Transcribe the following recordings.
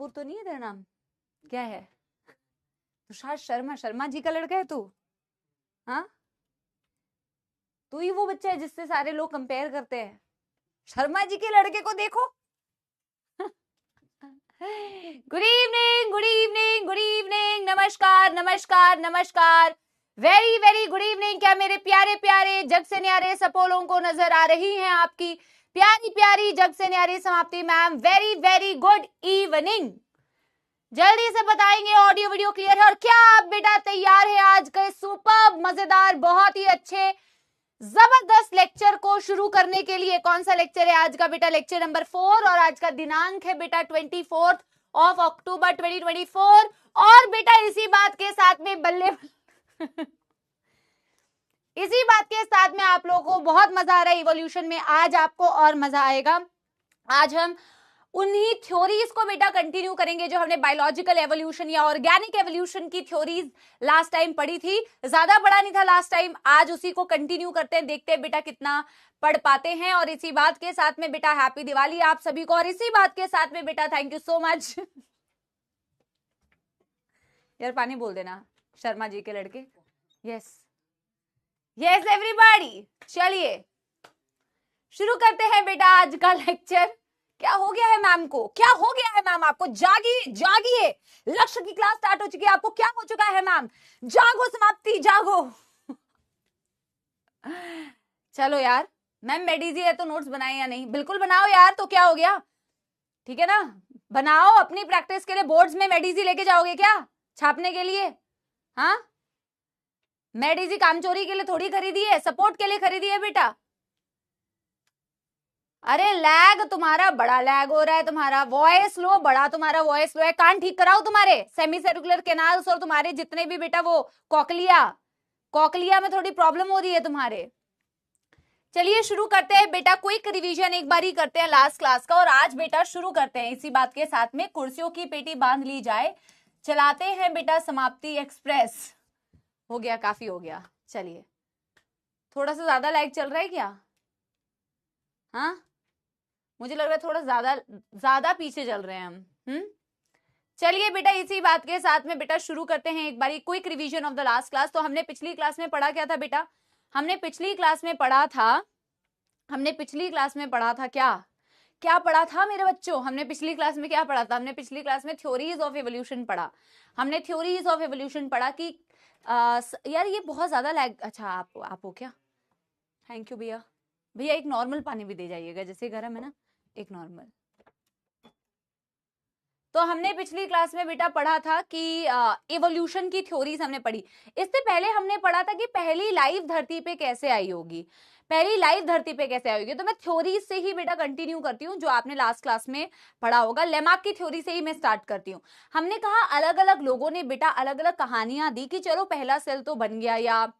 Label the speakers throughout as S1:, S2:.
S1: कपूर तो नहीं है तेरा नाम? क्या है? तुषार शर्मा, शर्मा जी का लड़का है तू? हाँ, तू ही वो बच्चा है जिससे सारे लोग कंपेयर करते हैं। शर्मा जी के लड़के को देखो। Good evening, good evening, good evening, नमस्कार नमस्कार नमस्कार, वेरी वेरी गुड इवनिंग। क्या मेरे प्यारे प्यारे जग से न्यारे सपोलों को नजर आ रही हैं आपकी प्यारी प्यारी जग से न्यारी समाप्ति ma'am? Very very good evening. जल्दी से बताएंगे ऑडियो वीडियो क्लियर है और क्या आप बेटा तैयार है आज के सुपर मजेदार बहुत ही अच्छे जबरदस्त लेक्चर को शुरू करने के लिए? कौन सा लेक्चर है आज का बेटा? लेक्चर नंबर 4 और आज का दिनांक है बेटा 24 अक्टूबर 2024। और बेटा इसी बात के साथ में बल्ले इसी बात के साथ में आप लोगों को बहुत मजा आ रहा है इवोल्यूशन में, आज आपको और मजा आएगा। आज हम उन्हीं थ्योरीज को बेटा कंटिन्यू करेंगे जो हमने बायोलॉजिकल एवोल्यूशन या ऑर्गेनिक एवोल्यूशन की थ्योरीज लास्ट टाइम पढ़ी थी। ज्यादा पढ़ा नहीं था लास्ट टाइम, आज उसी को कंटिन्यू करते हैं, देखते हैं बेटा कितना पढ़ पाते हैं। और इसी बात के साथ में बेटा हैप्पी दिवाली आप सभी को, और इसी बात के साथ में बेटा थैंक यू सो मच। यार पानी बोल देना, शर्मा जी के लड़के। यस यस एवरीबॉडी, चलिए शुरू करते हैं बेटा आज का लेक्चर। क्या हो गया है मैम को? क्या हो गया है मैम आपको? जागिए जागिए, लक्ष्य की क्लास स्टार्ट हो चुकी है। आपको क्या हो चुका है मैम? जागो समाप्ति, जागो। चलो यार, मैम मेडिजी है तो नोट्स बनाए या नहीं? बिल्कुल बनाओ यार, तो क्या हो गया, ठीक है ना, बनाओ। अपनी प्रैक्टिस के लिए बोर्ड्स में मेडिजी लेके जाओगे क्या छापने के लिए? हाँ, मेडिजी कामचोरी के लिए थोड़ी खरीदी है, सपोर्ट के लिए खरीदी है बेटा। अरे लैग तुम्हारा बड़ा लैग हो रहा है, तुम्हारा वॉइस लो बड़ा, तुम्हारा वॉइस लो है। कान ठीक कराओ तुम्हारे सेमी सर्कुलर कैनाल्स और तुम्हारे जितने भी बेटा वो कॉकलिया में थोड़ी प्रॉब्लम हो रही है तुम्हारे। चलिए शुरू करते हैं बेटा, क्विक रिवीजन एक बार ही करते हैं लास्ट क्लास का। और आज बेटा शुरू करते हैं इसी बात के साथ में, कुर्सियों की पेटी बांध ली जाए, चलाते हैं बेटा समाप्ति एक्सप्रेस। हो गया, काफी हो गया। चलिए, थोड़ा सा ज्यादा लैग चल रहा है क्या? हाँ, मुझे लग रहा है थोड़ा ज्यादा पीछे चल रहे हैं हम। चलिए बेटा इसी बात के साथ में बेटा शुरू करते हैं एक बारी quick revision of the last class. तो हमने पिछली क्लास में पढ़ा क्या था बेटा? हमने पिछली क्लास में पढ़ा था क्या पढ़ा था मेरे बच्चों? हमने पिछली क्लास में क्या पढ़ा था? हमने पिछली क्लास में थ्योरीज ऑफ एवोल्यूशन पढ़ा। हमने थ्योरीज ऑफ एवोल्यूशन पढ़ा कि यार ये बहुत ज्यादा लैग। अच्छा आप हो क्या? थैंक यू भैया। भैया एक नॉर्मल पानी भी दे जाइएगा, जैसे गर्म है ना, एक नॉर्मल। तो हमने पिछली क्लास में बेटा पढ़ा था कि इवोल्यूशन की थ्योरीज हमने पढ़ी। इससे पहले हमने पढ़ा था कि पहली लाइफ धरती पे कैसे आई होगी, तो मैं थ्योरीज से ही बेटा कंटिन्यू करती हूँ जो आपने लास्ट क्लास में पढ़ा होगा। लेमार्क की थ्योरी से ही मैं स्टार्ट करती हूँ। हमने कहा अलग अलग लोगों ने बेटा अलग अलग कहानियां दी कि चलो पहला सेल तो बन गया, या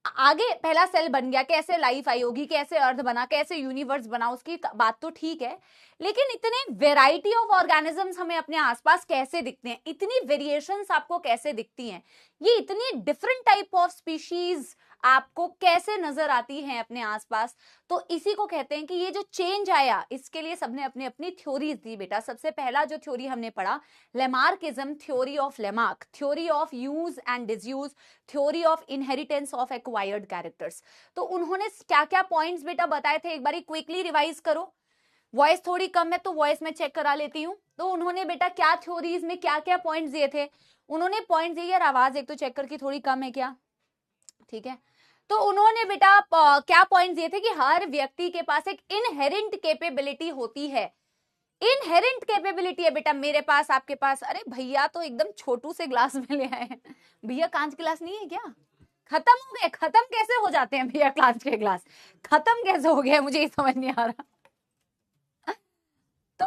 S1: आगे पहला सेल बन गया, कैसे लाइफ आई होगी, कैसे अर्थ बना, कैसे यूनिवर्स बना, उसकी बात तो ठीक है, लेकिन इतने वेराइटी ऑफ ऑर्गेनिजम्स हमें अपने आसपास कैसे दिखते हैं, इतनी वेरिएशंस आपको कैसे दिखती हैं, ये इतनी डिफरेंट टाइप ऑफ स्पीशीज आपको कैसे नजर आती हैं अपने आसपास, तो इसी को कहते हैं कि ये जो चेंज आया, इसके लिए सबने अपनी अपनी थ्योरीज दी बेटा। सबसे पहला जो थ्योरी हमने पढ़ा, Lamarckism, theory of Lamarck, theory of use and disuse, theory of inheritance of acquired characters. तो उन्होंने क्या क्या पॉइंट्स बेटा बताए थे, एक बार क्विकली रिवाइज करो। वॉइस थोड़ी कम है तो वॉइस में चेक करा लेती हूँ। तो उन्होंने बेटा क्या थ्योरीज में क्या क्या पॉइंट्स दिए थे? उन्होंने पॉइंट्स दिए, यार आवाज एक तो चेक करके थोड़ी कम है क्या? ठीक है, तो उन्होंने बेटा क्या पॉइंट्स दिए थे कि हर व्यक्ति के पास एक इनहेरेंट कैपेबिलिटी होती है। इनहेरेंट कैपेबिलिटी है बेटा मेरे पास, आपके पास। अरे भैया तो एकदम छोटू से ग्लास में ले आए हैं। भैया कांच ग्लास नहीं है क्या? खत्म हो गए? खत्म कैसे हो जाते हैं भैया कांच के ग्लास? खत्म कैसे हो गया मुझे ये समझ नहीं आ रहा। तो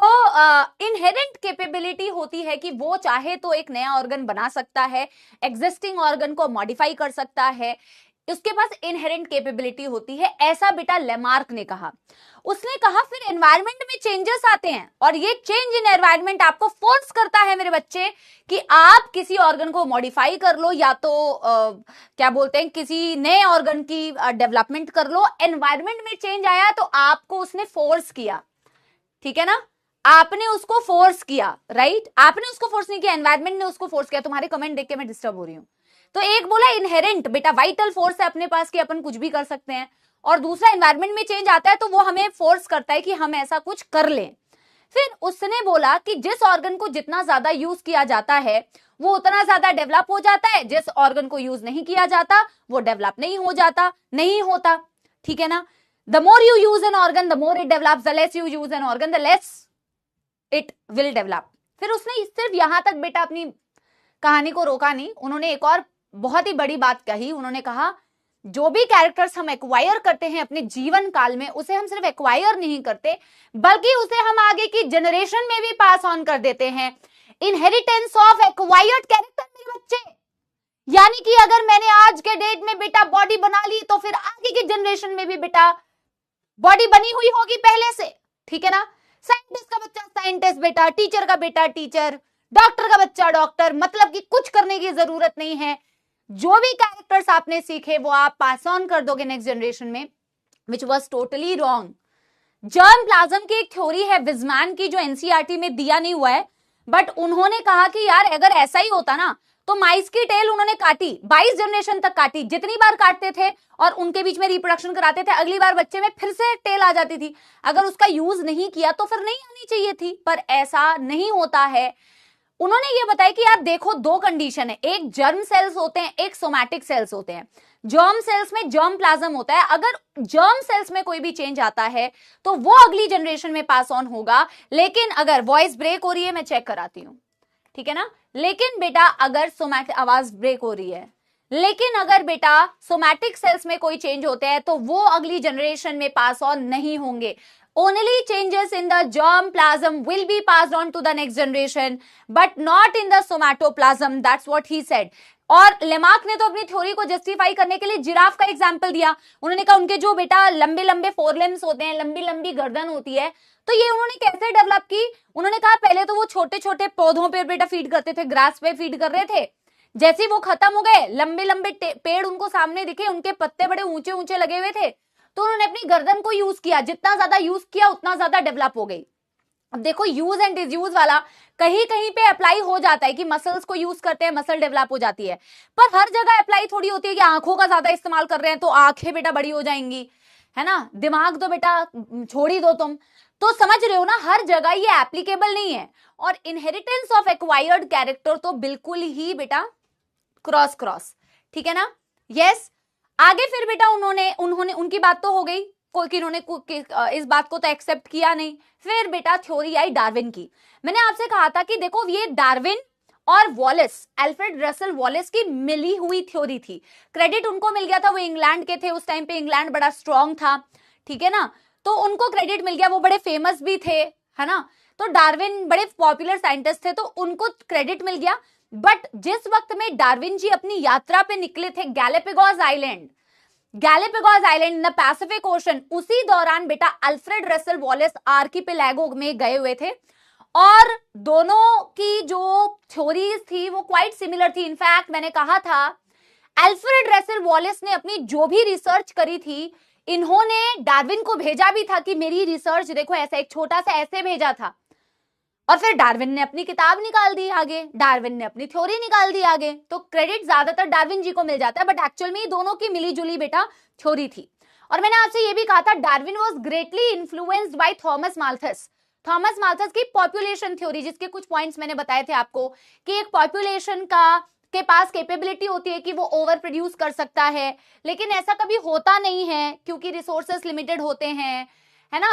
S1: इनहेरेंट कैपेबिलिटी होती है कि वो चाहे तो एक नया ऑर्गन बना सकता है, एग्जिस्टिंग ऑर्गन को मॉडिफाई कर सकता है, उसके पास इनहेरेंट कैपेबिलिटी होती है, ऐसा बेटा लेमार्क ने कहा। उसने कहा फिर एनवायरनमेंट में चेंजेस आते हैं और ये चेंज इन एनवायरनमेंट आपको फोर्स करता है मेरे बच्चे कि आप किसी ऑर्गन को मॉडिफाई कर लो, या तो क्या बोलते हैं किसी नए ऑर्गन की डेवलपमेंट कर लो। एनवायरनमेंट में चेंज आया तो आपको उसने फोर्स किया, ठीक है ना, आपने उसको फोर्स किया, राइट? आपने उसको फोर्स नहीं किया, एनवायरमेंट ने उसको फोर्स किया। तुम्हारे कमेंट देख के मैं डिस्टर्ब हो रही हूँ। तो एक बोला इनहेरेंट, बेटा वाइटल फोर्स है अपने पास कि अपन कुछ भी कर सकते हैं, और दूसरा एनवायरमेंट में चेंज आता है तो वो हमें फोर्स करता है कि हम ऐसा कुछ कर लें। फिर उसने बोला कि जिस ऑर्गन को जितना ज्यादा यूज किया जाता है वो उतना ज्यादा डेवलप हो जाता है, जिस ऑर्गन को यूज नहीं किया जाता वो डेवलप नहीं हो जाता, नहीं होता, ठीक है ना? The more you use an organ the more it develops, the less you use an organ the less it will develop. फिर उसने सिर्फ यहां तक बेटा अपनी कहानी को रोका नहीं, उन्होंने एक और बहुत ही बड़ी बात कही। उन्होंने कहा जो भी कैरेक्टर्स हम एक्वायर करते हैं अपने जीवन काल में, उसे हम सिर्फ एक्वायर नहीं करते बल्कि उसे हम आगे की जनरेशन में भी पास ऑन कर देते हैं। इनहेरिटेंस ऑफ एक्वायर्ड कैरेक्टर मेरे बच्चे, यानी कि अगर मैंने आज के डेट में बेटा बॉडी बना ली तो फिर आगे की जनरेशन में भी बेटा बॉडी बनी हुई होगी पहले से, ठीक है ना? साइंटिस्ट का बच्चा साइंटिस्ट बेटा, टीचर का बेटा टीचर, डॉक्टर का बच्चा डॉक्टर, मतलब कि कुछ करने की जरूरत नहीं है। जो भी कैरेक्टर्स आपने सीखे वो आप पास ऑन कर दोगे नेक्स्ट जनरेशन में, which was totally wrong. Germ plasm की एक थ्योरी है विजमैन की जो एनसीईआरटी में दिया नहीं हुआ है, बट उन्होंने कहा कि यार अगर ऐसा ही होता ना तो माइस की टेल उन्होंने काटी, 22 जनरेशन तक काटी, जितनी बार काटते थे और उनके बीच में रिप्रोडक्शन कराते थे, अगली बार बच्चे में फिर से टेल आ जाती थी। अगर उसका यूज नहीं किया तो फिर नहीं आनी चाहिए थी, पर ऐसा नहीं होता है। उन्होंने ये बताया कि यार देखो दो कंडीशन है, एक जर्म सेल्स होते हैं, एक सोमैटिक सेल्स होते हैं। जर्म सेल्स में जर्म प्लाज्म होता है, अगर जर्म सेल्स में कोई भी चेंज आता है तो वो अगली जनरेशन में पास ऑन होगा। लेकिन अगर वॉइस ब्रेक हो रही है, मैं चेक कराती हूँ, ठीक है ना? लेकिन बेटा अगर सोमैटिक, आवाज ब्रेक हो रही है, लेकिन अगर बेटा सोमैटिक सेल्स में कोई चेंज होते हैं तो वो अगली जनरेशन में पास ऑन नहीं होंगे। Only changes in the germplasm will be passed on to the next generation, but not in the somatoplasm. That's what he said. और लेमार्क ने तो अपनी थ्योरी को जस्टिफाई करने के लिए जिराफ का एग्जाम्पल दिया। उन्होंने कहा उनके जो बेटा लंबे लंबे फोरलिम्स होते हैं, लंबी लंबी गर्दन होती है, तो ये उन्होंने कैसे डेवलप की? उन्होंने कहा पहले तो वो छोटे छोटे पौधों पे बेटा फीड करते थे, ग्रास पे फीड कर रहे थे। जैसे ही वो खत्म हो गए, लंबे लंबे पेड़ उनको सामने दिखे, उनके पत्ते बड़े ऊंचे ऊंचे लगे हुए थे, तो उन्होंने अपनी गर्दन को यूज किया, जितना ज्यादा यूज किया उतना ज्यादा डेवलप हो गई। अब देखो यूज एंड डिसयूज वाला कहीं कहीं पे अप्लाई हो जाता है कि मसल्स को यूज करते हैं मसल डेवलप हो जाती है, पर हर जगह अप्लाई थोड़ी होती है कि आंखों का ज्यादा इस्तेमाल कर रहे हैं तो आंखें बेटा बड़ी हो जाएंगी, है ना? दिमाग तो बेटा छोड़ ही दो तुम। तो समझ रहे हो ना, हर जगह ये एप्लीकेबल नहीं है। और इनहेरिटेंस ऑफ एक्वायर्ड कैरेक्टर तो बिल्कुल ही बेटा क्रॉस, ठीक है ना? यस। आगे फिर बेटा उन्होंने उनकी बात तो हो गई, कोई कि उन्होंने इस बात को तो एक्सेप्ट किया नहीं। फिर बेटा थ्योरी आई डार्विन की। मैंने आपसे कहा था कि देखो ये डार्विन और वॉलेस, अल्फ्रेड रसल वॉलेस की मिली हुई थ्योरी थी। क्रेडिट उनको मिल गया था, वो इंग्लैंड के थे, उस टाइम पे इंग्लैंड बड़ा स्ट्रांग था, ठीक है ना? तो उनको क्रेडिट मिल गया, वो बड़े फेमस भी थे, है ना? तो डार्विन बड़े पॉपुलर साइंटिस्ट थे तो उनको क्रेडिट मिल गया। बट जिस वक्त में डार्विन जी अपनी यात्रा पे निकले थे Galapagos island in the Pacific ocean, उसी दौरान बेटा अल्फ्रेड रसल वॉलेस आर्किपेलागो में गए हुए थे। और दोनों की जो थ्योरीज थी वो क्वाइट सिमिलर थी। इनफैक्ट मैंने कहा था अल्फ्रेड रसल वॉलेस ने अपनी जो भी रिसर्च करी थी, इन्होंने डार्विन को भेजा भी था कि मेरी रिसर्च देखो, ऐसा एक छोटा सा ऐसे भेजा था। और फिर डार्विन ने अपनी किताब निकाल दी आगे, डार्विन ने अपनी थ्योरी निकाल दी आगे। तो क्रेडिट ज्यादातर डार्विन जी को मिल जाता है, बट एक्चुअल में दोनों की मिली जुली बेटा थ्योरी थी। और मैंने आपसे ये भी कहा था Darwin was greatly influenced by Thomas Malthus की पॉपुलेशन थ्योरी, जिसके कुछ पॉइंट्स मैंने बताए थे आपको कि एक पॉपुलेशन के पास कैपेबिलिटी होती है कि वो ओवर प्रोड्यूस कर सकता है, लेकिन ऐसा कभी होता नहीं है क्योंकि रिसोर्सेस लिमिटेड होते हैं, है ना?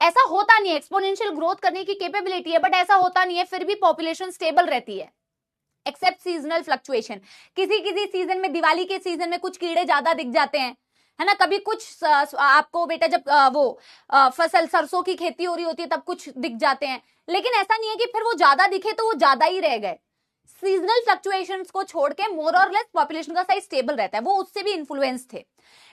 S1: ऐसा होता नहीं है, एक्सपोनेंशियल ग्रोथ करने की कैपेबिलिटी है बट ऐसा होता नहीं है, फिर भी पॉपुलेशन स्टेबल रहती है एक्सेप्ट सीजनल फ्लक्चुएशन। किसी किसी सीजन में, दिवाली के सीजन में कुछ कीड़े ज्यादा दिख जाते हैं, है ना? कभी कुछ आपको बेटा जब फसल सरसों की खेती हो रही होती है तब कुछ दिख जाते हैं, लेकिन ऐसा नहीं है कि फिर वो ज्यादा दिखे तो वो ज्यादा ही रह गए। सीजनल फ्लक्चुएशंस को छोड़ के मोर और लेस पॉपुलेशन का साइज स्टेबल रहता है, वो उससे भी इन्फ्लुएंस थे।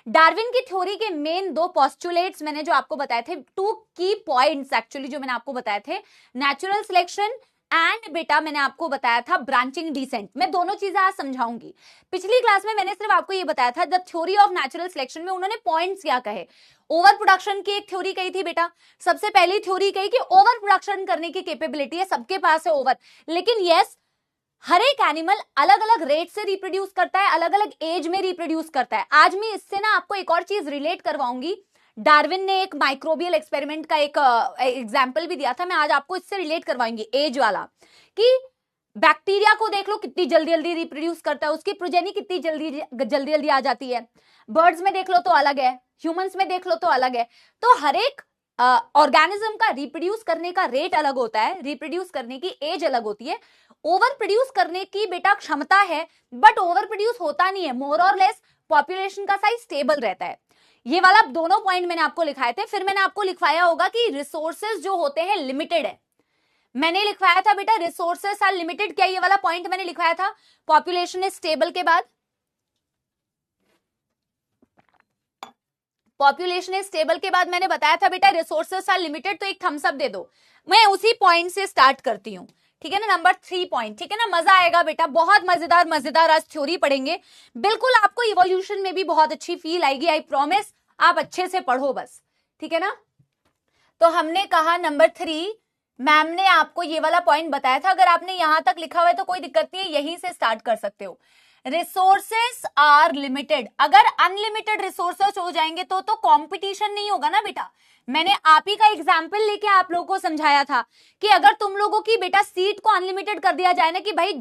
S1: डार्विन की थ्योरी के मेन दो पोस्टुलेट्स मैंने जो आपको बताए थे, टू की पॉइंट्स एक्चुअली जो मैंने आपको बताए थे, नेचुरल सिलेक्शन, एंड बेटा मैंने आपको बताया था ब्रांचिंग डिसेंट। मैं दोनों चीजें आज समझाऊंगी। पिछली क्लास में मैंने सिर्फ आपको ये बताया था the theory of natural selection में उन्होंने पॉइंट्स क्या कहे। ओवर प्रोडक्शन की एक थ्योरी कही थी बेटा, सबसे पहली थ्योरी कही कि ओवर प्रोडक्शन करने की कैपेबिलिटी है, सबके पास है ओवर, लेकिन यस हर एक एनिमल अलग अलग रेट से रिप्रोड्यूस करता है, अलग अलग एज में रिप्रोड्यूस करता है। आज मैं इससे ना आपको एक और चीज रिलेट करवाऊंगी। डार्विन ने एक माइक्रोबियल एक्सपेरिमेंट का एक एग्जाम्पल भी दिया था, मैं आज आपको इससे रिलेट करवाऊंगी एज वाला, कि बैक्टीरिया को देख लो कितनी जल्दी जल्दी रिप्रोड्यूस करता है, उसकी प्रोजेनी कितनी जल्दी जल्दी जल्दी आ जाती है। बर्ड्स में देख लो तो अलग है, ह्यूमंस में देख लो तो अलग है। तो हर एक ऑर्गेनिज्म का रिप्रोड्यूस करने का रेट अलग होता है, रिप्रोड्यूस करने की एज अलग होती है। ओवर प्रोड्यूस करने की बेटा क्षमता है, बट ओवर प्रोड्यूस होता नहीं है, मोर और लेस पॉपुलेशन का साइज स्टेबल रहता है। ये वाला दोनों पॉइंट मैंने आपको लिखाए थे। फिर मैंने आपको लिखवाया होगा कि रिसोर्सेज जो होते हैं लिमिटेड है। मैंने लिखवाया था बेटा रिसोर्सेज आर लिमिटेड, क्या ये वाला पॉइंट मैंने लिखवाया था पॉपुलेशन इज स्टेबल के बाद? पॉपुलेशन इज स्टेबल के बाद मैंने बताया था बेटा रिसोर्सेज आर लिमिटेड। तो एक थम्स अप दे दो, मैं उसी पॉइंट से स्टार्ट करती हूं, ठीक है ना, नंबर 3 पॉइंट, ठीक है ना। मजा आएगा बेटा, बहुत मजेदार मजेदार आज थ्योरी पढ़ेंगे। बिल्कुल आपको इवोल्यूशन में भी बहुत अच्छी फील आएगी, आई प्रॉमिस। आप अच्छे से पढ़ो बस, ठीक है ना। तो हमने कहा नंबर 3, मैम ने आपको ये वाला पॉइंट बताया था। अगर आपने यहां तक लिखा हुआ है तो कोई दिक्कत नहीं है, यहीं से स्टार्ट कर सकते हो। रिसोर्सेस आर लिमिटेड, अगर अनलिमिटेड रिसोर्सेस हो जाएंगे तो कंपटीशन नहीं होगा ना बेटा। मैंने आप ही का एग्जाम्पल लेके आप लोगों को समझाया था कि अगर तुम लोगों की बेटा सीट को अनलिमिटेड कर दिया जाए ना, कि भाई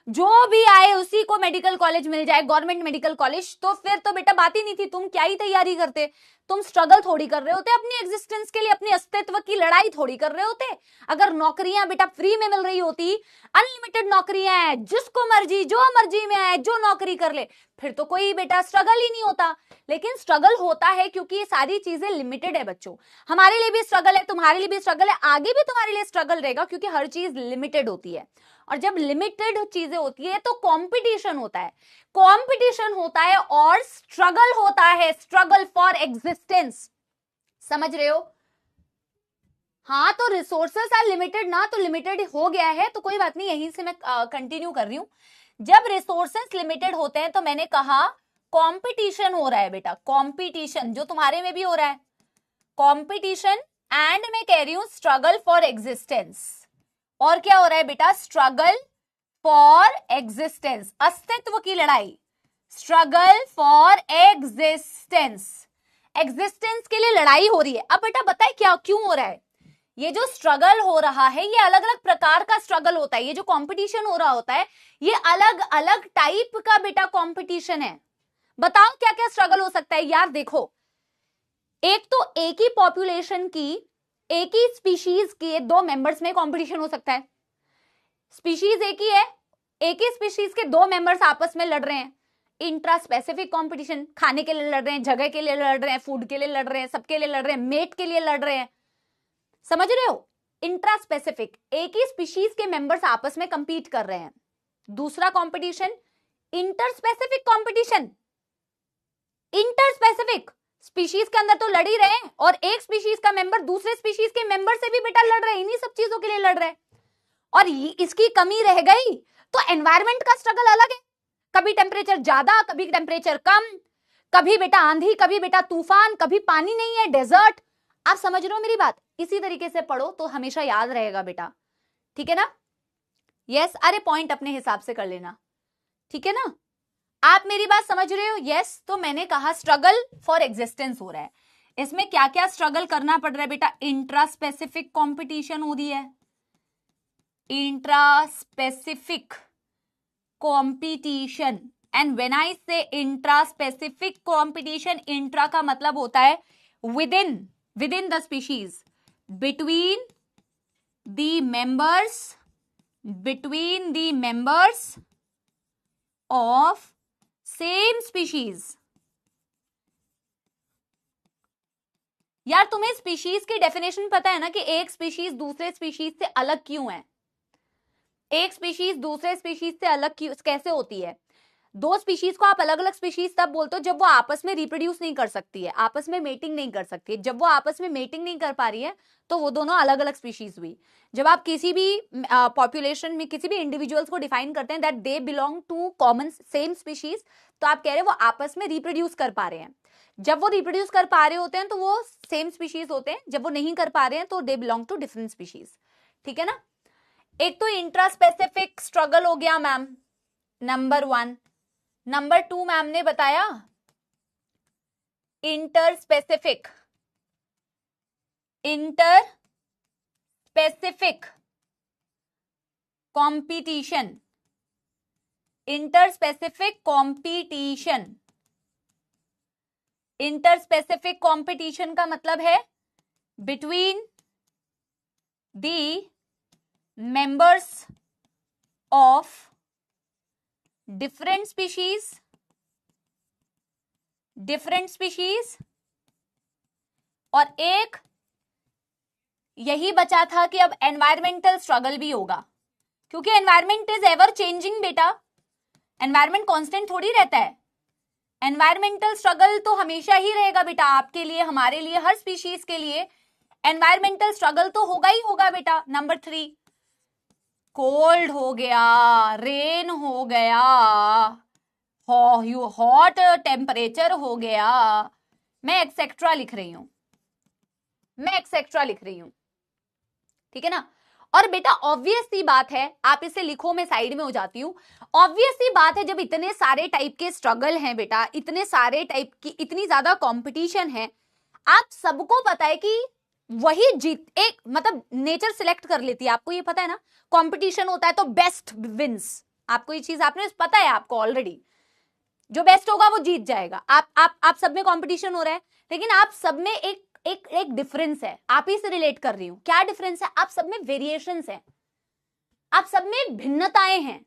S1: जो भी आए उसी को मेडिकल कॉलेज मिल जाए, गवर्नमेंट मेडिकल कॉलेज, तो फिर तो बेटा बात ही नहीं थी, तुम क्या ही तैयारी करते, तुम स्ट्रगल थोड़ी कर रहे होते अपनी एग्जिस्टेंस के लिए, अपने अस्तित्व की लड़ाई थोड़ी कर रहे होते। अगर नौकरियां बेटा फ्री में मिल रही होती, अनलिमिटेड नौकरियां हैं, जिसको मर्जी जो मर्जी में आए जो नौकरी कर ले, फिर तो कोई बेटा स्ट्रगल ही नहीं होता। लेकिन स्ट्रगल होता है क्योंकि ये सारी चीजें लिमिटेड है बच्चों। हमारे लिए भी स्ट्रगल है, तुम्हारे लिए भी स्ट्रगल है, आगे भी तुम्हारे लिए स्ट्रगल रहेगा, क्योंकि हर चीज लिमिटेड होती है। और जब लिमिटेड चीजें होती है तो कंपटीशन होता है, कंपटीशन होता है और स्ट्रगल होता है, स्ट्रगल फॉर एग्जिस्टेंस। समझ रहे हो? हाँ, तो रिसोर्सेस आर लिमिटेड ना, तो लिमिटेड हो गया है तो कोई बात नहीं, यहीं से मैं कंटिन्यू कर रही हूं। जब रिसोर्सेस लिमिटेड होते हैं तो मैंने कहा कंपटीशन हो रहा है बेटा, कंपटीशन जो तुम्हारे में भी हो रहा है, कंपटीशन, एंड मैं कह रही हूं स्ट्रगल फॉर एग्जिस्टेंस। और क्या हो रहा है बेटा? स्ट्रगल फॉर एग्जिस्टेंस, अस्तित्व की लड़ाई, स्ट्रगल फॉर एग्जिस्टेंस, एग्जिस्टेंस के लिए लड़ाई हो रही है। अब बेटा बताए क्या क्यों हो रहा है? ये जो स्ट्रगल हो रहा है ये अलग अलग प्रकार का स्ट्रगल होता है, ये जो कंपटीशन हो रहा होता है ये अलग अलग टाइप का बेटा कंपटीशन है। बताओ क्या क्या स्ट्रगल हो सकता है यार। देखो, एक तो एक ही पॉपुलेशन की, एक ही स्पीशीज के 2 मेंबर्स में कंपटीशन हो सकता है। स्पीशीज एक ही है, एक ही स्पीशीज के 2 मेंबर्स आपस में लड़ रहे हैं, इंट्रा स्पेसिफिक कंपटीशन, खाने के लिए लड़ रहे हैं, जगह के लिए लड़ रहे हैं, फूड के लिए लड़ रहे हैं, सबके लिए लड़ रहे हैं, मेट के लिए लड़ रहे हैं। समझ रहे हो? इंट्रा स्पेसिफिक, एक ही स्पीशीज के मेंबर्स आपस में कंपीट कर रहे हैं। दूसरा competition inter specific competition, inter specific, species के अंदर तो लड़ ही रहे हैं और एक स्पीशीज का मेंबर दूसरे स्पीशीज के मेंबर से भी बेटा लड़ रहे हैं, इन्हीं सब चीजों के लिए लड़ रहे हैं। और इसकी कमी रह गई तो एनवायरमेंट का स्ट्रगल अलग है, कभी टेम्परेचर ज्यादा, कभी टेम्परेचर कम, कभी बेटा आंधी, कभी बेटा तूफान, कभी पानी नहीं है, डेजर्ट। आप समझ रहे हो मेरी बात? इसी तरीके से पढ़ो तो हमेशा याद रहेगा बेटा, ठीक है ना। यस, अरे पॉइंट अपने हिसाब से कर लेना, ठीक है ना। आप मेरी बात समझ रहे हो? यस। तो मैंने कहा स्ट्रगल फॉर एग्जिस्टेंस हो रहा है, इसमें क्या क्या स्ट्रगल करना पड़ रहा है बेटा? इंट्रा स्पेसिफिक कॉम्पिटिशन हो रही है, intra specific competition. And when I से इंट्रा स्पेसिफिक कॉम्पिटिशन, इंट्रा का मतलब होता है within the species, between the members of same species. यार तुम्हें स्पीशीज की डेफिनेशन पता है ना, कि एक स्पीशीज दूसरे स्पीशीज से अलग क्यों है, एक स्पीशीज दूसरे स्पीशीज से अलग क्यों कैसे होती है? दो स्पीशीज को आप अलग अलग स्पीशीज तब बोलते हो जब वो आपस में रिप्रोड्यूस नहीं कर सकती है, आपस में मेटिंग नहीं कर सकती है। जब वो आपस में मेटिंग नहीं कर पा रही है तो वो दोनों अलग अलग स्पीशीज हुई। जब आप किसी भी पॉपुलेशन में किसी भी इंडिविजुअल्स को डिफाइन करते हैं that they belong to common same species, तो आप कह रहे हैं वो आपस में रिप्रोड्यूस कर पा रहे हैं। जब वो रिप्रोड्यूस कर पा रहे होते हैं तो वो सेम स्पीशीज होते हैं, जब वो नहीं कर पा रहे हैं तो they belong to different species. ठीक है ना। एक तो इंट्रा स्पेसिफिक स्ट्रगल हो गया मैम, नंबर 1। नंबर 2 मैम ने बताया inter specific competition. Inter specific competition का मतलब है between the members of different species। और एक यही बचा था कि अब एनवायरमेंटल स्ट्रगल भी होगा, क्योंकि एनवायरमेंट इज एवर चेंजिंग बेटा, एनवायरमेंट कांस्टेंट थोड़ी रहता है। एनवायरमेंटल स्ट्रगल तो हमेशा ही रहेगा बेटा, आपके लिए, हमारे लिए, हर स्पीशीज के लिए एनवायरमेंटल स्ट्रगल तो होगा ही होगा बेटा। नंबर 3 कोल्ड हो गया, रेन हो गया, हॉट टेम्परेचर हो गया, मैं एक्सेट्रा लिख रही हूं, ठीक है ना। और बेटा ऑब्वियस सी बात है, आप इसे लिखो, मैं साइड में हो जाती हूं। ऑब्वियस सी बात है, जब इतने सारे टाइप के स्ट्रगल हैं बेटा, इतने सारे टाइप की, इतनी ज्यादा कंपटीशन है, आप सबको पता है कि वही जीत, एक मतलब नेचर सिलेक्ट कर लेती है, आपको ये पता है ना। कंपटीशन होता है तो बेस्ट विंस, आपको ये चीज आपने पता है, आपको ऑलरेडी, जो बेस्ट होगा वो जीत जाएगा। आप सब में कंपटीशन हो रहा है, लेकिन आप सब में एक डिफरेंस है, आप ही से रिलेट कर रही हूं। क्या डिफरेंस है? आप सब में वेरिएशंस है, आप सब में भिन्नताएं हैं।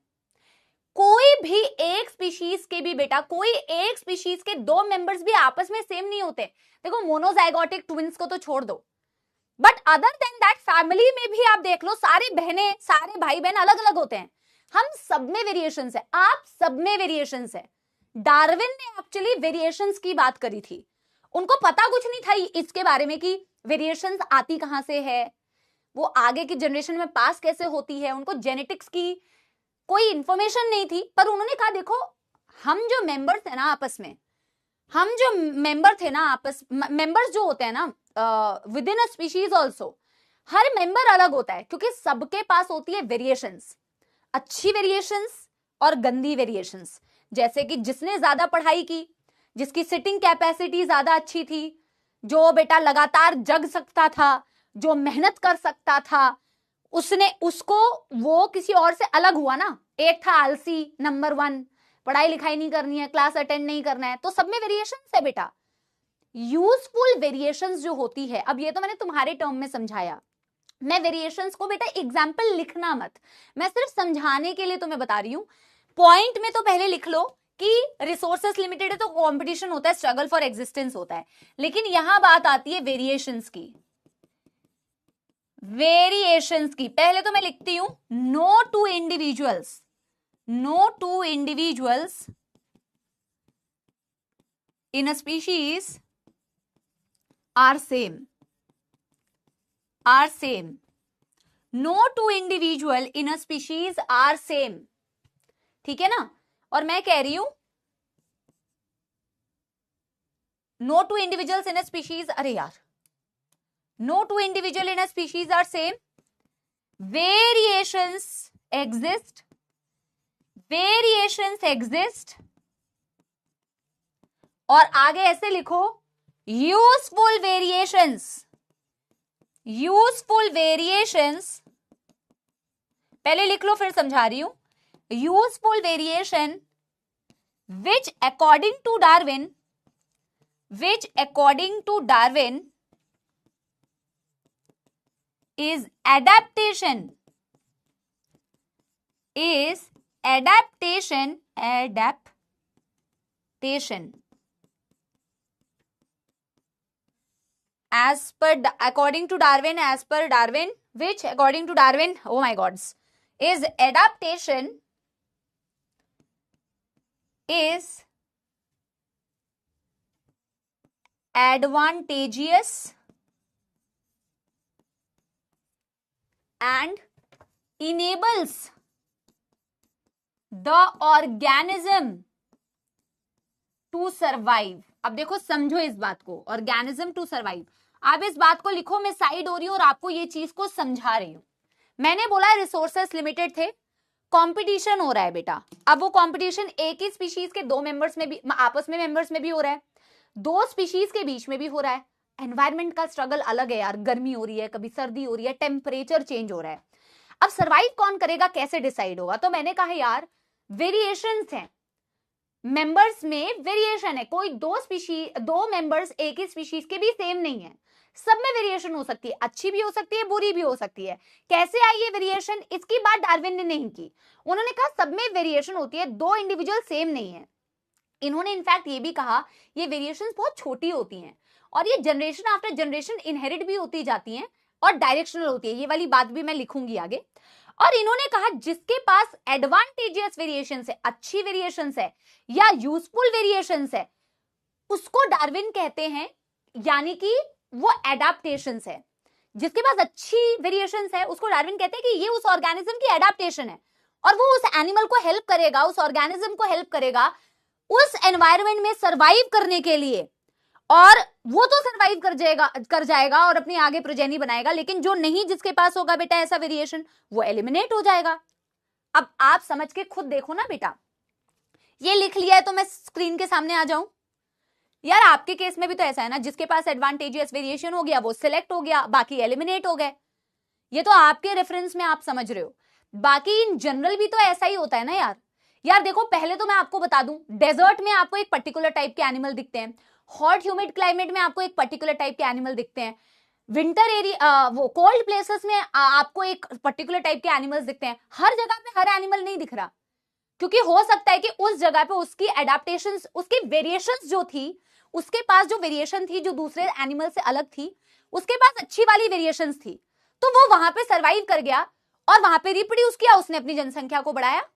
S1: कोई भी एक स्पीशीज के भी बेटा, कोई एक स्पीशीज के 2 मेंबर्स भी आपस में सेम नहीं होते। देखो मोनोजाइगोटिक ट्विंस को तो छोड़ दो, but other than that family में भी आप देख लो, सारे बहनें, सारे भाई बहन अलग अलग होते हैं। हम सब में वेरिएशंस है, आप सब में वेरिएशंस है। डार्विन ने एक्चुअली वेरिएशंस की बात करी थी, उनको पता कुछ नहीं था इसके बारे में कि वेरिएशंस आती कहां से है, वो आगे की जनरेशन में पास कैसे होती है, उनको जेनेटिक्स की कोई इंफॉर्मेशन नहीं थी। पर उन्होंने कहा देखो, हम जो मेंबर्स है ना आपस में, हम जो मेंबर थे ना आपस, मेंबर्स जो होते हैं ना with in a species also, her member अलग होता है, क्योंकि सबके पास होती है वेरिएशंस, अच्छी वेरिएशंस और गंदी वेरिएशंस। जैसे कि जिसने ज्यादा पढ़ाई की, जिसकी सिटिंग कैपेसिटी ज्यादा अच्छी थी, जो बेटा लगातार जग सकता था, जो मेहनत कर सकता था, उसको वो किसी और से अलग हुआ ना। एक था आलसी, नंबर 1, पढ़ाई लिखाई नहीं करनी है, क्लास अटेंड नहीं करना है, तो सब में वेरिएशंस है बेटा। यूजफुल वेरिएशंस जो होती है, अब ये तो मैंने तुम्हारे टर्म में समझाया, मैं वेरिएशंस को बेटा एग्जाम्पल लिखना मत, मैं सिर्फ समझाने के लिए तुम्हें बता रही हूं। पॉइंट में तो पहले लिख लो कि रिसोर्सेस लिमिटेड है तो कंपटीशन होता है, स्ट्रगल फॉर एग्जिस्टेंस होता है, लेकिन यहां बात आती है वेरिएशंस की। पहले तो मैं लिखती हूं no two individuals in a species are same. No two individual in a species are same. ठीक है ना। और मैं कह रही हूं no two individuals in a species, अरे यार, no two individual in a species are same. Variations exist. और आगे ऐसे लिखो यूजफुल वेरिएशंस, पहले लिख लो फिर समझा रही हूं। Useful variation which according to Darwin is adaptation according to Darwin, which according to Darwin, oh my gods, is adaptation is advantageous and enables the organism to survive। अब देखो, समझो इस बात को, organism to survive। आप इस बात को लिखो, मैं साइड हो रही हूं और आपको ये चीज को समझा रही हूं। मैंने बोला रिसोर्सेस लिमिटेड थे, कंपटीशन हो रहा है बेटा। अब वो कंपटीशन एक ही स्पीशीज के दो मेंबर्स में भी, आपस में मेंबर्स में भी हो रहा है, दो स्पीशीज के बीच में भी हो रहा है। एनवायरमेंट का स्ट्रगल अलग है यार, गर्मी हो रही है, कभी सर्दी हो रही है, टेम्परेचर चेंज हो रहा है। अब सरवाइव कौन करेगा, कैसे डिसाइड होगा? तो मैंने कहा यार वेरिएशंस हैं, मेंबर्स में वेरिएशन है। कोई दो मेंबर्स एक ही स्पीशीज के भी सेम नहीं है, सब में वेरिएशन हो सकती है, अच्छी भी हो सकती है, बुरी भी हो सकती है। कैसे आई ये वेरिएशन, इसकी बात डार्विन ने नहीं की। उन्होंने कहा सब में वेरिएशन होती है, दो इंडिविजुअल सेम नहीं है। इन्होंने इनफैक्ट ये भी कहा ये वेरिएशंस बहुत छोटी होती हैं और ये जनरेशन आफ्टर जनरेशन इनहेरिट भी होती जाती हैं और डायरेक्शनल होती है। ये वाली बात भी मैं लिखूंगी आगे। और इन्होंने कहा जिसके पास एडवांटेजियस वेरिएशंस है, अच्छी वेरिएशंस है या यूजफुल वेरिएशंस है, उसको डार्विन कहते हैं, यानी कि वो एडाप्टेशंस है। जिसके पास अच्छी वेरिएशंस है उसको डार्विन कहते हैं कि ये उस ऑर्गेनिज्म की एडाप्टेशन है और वो उस एनिमल को हेल्प करेगा, उस ऑर्गेनिज्म को हेल्प करेगा उस एनवायरनमेंट में सरवाइव करने के लिए। और वो तो सरवाइव कर जाएगा और अपनी आगे प्रोजेनी बनाएगा, लेकिन जो नहीं, जिसके पास होगा बेटा ऐसा वेरिएशन, वो एलिमिनेट हो जाएगा। अब आप समझ के खुद देखो ना बेटा, ये लिख लिया है तो मैं स्क्रीन के सामने आ जाऊं? यार आपके केस में भी तो ऐसा है ना, जिसके पास एडवांटेजियस वेरिएशन हो गया वो सिलेक्ट हो गया, बाकी एलिमिनेट हो गए। ये तो आपके रेफरेंस में आप समझ रहे हो, बाकी इन जनरल भी तो ऐसा ही होता है ना यार। यार देखो, पहले तो मैं आपको बता दूं, डेजर्ट में आपको एक पर्टिकुलर टाइप के एनिमल दिखते हैं, हॉट ह्यूमिड क्लाइमेट में आपको एक पर्टिकुलर टाइप के एनिमल दिखते हैं, विंटर एरिया वो कोल्ड प्लेसेस में आपको एक पर्टिकुलर टाइप के एनिमल्स दिखते हैं। हर जगह पे हर एनिमल नहीं दिख रहा, क्योंकि हो सकता है कि उस जगह पे उसकी एडाप्टेशंस, उसकी वेरिएशंस जो थी, उसके पास जो वेरिएशन थी जो दूसरे एनिमल से अलग थी, उसके पास अच्छी वाली वेरिएशंस थी, तो वो वहां पे सरवाइव कर गया और वहां पे रिप्रोड्यूस किया, उसने अपनी जनसंख्या को बढ़ाया।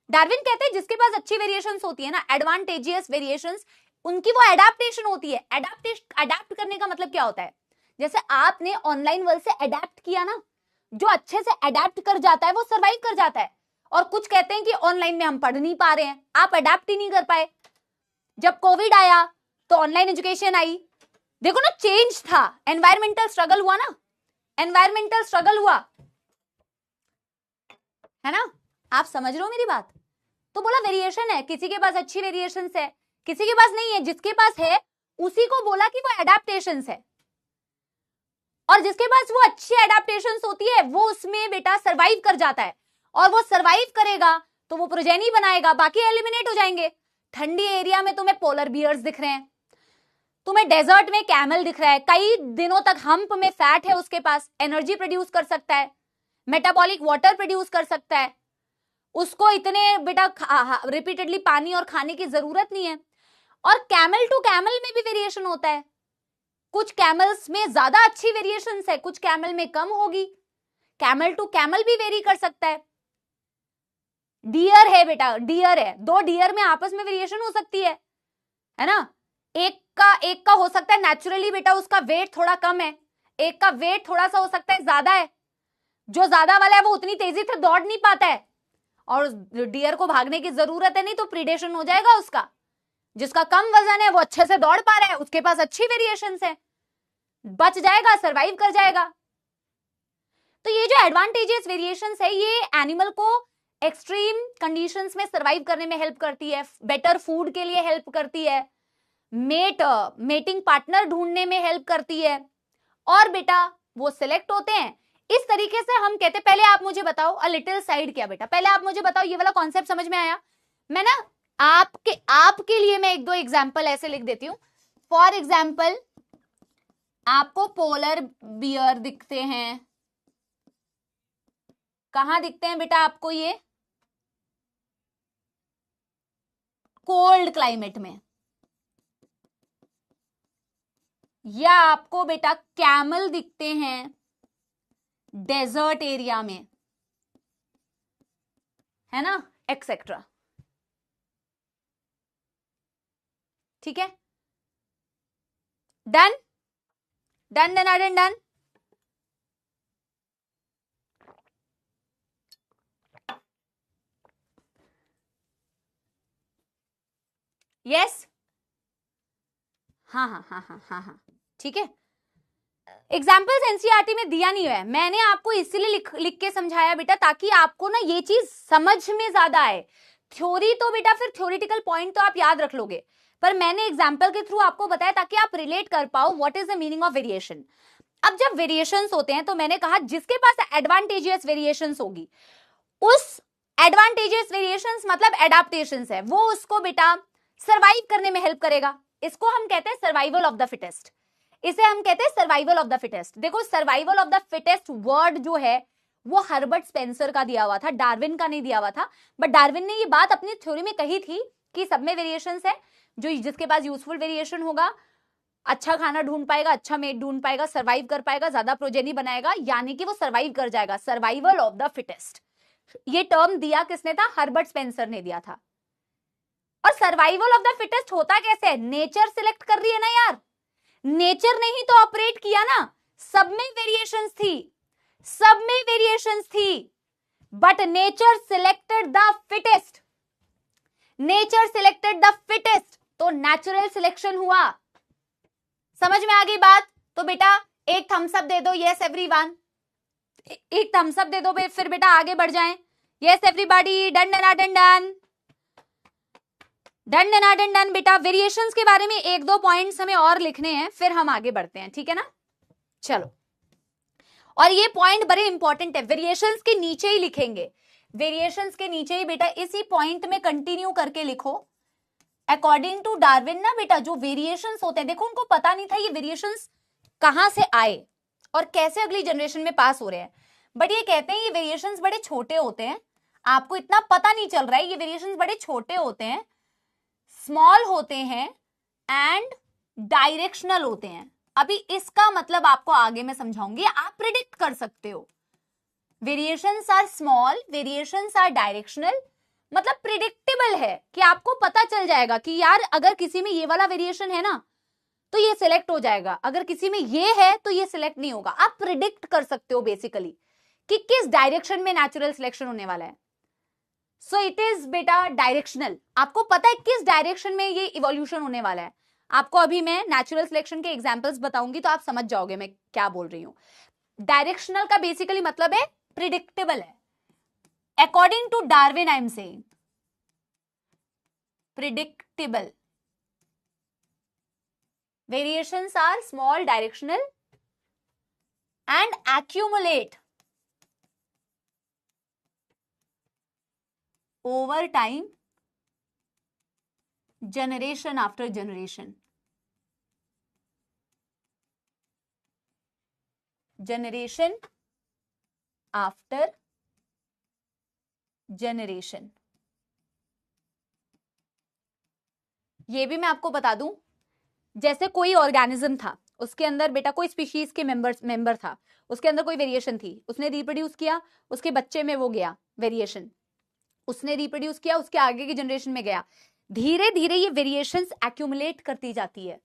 S1: डार्विन कहते हैं जिसके पास अच्छी वेरिएशंस होती है ना, एडवांटेजियस वेरिएशंस, उनकी वो एडाप्टेशन होती है। अडेप्ट करने का मतलब क्या होता है? जैसे आपने ऑनलाइन वर्ल्ड से अडेप्ट किया ना, जो अच्छे से अडेप्ट कर जाता है वो सरवाइव कर जाता है। और कुछ कहते हैं कि ऑनलाइन में हम पढ़ नहीं पा रहे हैं, आप अडेप्ट ही नहीं कर पाए। जब कोविड आया तो ऑनलाइन एजुकेशन आई, देखो ना चेंज था, एनवायरमेंटल स्ट्रगल हुआ ना, एनवायरमेंटल स्ट्रगल हुआ है ना। आप समझ रहे हो मेरी बात? तो बोला वेरिएशन है, किसी के पास अच्छी वेरिएशंस है, किसी के पास नहीं है, जिसके पास है उसी को बोला कि वो एडाप्टेशंस है। और जिसके पास वो अच्छी एडाप्टेशंस होती है वो उसमें बेटा सरवाइव कर जाता है, और वो सरवाइव करेगा तो वो प्रोजेनी बनाएगा, बाकी एलिमिनेट हो जाएंगे। ठंडी एरिया में तुम्हें पोलर बियर्स दिख रहे हैं, तुम्हें डेजर्ट में कैमल दिख रहा है, कई दिनों तक हम्प में फैट है, उसके पास एनर्जी प्रोड्यूस कर सकता है, मेटाबॉलिक वाटर प्रोड्यूस कर सकता है, उसको इतने बेटा रिपीटेडली पानी और खाने की जरूरत नहीं है। और कैमल टू कैमल में भी वेरिएशन होता है, कुछ कैमल्स में ज्यादा अच्छी वेरिएशंस है, कुछ कैमल में कम होगी, कैमल टू कैमल भी वेरी कर सकता है। डियर है बेटा, डियर है, दो डियर में आपस में वेरिएशन हो सकती है ना। एक का हो सकता है नेचुरली बेटा उसका वेट थोड़ा कम है, एक का वेट थोड़ा सा हो सकता है ज्यादा है, जो ज्यादा वाला है वो उतनी तेजी से दौड़ नहीं पाता है और डियर को भागने की जरूरत है नहीं, तो प्रीडेशन हो जाएगा उसका। जिसका कम वजन है वो अच्छे से दौड़ पा रहा है, उसके पास अच्छी वेरिएशंस है, बच जाएगा, सरवाइव कर जाएगा। तो ये जो एडवांटेजेस वेरिएशंस है ये एनिमल को एक्सट्रीम कंडीशंस में सरवाइव करने में हेल्प करती है, बेटर फूड के लिए हेल्प करती है, मेटिंग पार्टनर ढूंढने में हेल्प करती है, और बेटा वो सिलेक्ट होते हैं। इस तरीके से हम कहते, पहले आप मुझे बताओ अ लिटिल साइड क्या बेटा, पहले आप मुझे बताओ ये वाला कॉन्सेप्ट समझ में आया? मैं ना आपके लिए मैं एक दो एग्जाम्पल ऐसे लिख देती हूं। फॉर एग्जाम्पल आपको पोलर बियर दिखते हैं, कहां दिखते हैं बेटा आपको? ये कोल्ड क्लाइमेट में। या आपको बेटा कैमल दिखते हैं डेजर्ट एरिया में, है ना, एक्सेट्रा। ठीक है, done done done done done. Yes, हाँ हाँ हाँ हाँ हाँ हाँ, ठीक है। एग्जाम्पल्स एनसीईआरटी में दिया नहीं है, मैंने आपको इसीलिए लिख के समझाया बेटा, ताकि आपको ना ये चीज समझ में ज्यादा आए। थ्योरी तो बेटा फिर थ्योरेटिकल पॉइंट तो आप याद रख लोगे, पर मैंने एग्जाम्पल के थ्रू आपको बताया ताकि आप रिलेट कर पाओ what is the meaning of variation. अब जब वेरिएशंस होते हैं तो मैंने कहा जिसके पास एडवांटेजियस वेरिएशंस होगी, उस एडवांटेजियस वेरिएशंस मतलब एडाप्टेशंस है, वो उसको बेटा सर्वाइव करने में हेल्प करेगा। इसको हम कहते हैं सर्वाइवल ऑफ द फिटेस्ट, इसे हम कहते हैं सर्वाइवल ऑफ द फिटेस्ट। देखो survival of the fittest word जो है वो हर्बर्ट स्पेंसर का दिया हुआ था, डार्विन का नहीं दिया हुआ था। बट डार्विन ने ये बात अपनी थ्योरी में कही थी कि सब में वेरिएशंस है, जो जिसके पास यूजफुल वेरिएशन होगा अच्छा खाना ढूंढ पाएगा, अच्छा मेट ढूंढ पाएगा, सर्वाइव कर पाएगा, ज्यादा प्रोजेनी बनाएगा, यानी कि वो सर्वाइव कर जाएगा। सर्वाइवल ऑफ द फिटेस्ट, ये टर्म दिया किसने था? हर्बर्ट स्पेंसर ने दिया था। और सर्वाइवल ऑफ द फिटेस्ट होता कैसे है? नेचर सिलेक्ट कर रही है ना यार, नेचर ने ही तो ऑपरेट किया ना, सब में वेरिएशंस थी, सब में वेरिएशंस थी, but nature selected the fittest, nature selected the fittest, तो नेचुरल सिलेक्शन हुआ। समझ में आ गई बात? तो बेटा एक थम्स अप दे दो, यस एवरीवन, एक थम्स अप दे दो, फिर बेटा आगे बढ़ जाएं। Yes everybody, done done done done done done done done. बेटा वेरिएशंस के बारे में एक दो पॉइंट्स हमें और लिखने हैं, फिर हम आगे बढ़ते हैं, ठीक है ना? चलो, और ये पॉइंट बड़े इंपॉर्टेंट है, वेरिएशंस के नीचे ही लिखेंगे, वेरिएशंस के नीचे ही बेटा इसी पॉइंट में कंटिन्यू करके लिखो। अकॉर्डिंग टू डार्विन ना बेटा जो वेरिएशंस होते हैं, देखो उनको पता नहीं था ये वेरिएशंस कहां से आए और कैसे अगली जनरेशन में पास हो रहे हैं, बट ये कहते हैं ये वेरिएशंस बड़े छोटे होते हैं, आपको इतना पता नहीं चल रहा है, ये वेरिएशंस बड़े छोटे होते हैं, स्मॉल होते हैं एंड डायरेक्शनल होते हैं। अभी इसका मतलब आपको आगे मैं समझाऊंगी, आप प्रिडिक्ट कर सकते हो। Variations are small, variations are directional, मतलब प्रिडिक्टेबल है कि आपको पता चल जाएगा कि यार अगर किसी में ये वाला वेरिएशन है ना तो ये सिलेक्ट हो जाएगा, अगर किसी में ये है तो ये सिलेक्ट नहीं होगा। आप प्रिडिक्ट कर सकते हो बेसिकली कि किस डायरेक्शन में नेचुरल सिलेक्शन होने वाला है। सो इट इज बेटा डायरेक्शनल, आपको पता है किस डायरेक्शन में ये इवोल्यूशन होने वाला है। आपको अभी मैं नेचुरल सिलेक्शन के एग्जांपल्स बताऊंगी तो आप समझ जाओगे मैं क्या बोल रही हूं। डायरेक्शनल का बेसिकली मतलब है प्रिडिक्टेबल है, according to Darwin I am saying predictable. Variations are small, directional and accumulate over time, generation after generation. Generation after generation. ये भी मैं आपको बता दूं, जैसे कोई ऑर्गेनिज्म था, उसके अंदर बेटा कोई स्पीशीज के मेंबर था, उसके अंदर कोई वेरिएशन थी, उसने रिप्रोड्यूस किया, उसके बच्चे में वो गया वेरिएशन, उसने रिप्रोड्यूस किया, उसके आगे की जनरेशन में गया, धीरे धीरे ये वेरिएशंस एक्यूमुलेट करती जाती है,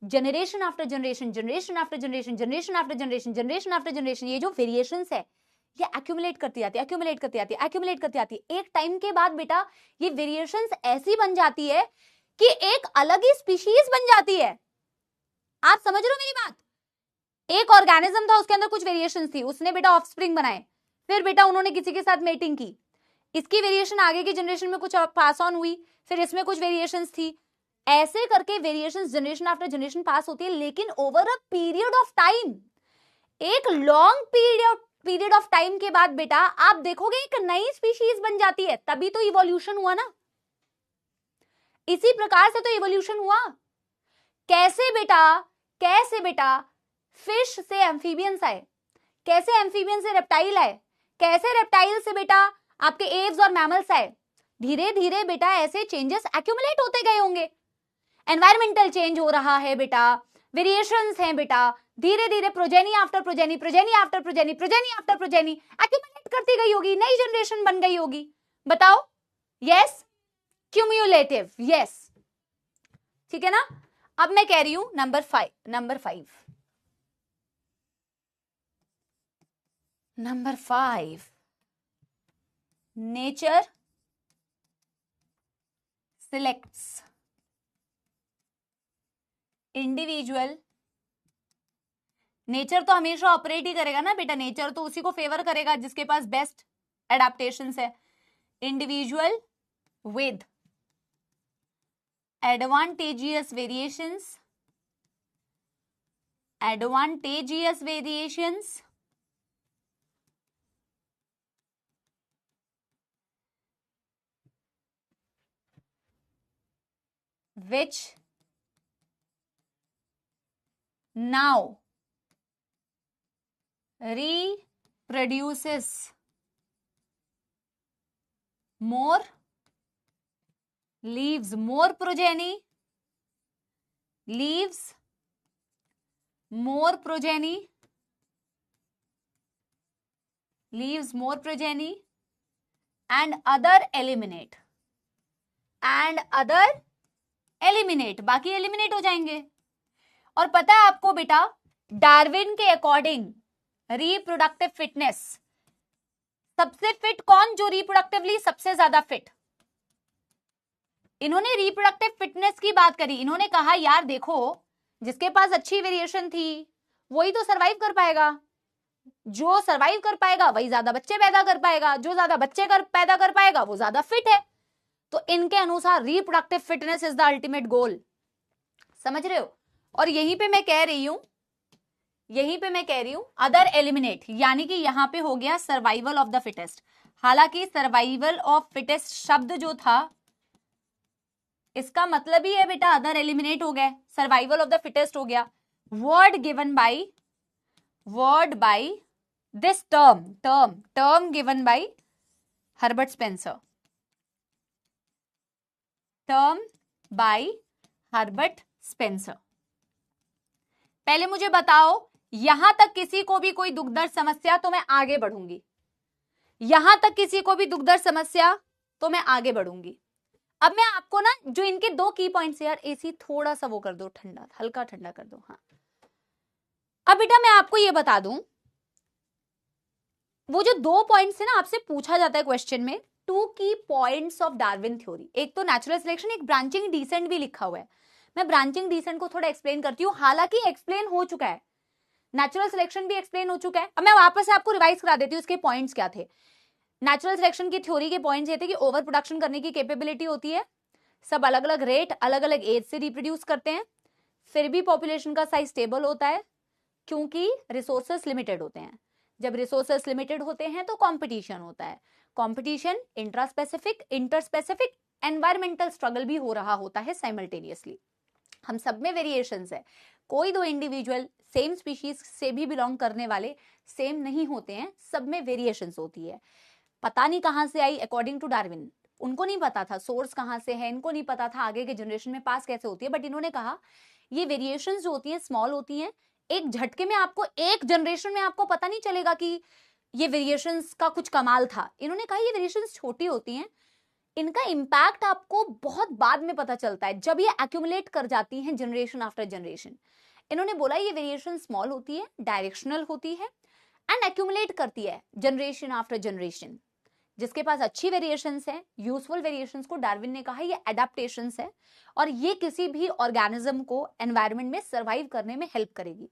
S1: generation after generation, generation after generation, generation after generation, generation after generation. ये जो वेरिएशंस है ये एक्यूमुलेट करती जाती है, एक्यूमुलेट करती जाती है, एक्यूमुलेट करती जाती है। एक टाइम के बाद बेटा ये वेरिएशंस ऐसी बन जाती है कि एक अलग ही स्पीशीज बन जाती है। आप समझ रहे हो मेरी बात? एक ऑर्गेनिज्म था, उसके अंदर कुछ वेरिएशंस थी, उसने बेटा ऑफस्प्रिंग बनाए, फिर बेटा उन्होंने किसी के साथ मेटिंग की, इसकी वेरिएशन आगे की जनरेशन में कुछ पास ऑन हुई, फिर इसमें कुछ वेरिएशंस थी, ऐसे करके variations generation after generation pass होती है। लेकिन over a period of time, एक लॉन्ग पीरियड ऑफ टाइम के बाद बेटा आप देखोगे एक नई स्पीशीज बन जाती है, तभी तो इवोल्यूशन हुआ ना। इसी प्रकार से तो इवोल्यूशन हुआ। कैसे बेटा? कैसे बेटा फिश से एम्फीबियंस आए, कैसे एम्फीबियन से रेप्टाइल आए, कैसे रेप्टाइल से बेटा आपके एव्स और मैमल्स आए। धीरे धीरे बेटा ऐसे चेंजेस एक्यूमुलेट होते गए होंगे, एनवायरमेंटल चेंज हो रहा है बेटा, वेरिएशंस हैं बेटा, धीरे धीरे progeny after progeny, progeny after progeny, progeny after progeny accumulate करती गई होगी, नई जनरेशन बन गई होगी। बताओ, यस, क्यूम्युलेटिव, यस। ठीक है ना। अब मैं कह रही हूं number 5, number 5 nature selects individual. Nature तो हमेशा ऑपरेट ही करेगा ना बेटा, नेचर तो उसी को फेवर करेगा जिसके पास बेस्ट एडेप्टेशंस है। Individual with advantageous variations which now reproduces more, leaves more progeny, and other eliminate, बाकी एलिमिनेट हो जाएंगे। और पता है आपको बेटा, डार्विन के अकॉर्डिंग रिप्रोडक्टिव फिटनेस, सबसे फिट कौन, जो रिप्रोडक्टिवली सबसे ज्यादा फिट। इन्होंने रिप्रोडक्टिव फिटनेस की बात करी, इन्होंने कहा यार देखो, जिसके पास अच्छी वेरिएशन थी वही तो सरवाइव कर पाएगा, जो सरवाइव कर पाएगा वही ज्यादा बच्चे पैदा कर पाएगा, जो ज्यादा बच्चे पैदा कर पाएगा वो ज्यादा फिट है। तो इनके अनुसार reproductive fitness is the ultimate goal. समझ रहे हो। और यहीं पे मैं कह रही हूं अदर एलिमिनेट, यानी कि यहां पे हो गया सर्वाइवल ऑफ द फिटेस्ट। हालांकि सर्वाइवल ऑफ फिटेस्ट शब्द जो था, इसका मतलब ही है बेटा अदर एलिमिनेट हो गए, सर्वाइवल ऑफ द फिटेस्ट हो गया। Word by this term given by Herbert Spencer, पहले मुझे बताओ, यहां तक किसी को भी कोई दुखदर्द समस्या तो मैं आगे बढ़ूंगी, तो मैं आगे बढ़ूंगी। अब मैं आपको ना जो इनके 2 की पॉइंट्स, यार एसी थोड़ा सा वो कर दो, ठंडा, हल्का ठंडा कर दो। हाँ, अब बेटा मैं आपको ये बता दूं, वो जो 2 पॉइंट्स है ना, आपसे पूछा जाता है क्वेश्चन में, 2 की पॉइंट्स ऑफ डार्विन थ्योरी। एक तो नेचुरल सिलेक्शन, एक ब्रांचिंग डिसेंट भी लिखा हुआ है। मैं ब्रांचिंग डिसेंट को थोड़ा एक्सप्लेन करती हूँ, हालांकि एक्सप्लेन हो चुका है, नेचुरल सिलेक्शन भी एक्सप्लेन हो चुका है। अब मैं वापस से आपको रिवाइज करा देती हूँ इसके पॉइंट्स क्या थे। नेचुरल सिलेक्शन की थ्योरी के पॉइंट्स ये थे कि ओवर प्रोडक्शन करने की कैपेबिलिटी होती है, सब अलग अलग रेट, अलग अलग एज से रिप्रोड्यूस करते हैं, फिर भी पॉपुलेशन का साइज स्टेबल होता है क्योंकि रिसोर्सेस लिमिटेड होते हैं। जब रिसोर्सेस लिमिटेड होते हैं तो कंपटीशन होता है, competition intraspecific, interspecific, environmental struggle भी हो रहा होता है साइमल्टेनियसली। हम सब में वेरिएशंस है, कोई 2 इंडिविजुअल सेम स्पीशीज से भी बिलोंग करने वाले सेम नहीं होते हैं, सब में वेरिएशंस होती है। पता नहीं कहां से आई, अकॉर्डिंग टू डार्विन उनको नहीं पता था सोर्स कहां से है, इनको नहीं पता था आगे के जनरेशन में पास कैसे होती है, बट इन्होंने कहा ये वेरिएशंस जो होती हैं स्मॉल होती हैं, एक झटके में आपको, एक जनरेशन में आपको पता नहीं चलेगा कि ये वेरिएशंस का कुछ कमाल था। इन्होंने कहा ये वेरिएशंस छोटी होती हैं, इनका इंपैक्ट आपको बहुत बाद में पता चलता है, जब ये एक्यूमुलेट कर जाती हैं जनरेशन आफ्टर जनरेशन। इन्होंने बोला ये वेरिएशन स्मॉल होती है, डायरेक्शनल होती है एंड एक्यूमुलेट करती है जनरेशन आफ्टर जनरेशन। जिसके पास अच्छी वेरिएशंस है, यूजफुल वेरिएशंस को डार्विन ने कहा ये एडेप्टेशंस है और ये किसी भी ऑर्गेनिज्म को एनवायरनमेंट में सर्वाइव करने में हेल्प करेगी।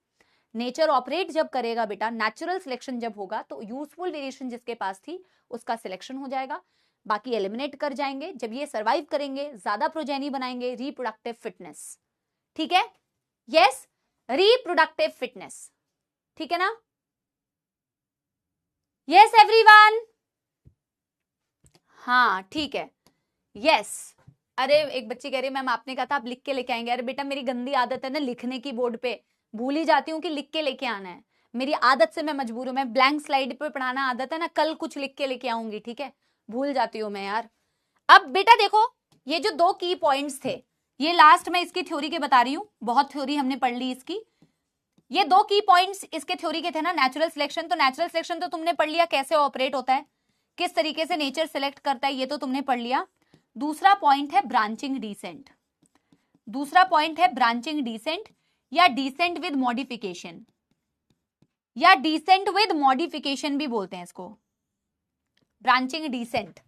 S1: नेचर ऑपरेट जब करेगा बेटा, नेचुरल सिलेक्शन जब होगा तो यूजफुल वेरिएशन जिसके पास थी उसका सिलेक्शन हो जाएगा, बाकी एलिमिनेट कर जाएंगे। जब ये सर्वाइव करेंगे, ज्यादा प्रोजेनी बनाएंगे, रिप्रोडक्टिव फिटनेस। ठीक है, यस, रिप्रोडक्टिव फिटनेस, ठीक है ना, यस एवरीवन, हाँ ठीक है, यस। अरे एक बच्ची कह रही मैम आपने कहा था आप लिख के लेके आएंगे। अरे बेटा मेरी गंदी आदत है ना लिखने की, बोर्ड पे भूल ही जाती हूँ कि लिख के लेके आना है, मेरी आदत से मैं मजबूर हूँ, मैं ब्लैंक स्लाइड पे पढ़ाना आदत है ना, कल कुछ लिख के लेके आऊंगी, ठीक है, भूल जाती हूँ मैं यार। अब बेटा देखो, ये जो 2 की पॉइंट्स थे, ये लास्ट में इसकी थ्योरी के बता रही हूँ, बहुत थ्योरी हमने पढ़ ली इसकी। ये 2 की पॉइंट्स इसके थ्योरी के थे ना, नेचुरल सिलेक्शन, तो नेचुरल सिलेक्शन तो तुमने पढ़ लिया कैसे ऑपरेट होता है, किस तरीके से नेचर सिलेक्ट करता है, ये तो तुमने पढ़ लिया। दूसरा पॉइंट है ब्रांचिंग डिसेंट। दूसरा पॉइंट है ब्रांचिंग डिसेंट या डिसेंट विद मॉडिफिकेशन, या डिसेंट विद मॉडिफिकेशन भी बोलते हैं इसको, ब्रांचिंग डिसेंट,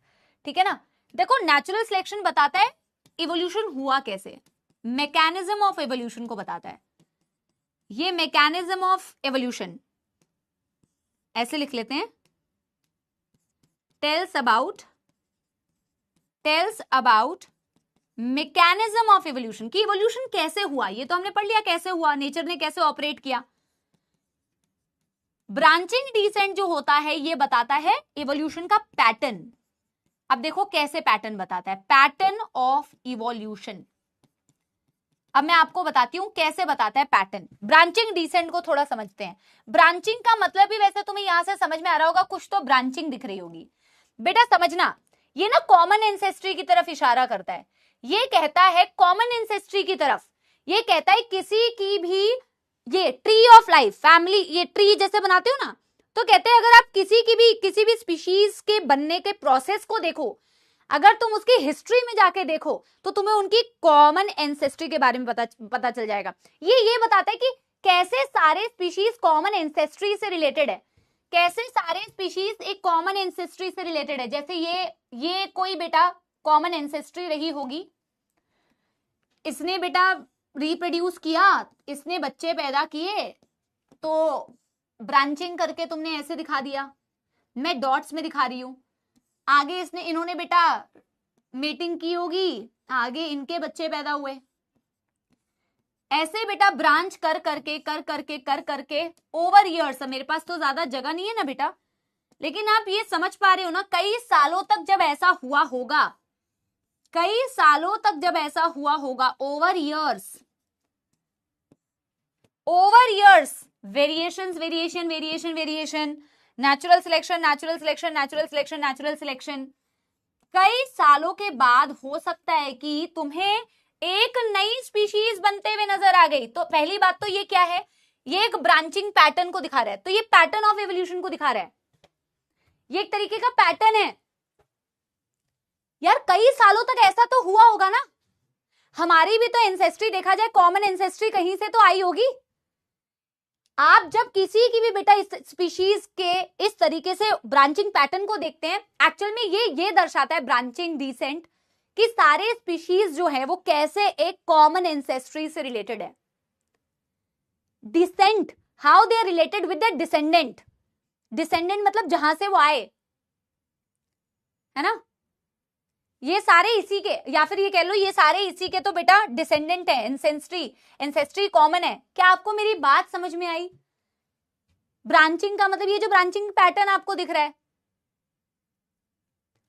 S1: ठीक है ना। देखो नेचुरल सिलेक्शन बताता है इवोल्यूशन हुआ कैसे, मैकेनिज्म ऑफ एवोल्यूशन को बताता है। ये मैकेनिज्म ऑफ एवोल्यूशन ऐसे लिख लेते हैं, tells about mechanism of evolution, कि इवोल्यूशन कैसे हुआ, ये तो हमने पढ़ लिया कैसे हुआ, नेचर ने कैसे ऑपरेट किया। ब्रांचिंग डिसेंट जो होता है ये बताता है इवोल्यूशन का पैटर्न। अब देखो कैसे पैटर्न बताता है, पैटर्न ऑफ इवोल्यूशन। अब मैं आपको बताती हूं कैसे बताता है पैटर्न। ब्रांचिंग डिसेंट को थोड़ा समझते हैं। ब्रांचिंग का मतलब भी वैसे तुम्हें यहां से समझ में आ रहा होगा, कुछ तो ब्रांचिंग दिख रही होगी। बेटा समझना, ये ना कॉमन एंसेस्ट्री की तरफ इशारा करता है। ये कहता है कॉमन एंसेस्ट्री की तरफ, ये कहता है किसी की भी, ये ट्री ऑफ लाइफ फैमिली, ये ट्री जैसे बनाते हो ना, तो कहते हैं अगर आप किसी भी स्पीशीज के बनने के प्रोसेस को देखो, अगर तुम उसकी हिस्ट्री में जाके देखो तो तुम्हें उनकी कॉमन एंसेस्ट्री के बारे में पता चल जाएगा। ये बताता है कि कैसे सारे स्पीशीज कॉमन एंसेस्ट्री से रिलेटेड है, कैसे सारे स्पीशीज एक कॉमन एंसेस्ट्री से रिलेटेड है। जैसे ये कोई बेटा कॉमन एंसेस्ट्री रही होगी, इसने बेटा रिप्रोड्यूस किया, इसने बच्चे पैदा किए, तो ब्रांचिंग करके तुमने ऐसे दिखा दिया, मैं डॉट्स में दिखा रही हूं। आगे इन्होंने बेटा मेटिंग की होगी, आगे इनके बच्चे पैदा हुए। ऐसे बेटा ब्रांच कर करके ओवर इयर्स, मेरे पास तो ज्यादा जगह नहीं है ना बेटा, लेकिन आप ये समझ पा रहे हो ना, कई सालों तक जब ऐसा हुआ होगा, कई सालों तक जब ऐसा हुआ होगा, over years variation, natural selection, कई सालों के बाद हो सकता है कि तुम्हें एक नई स्पीशीज बनते हुए नजर आ गई। तो पहली बात तो ये क्या है, ये एक ब्रांचिंग पैटर्न को दिखा रहा है, तो ये पैटर्न ऑफ एवोल्यूशन को दिखा रहा है, ये एक तरीके का पैटर्न है। यार कई सालों तक ऐसा तो हुआ होगा ना, हमारी भी तो एंसेस्ट्री देखा जाए, कॉमन एंसेस्ट्री कहीं से तो आई होगी। आप जब किसी की भी बेटा इस स्पीशीज के इस तरीके से ब्रांचिंग पैटर्न को देखते हैं, एक्चुअल में ये दर्शाता है ब्रांचिंग डिसेंट, कि सारे स्पीशीज जो है वो कैसे एक कॉमन एंसेस्ट्री से रिलेटेड है। Descent, how they are related with the descendant, descendant मतलब जहां से वो आए, है ना, ये सारे इसी के, या फिर ये कह लो ये सारे इसी के तो बेटा डिसेंडेंट है, एंसेस्ट्री कॉमन है। क्या आपको मेरी बात समझ में आई? ब्रांचिंग का मतलब ये जो ब्रांचिंग पैटर्न आपको दिख रहा है,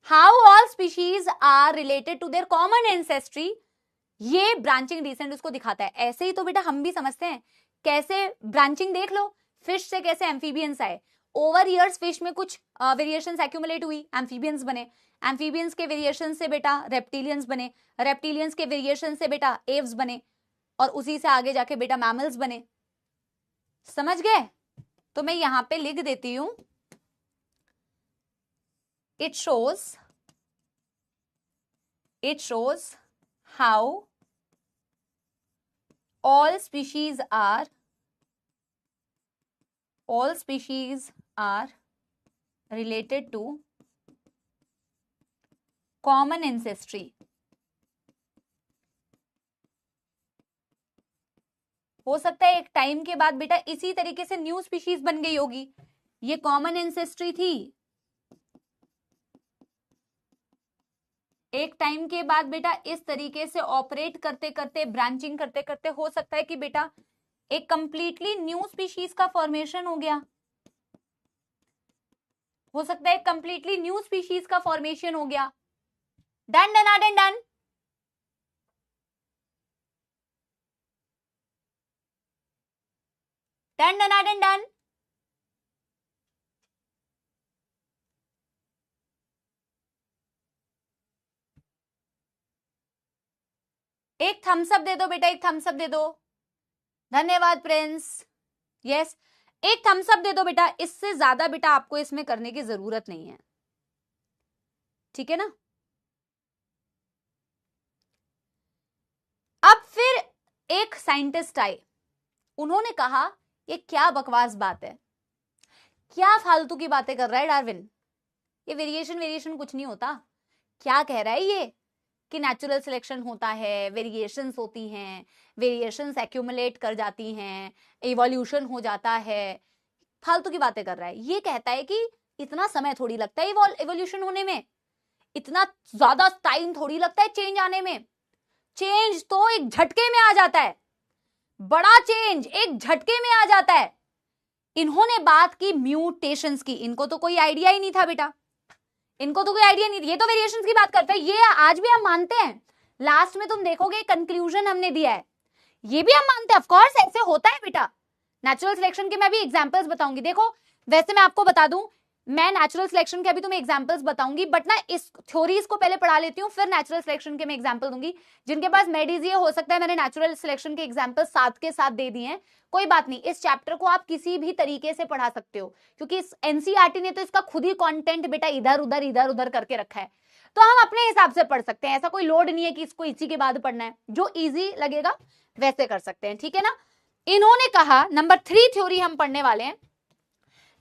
S1: how all species are related to their common ancestry, ये ब्रांचिंग डिसेंट उसको दिखाता है। ऐसे ही तो बेटा हम भी समझते हैं, कैसे ब्रांचिंग देख लो, फिश से कैसे एम्फीबियंस आए, ओवर ईयर्स फिश में कुछ वेरिएशंस एक्यूमुलेट हुई, एम्फीबियंस बने, एम्फीबियंस के वेरिएशन से बेटा रेप्टिलियंस बने, रेप्टिलियंस के वेरिएशन से बेटा एव्स बने, और उसी से आगे जाके बेटा मैमल्स बने। समझ गए? तो मैं यहां पे लिख देती हूं, it shows how all species are related to common ancestry। हो सकता है एक टाइम के बाद बेटा इसी तरीके से न्यू स्पीशीज बन गई होगी, ये कॉमन एंसेस्ट्री थी, एक टाइम के बाद बेटा इस तरीके से ऑपरेट करते करते, ब्रांचिंग करते करते हो सकता है कि बेटा एक कंप्लीटली न्यू स्पीशीज का फॉर्मेशन हो गया, हो सकता है कंप्लीटली न्यू स्पीशीज का फॉर्मेशन हो गया। Done done done done, done done done done. एक थम्स अप दे दो बेटा, एक थम्स अप दे दो, धन्यवाद प्रिंस। यस, एक थम्स अप दे दो बेटा, इससे ज्यादा बेटा आपको इसमें करने की जरूरत नहीं है, ठीक है ना। अब फिर साइंटिस्ट आए, उन्होंने कहा ये क्या बकवास बात है, क्या फालतू की बातें कर रहा है डार्विन, ये वेरिएशन कुछ नहीं होता। क्या कह रहा है ये कि नेचुरल सिलेक्शन होता है, वेरिएशंस होती हैं, वेरिएशंस एक्यूमुलेट कर जाती हैं, इवोल्यूशन हो जाता है, फालतू की बातें कर रहा है। ये कहता है कि इतना समय थोड़ी लगता है इवोल्यूशन होने में, इतना ज्यादा टाइम थोड़ी लगता है चेंज आने में, चेंज तो एक झटके में आ जाता है, बड़ा चेंज एक झटके में आ जाता है। इन्होंने बात की म्यूटेशंस की, इनको तो कोई आइडिया ही नहीं था बेटा, इनको तो कोई आइडिया नहीं, ये तो वेरिएशंस की बात करते हैं, ये आज भी हम मानते हैं। लास्ट में तुम देखोगे कंक्लूजन हमने दिया है, ये भी हम मानते हैं, ऑफ कोर्स ऐसे होता है बेटा। नेचुरल सिलेक्शन के मैं भी एग्जांपल्स बताऊंगी। देखो वैसे मैं आपको बता दूं, मैं नेचुरल सिलेक्शन के अभी तुम्हें एग्जांपल्स बताऊंगी, बट ना इस थ्योरीज को पहले पढ़ा लेती हूँ, फिर नेचुरल सिलेक्शन के मैं एग्जांपल दूंगी। जिनके पास मेडिजिए हो सकता है मैंने नेचुरल सिलेक्शन के एग्जांपल साथ के साथ दे दिए हैं, कोई बात नहीं, इस चैप्टर को आप किसी भी तरीके से पढ़ा सकते हो, क्योंकि इस एनसीईआरटी ने तो इसका खुद ही कंटेंट बेटा इधर उधर करके रखा है, तो हम अपने हिसाब से पढ़ सकते हैं। ऐसा कोई लोड नहीं है कि इसको इसी के बाद पढ़ना है, जो इजी लगेगा वैसे कर सकते हैं, ठीक है ना। इन्होंने कहा नंबर 3 थ्योरी हम पढ़ने वाले हैं,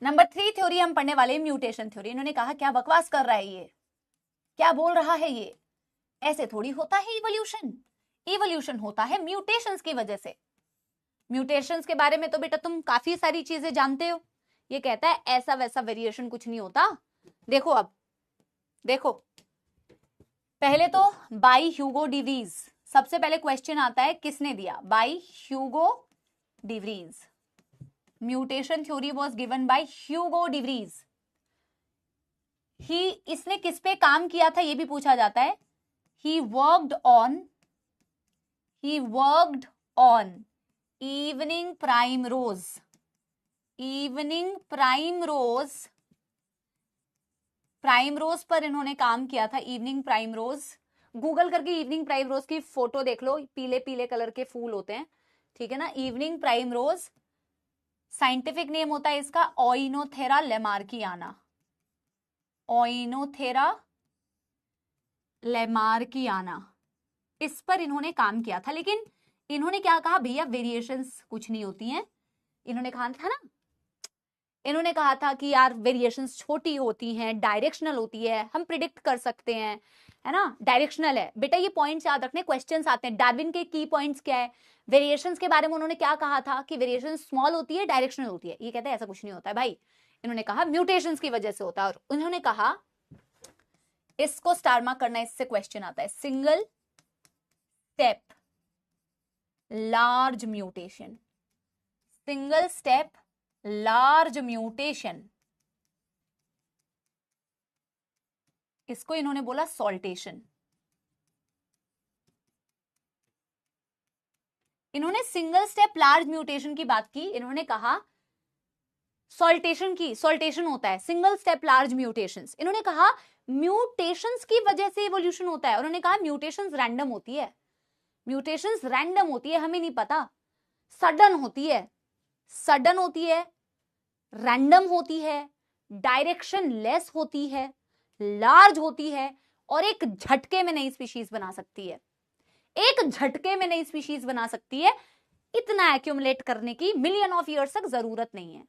S1: नंबर 3 थ्योरी हम पढ़ने वाले हैं म्यूटेशन थ्योरी। इन्होंने कहा क्या बकवास कर रहा है ये, क्या बोल रहा है ये, ऐसे थोड़ी होता है इवोल्यूशन, इवोल्यूशन होता है म्यूटेशंस की वजह से। म्यूटेशंस के बारे में तो बेटा तुम काफी सारी चीजें जानते हो। ये कहता है ऐसा वैसा वेरिएशन कुछ नहीं होता। देखो अब देखो, पहले तो बाय ह्यूगो डिवीज, सबसे पहले क्वेश्चन आता है किसने दिया, by Hugo de Vries. Mutation theory was given by Hugo de Vries. ही इसने किस पे काम किया था ये भी पूछा जाता है। He worked on evening primrose, evening primrose पर इन्होंने काम किया था। इवनिंग प्राइमरोज, गूगल करके इवनिंग प्राइमरोज की फोटो देख लो, पीले पीले कलर के फूल होते हैं, ठीक है ना। इवनिंग प्राइमरोज, साइंटिफिक नेम होता है इसका ओइनोथेरा लेमार्कियाना, ओइनोथेरा लेमार्कियाना। इस पर इन्होंने काम किया था, लेकिन इन्होंने क्या कहा, भैया वेरिएशंस कुछ नहीं होती हैं। इन्होंने कहा था ना, इन्होंने कहा था कि यार वेरिएशंस छोटी होती हैं, डायरेक्शनल होती है, हम प्रिडिक्ट कर सकते हैं, है ना, डायरेक्शनल है। बेटा ये पॉइंट्स याद रखने, क्वेश्चंस आते हैं। डार्विन के की पॉइंट्स क्या है, वेरिएशंस के बारे में उन्होंने क्या कहा था कि वेरिएशन स्मॉल होती है, डायरेक्शनल होती है। ये कहते हैं ऐसा कुछ नहीं होता है भाई, इन्होंने कहा म्यूटेशंस की वजह से होता है। और उन्होंने कहा, इसको स्टार मार्क करना, इससे क्वेश्चन आता है, single step large mutation, single step large mutation, इसको इन्होंने बोला सॉल्टेशन। इन्होंने सिंगल स्टेप लार्ज म्यूटेशन की बात की, इन्होंने कहा सॉल्टेशन की, सॉल्टेशन होता है सिंगल स्टेप लार्ज म्यूटेशंस। इन्होंने कहा म्यूटेशंस की वजह से इवोल्यूशन होता है। उन्होंने कहा म्यूटेशंस रैंडम होती है, म्यूटेशंस रैंडम होती है, हमें नहीं पता, सडन होती है, सडन होती है, रैंडम होती है, डायरेक्शन लेस होती है, लार्ज होती है, और एक झटके में नई स्पीशीज बना सकती है, एक झटके में नई स्पीशीज बना सकती है। इतना एक्यूमुलेट करने की मिलियन ऑफ ईयर्स तक जरूरत नहीं है।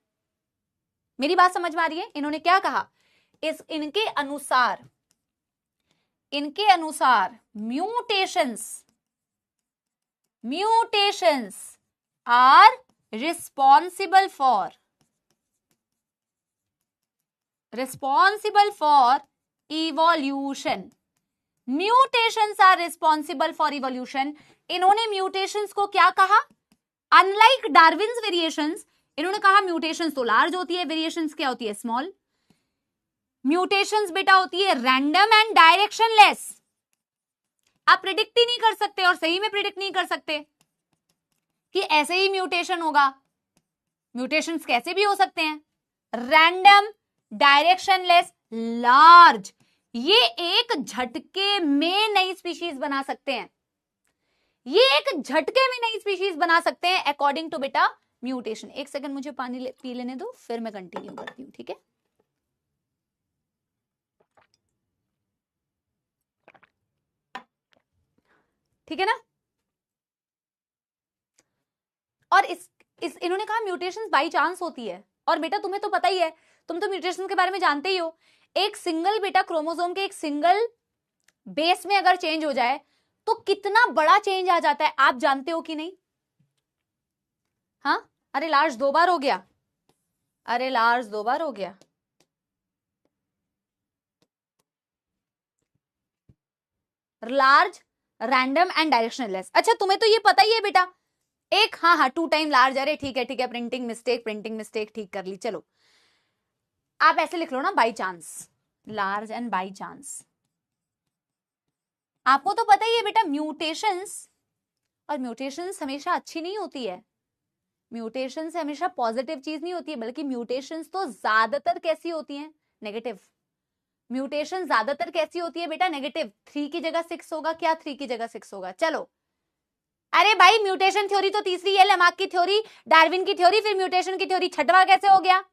S1: मेरी बात समझ में आ रही है। इन्होंने क्या कहा, इनके अनुसार mutations are responsible for evolution, mutations are responsible for evolution. इन्होंने म्यूटेशंस को क्या कहा, अनलाइक डार्विन्स वेरिएशंस, इन्होंने कहा म्यूटेशंस तो लार्ज होती है, वेरिएशंस क्या होती है, स्मॉल। म्यूटेशंस बेटा होती है रैंडम एंड डायरेक्शनलेस, आप प्रिडिक्ट ही नहीं कर सकते, और सही में प्रिडिक्ट नहीं कर सकते कि ऐसे ही म्यूटेशन होगा। म्यूटेशंस कैसे भी हो सकते हैं, रैंडम, डायरेक्शनलेस, लार्ज, ये एक झटके में नई स्पीशीज बना सकते हैं, ये एक झटके में नई स्पीशीज बना सकते हैं अकॉर्डिंग टू बेटा म्यूटेशन। एक सेकंड मुझे पानी पी लेने दो, फिर मैं कंटिन्यू करती हूं, ठीक है। ठीक है ना। और इस इन्होंने कहा म्यूटेशंस बाई चांस होती है। और बेटा तुम्हें तो पता ही है, तुम तो म्यूटेशंस के बारे में जानते ही हो। एक सिंगल बेटा क्रोमोसोम के एक सिंगल बेस में अगर चेंज हो जाए तो कितना बड़ा चेंज आ जाता है, आप जानते हो कि नहीं? हाँ, अरे लार्ज 2 बार हो गया, अरे लार्ज 2 बार हो गया। Large, random and directionless. अच्छा तुम्हें तो ये पता ही है बेटा, एक हाँ 2 टाइम लार्ज, अरे ठीक है, प्रिंटिंग मिस्टेक ठीक कर ली। चलो आप ऐसे लिख लो ना, by chance, large and by chance. आपको तो पता ही है बेटा म्यूटेशंस, और म्यूटेशंस हमेशा अच्छी नहीं होती है, म्यूटेशंस हमेशा पॉजिटिव चीज नहीं होती है, बल्कि म्यूटेशंस तो ज्यादातर कैसी होती हैं? नेगेटिव। म्यूटेशन ज्यादातर कैसी होती है बेटा? नेगेटिव। 3 की जगह 6 होगा क्या? 3 की जगह 6 होगा। चलो, अरे भाई म्यूटेशन थ्योरी तो तीसरी है, लेमार्क की थ्योरी, डार्विन की थ्योरी, फिर म्यूटेशन की थ्योरी छठवा कैसे हो गया?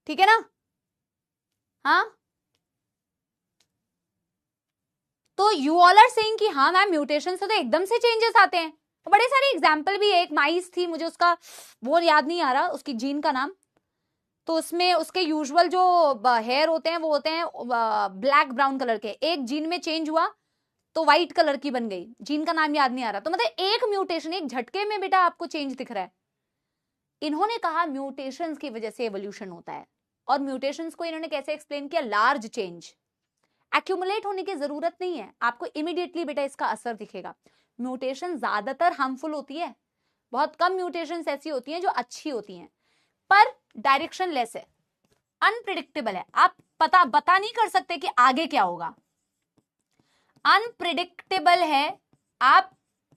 S1: ठीक है ना? हाँ, तो यू ऑल आर सेइंग कि हाँ मैम म्यूटेशन से तो एकदम से चेंजेस आते हैं। बड़े सारे एग्जाम्पल भी है, एक माइस थी, मुझे उसका वो याद नहीं आ रहा, उसकी जीन का नाम, तो उसमें उसके यूजुअल जो हेयर होते हैं वो होते हैं ब्लैक ब्राउन कलर के, एक जीन में चेंज हुआ तो व्हाइट कलर की बन गई, जीन का नाम याद नहीं आ रहा। तो मतलब एक म्यूटेशन, एक झटके में बेटा आपको चेंज दिख रहा है। इन्होंने कहा म्यूटेशंस की वजह से एवोल्यूशन होता है, और म्यूटेशंस को इन्होंने कैसे एक्सप्लेन किया? लार्ज चेंज, एक्यूमुलेट होने की जरूरत नहीं है, आपको इमीडिएटली बेटा इसका असर दिखेगा। म्यूटेशन ज्यादातर हार्मफुल होती है, बहुत कम म्यूटेशंस ऐसी होती हैं जो अच्छी होती हैं, पर डायरेक्शन लेस है, अनप्रिडिक्टेबल है, आप बता नहीं कर सकते कि आगे क्या होगा। अनप्रिडिक्टेबल है, आप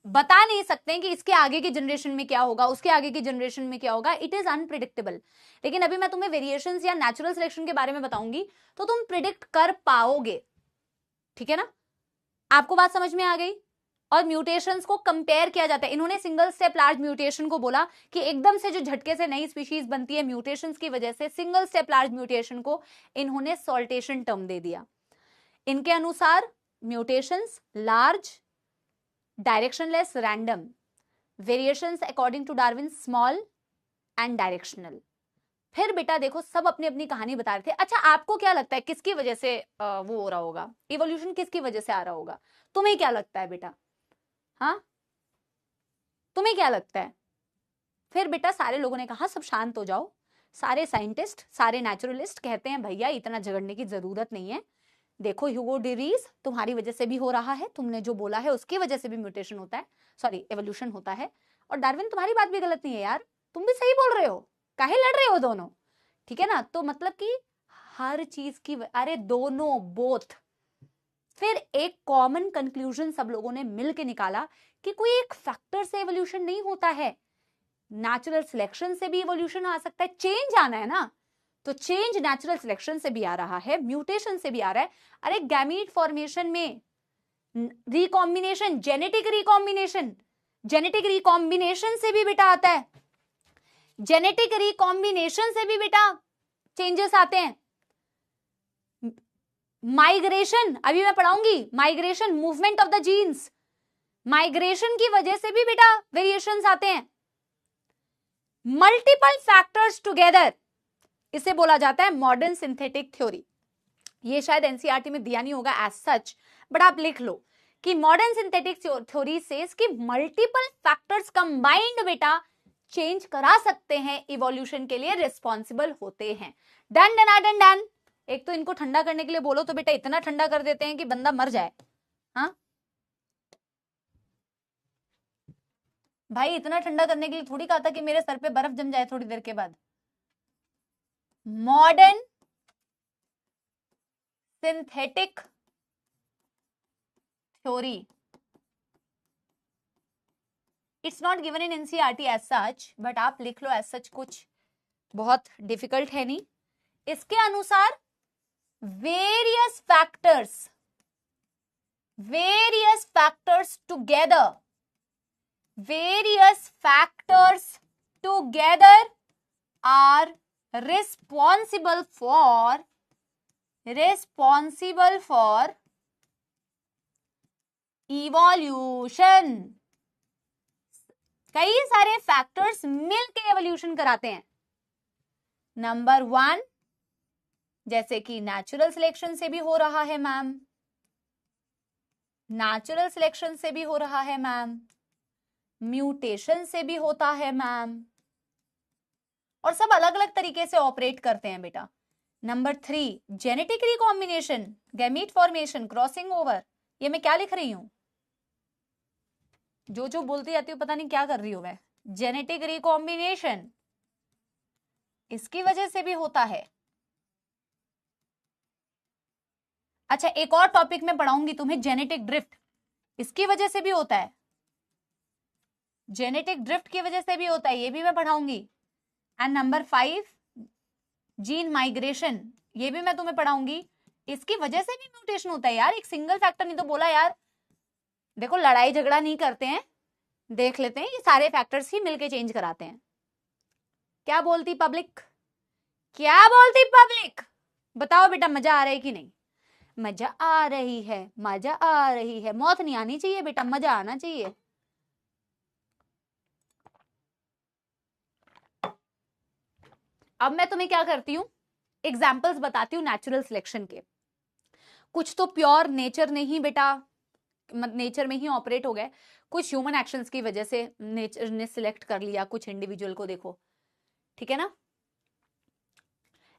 S1: बता नहीं सकते कि इसके आगे की जनरेशन में क्या होगा, उसके आगे की जनरेशन में क्या होगा, इट इज अनप्रिडिक्टेबल। लेकिन अभी मैं तुम्हें वेरिएशंस या नेचुरल सिलेक्शन के बारे में बताऊंगी तो तुम प्रिडिक्ट कर पाओगे, ठीक है ना? आपको बात समझ में आ गई? और म्यूटेशंस को कंपेयर किया जाता है, इन्होंने सिंगल स्टेप लार्ज म्यूटेशन को बोला कि एकदम से जो झटके से नई स्पीशीज बनती है म्यूटेशंस की वजह से, सिंगल स्टेप लार्ज म्यूटेशन को इन्होंने सॉल्टेशन टर्म दे दिया। इनके अनुसार mutations large, directionless, random, variations according to Darwin small and directional. फिर बेटा देखो सब अपनी अपनी कहानी बता रहे थे। अच्छा आपको क्या लगता है किसकी वजह से वो हो रहा होगा, इवोल्यूशन किसकी वजह से आ रहा होगा? तुम्हें क्या लगता है बेटा? हाँ, तुम्हें क्या लगता है? फिर बेटा सारे लोगों ने कहा सब शांत हो जाओ, सारे साइंटिस्ट, सारे नेचुरलिस्ट कहते हैं भैया इतना झगड़ने की जरूरत नहीं है, देखो ह्यूगो डिरीज तुम्हारी वजह से भी हो रहा है, तुमने जो बोला है उसकी वजह से भी म्यूटेशन होता है, सॉरी एवोल्यूशन होता है, और डार्विन तुम्हारी बात भी गलत नहीं है यार, तुम भी सही बोल रहे हो, काहे लड़ रहे हो दोनों, ठीक है ना? तो मतलब कि हर चीज की अरे दोनों, बोथ। फिर एक कॉमन कंक्लूजन सब लोगों ने मिलकर निकाला कि कोई एक फैक्टर से एवोल्यूशन नहीं होता है, नेचुरल सिलेक्शन से भी इवोल्यूशन आ सकता है, चेंज आना है ना, तो चेंज नेचुरल सिलेक्शन से भी आ रहा है, म्यूटेशन से भी आ रहा है। अरे गैमीट फॉर्मेशन में रिकॉम्बिनेशन, जेनेटिक रिकॉम्बिनेशन से भी बेटा आता है, जेनेटिक रिकॉम्बिनेशन से भी बेटा चेंजेस आते हैं। माइग्रेशन, अभी मैं पढ़ाऊंगी, migration, movement of the genes, migration की वजह से भी बेटा वेरिएशंस आते हैं। मल्टीपल फैक्टर्स टुगेदर, इसे बोला जाता है मॉडर्न सिंथेटिक थ्योरी। ये शायद एनसीईआरटी में दिया नहीं होगा एज सच, बट आप लिख लो कि मॉडर्न सिंथेटिक थ्योरी सेज कि मल्टीपल फैक्टर्स कंबाइंड बेटा चेंज करा सकते हैं, इवोल्यूशन के लिए रिस्पॉन्सिबल होते हैं। Done done done done. एक तो इनको ठंडा करने के लिए बोलो तो बेटा इतना ठंडा कर देते हैं कि बंदा मर जाए। हाँ भाई, इतना ठंडा करने के लिए थोड़ी कहा था कि मेरे सर पे बर्फ जम जाए थोड़ी देर के बाद। Modern synthetic theory, it's not given in NCERT as such, but आप लिख लो एज सच, कुछ बहुत डिफिकल्ट है नहीं। इसके अनुसार various factors together are responsible for evolution. कई सारे फैक्टर्स मिलके एवोल्यूशन कराते हैं। नंबर 1 जैसे कि नेचुरल सिलेक्शन से भी हो रहा है मैम, नेचुरल सिलेक्शन से भी हो रहा है मैम, म्यूटेशन से भी होता है मैम, और सब अलग अलग तरीके से ऑपरेट करते हैं बेटा। Number 3 genetic recombination, gamete formation, crossing over. ये मैं क्या लिख रही हूं, जो बोलती जाती हूँ, पता नहीं क्या कर रही हूं मैं। जेनेटिक रिकॉम्बिनेशन इसकी वजह से भी होता है। अच्छा, एक और टॉपिक में पढ़ाऊंगी तुम्हें, जेनेटिक ड्रिफ्ट, इसकी वजह से भी होता है। जेनेटिक ड्रिफ्ट की वजह से भी होता है, ये भी मैं पढ़ाऊंगी। एंड नंबर 5 जीन माइग्रेशन, ये भी मैं तुम्हें पढ़ाऊंगी, इसकी वजह से भी म्यूटेशन होता है यार। एक सिंगल फैक्टर नहीं तो बोला यार, देखो लड़ाई झगड़ा नहीं करते हैं, देख लेते हैं, ये सारे फैक्टर्स ही मिलके चेंज कराते हैं। क्या बोलती पब्लिक, क्या बोलती पब्लिक, बताओ बेटा, मजा आ रहा है कि नहीं? मजा आ रही है, मजा आ रही है, मौत नहीं आनी चाहिए बेटा, मजा आना चाहिए। अब मैं तुम्हें क्या करती हूं, एग्जाम्पल्स बताती हूँ नेचुरल सिलेक्शन के। कुछ तो प्योर नेचर ने ही बेटा, नेचर में ही ऑपरेट हो गए, कुछ ह्यूमन एक्शंस की वजह से नेचर ने सिलेक्ट कर लिया कुछ इंडिविजुअल को। देखो ठीक है ना।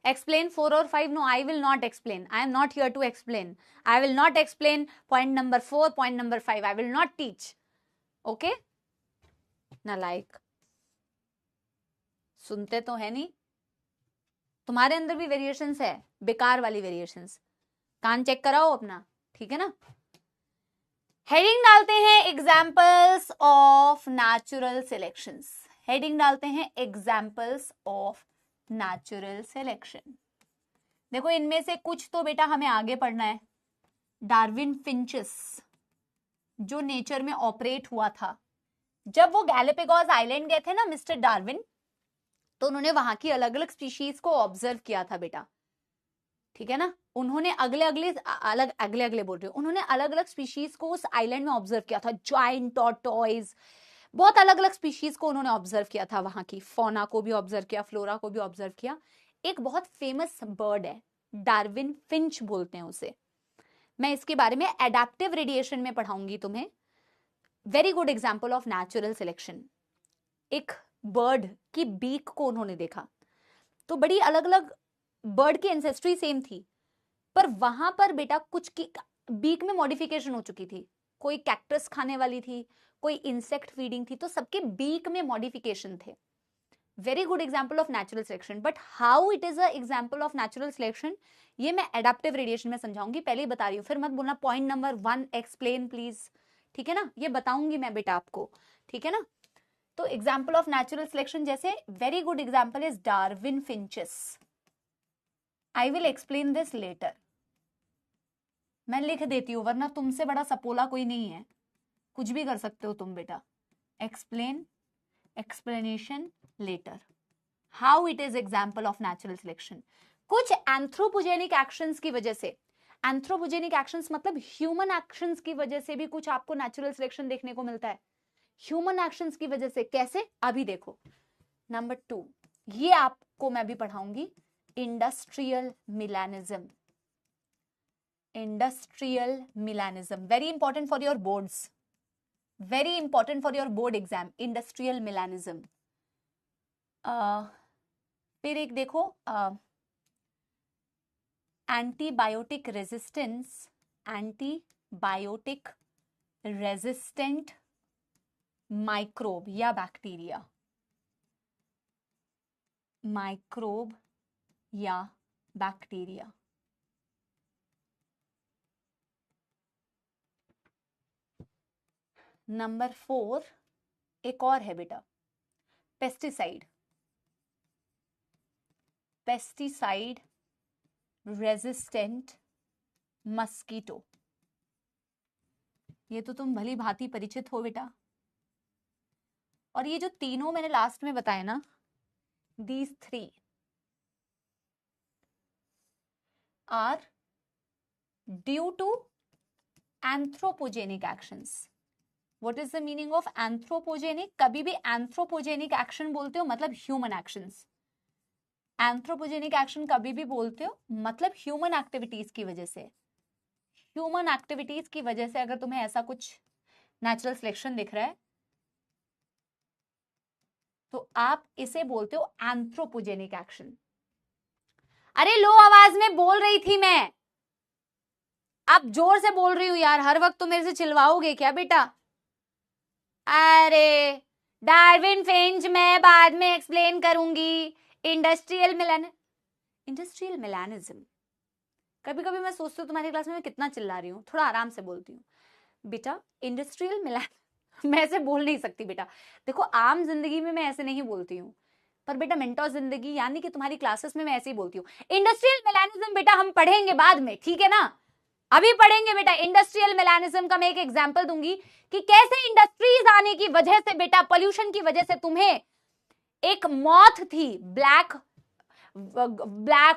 S1: Explain 4 or 5? No, I will not explain. I am not here to explain. I will not explain point number 4, point number 5. I will not teach. Okay? नालायक, सुनते तो है नहीं, तुम्हारे अंदर भी वेरिएशंस है, बेकार वाली वेरिएशंस, कान चेक कराओ अपना, ठीक है ना। हेडिंग डालते हैं examples of natural selections, heading डालते हैं एग्जाम्पल्स ऑफ नेचुरल सिलेक्शन। देखो इनमें से कुछ तो बेटा हमें आगे पढ़ना है। डार्विन फिंचेस जो नेचर में ऑपरेट हुआ था, जब वो गैलापागोस आइलैंड गए थे ना मिस्टर डार्विन, तो उन्होंने वहां की अलग अलग स्पीशीज को ऑब्जर्व किया था बेटा, ठीक है ना। उन्होंने अगले अगले बोल रही हूँ, उन्होंने अलग अलग स्पीशीज को उस आइलैंड में ऑब्जर्व किया था, जायंट टॉर्टोइज, बहुत अलग अलग स्पीशीज को उन्होंने ऑब्जर्व किया था, वहां की फौना को भी ऑब्जर्व किया, फ्लोरा को भी ऑब्जर्व किया। एक बहुत फेमस बर्ड है, डार्विन फिंच बोलते हैं उसे, मैं इसके बारे में एडेप्टिव रेडिएशन में पढ़ाऊंगी तुम्हें। Very good example of natural selection. एक बर्ड की बीक को उन्होंने देखा, तो बड़ी अलग अलग बर्ड की एंसेस्ट्री सेम थी, पर वहां पर बेटा कुछ की बीक में मॉडिफिकेशन हो चुकी थी, कोई कैक्टस खाने वाली थी, कोई इंसेक्ट फीडिंग थी, तो सबके बीक में मॉडिफिकेशन थे। Very good example of natural selection. But how it is a example of natural selection, ये मैं एडेप्टिव रेडिएशन में समझाऊंगी, पहले ही बता रही हूँ, फिर मत बोलना पॉइंट नंबर 1 एक्सप्लेन प्लीज, ठीक है ना, ये बताऊंगी मैं बेटा आपको, ठीक है ना। तो एग्जाम्पल ऑफ नेचुरल सिलेक्शन, जैसे very good example is Darwin finches, I will explain this later, मैं लिख देती हूँ, वरना तुमसे बड़ा सपोला कोई नहीं है, कुछ भी कर सकते हो तुम बेटा। Explain, explanation later, how it is example of natural selection. कुछ एंथ्रोपोजेनिक एक्शंस की वजह से, एंथ्रोपोजेनिक एक्शंस मतलब ह्यूमन एक्शंस की वजह से भी कुछ आपको नेचुरल सिलेक्शन देखने को मिलता है। ह्यूमन एक्शंस की वजह से कैसे, अभी देखो। नंबर 2, ये आपको मैं भी पढ़ाऊंगी, industrial melanism, industrial melanism, very important for your boards, very important for your board exam, industrial melanism. फिर एक देखो, antibiotic resistance, antibiotic resistant microbe या बैक्टीरिया, माइक्रोब या बैक्टीरिया। नंबर 4 एक और है बेटा, पेस्टिसाइड, पेस्टिसाइड रेजिस्टेंट मस्कीटो, ये तो तुम भली भांति परिचित हो बेटा। और ये जो तीनों मैंने लास्ट में बताए ना, these 3 are due to anthropogenic actions, what is the meaning of anthropogenic? कभी भी एंथ्रोपोजेनिक एक्शन बोलते हो मतलब ह्यूमन एक्शंस। एंथ्रोपोजेनिक एक्शन कभी भी बोलते हो मतलब ह्यूमन एक्टिविटीज की वजह से। ह्यूमन एक्टिविटीज की वजह से अगर तुम्हें ऐसा कुछ नेचुरल सिलेक्शन दिख रहा है तो आप इसे बोलते हो एंथ्रोपोजेनिक एक्शन। अरे लो आवाज में बोल रही थी मैं, आप जोर से बोल रही हूं यार, हर वक्त तो मेरे से चिल्लाओगे क्या बेटा? अरे डार्विन फिंच मैं बाद में एक्सप्लेन करूंगी। इंडस्ट्रियल मिलानिज्म। कभी कभी मैं सोचती हूँ तुम्हारी क्लास में मैं कितना चिल्ला रही हूँ, थोड़ा आराम से बोलती हूँ बेटा। इंडस्ट्रियल मिलान मैं ऐसे बोल नहीं सकती बेटा। देखो आम जिंदगी में मैं ऐसे नहीं बोलती हूँ, पर बेटा मेंटोर जिंदगी यानी कि तुम्हारी क्लासेस में मैं ऐसे ही बोलती हूँ। इंडस्ट्रियल मिलानिज्म बेटा हम पढ़ेंगे बाद में, ठीक है ना? अभी पढ़ेंगे बेटा इंडस्ट्रियल मिलानिज्म का। मैं एक एग्जांपल दूंगी कि कैसे इंडस्ट्रीज आने की वजह से बेटा, पोल्यूशन की वजह से तुम्हें एक मॉथ थी, black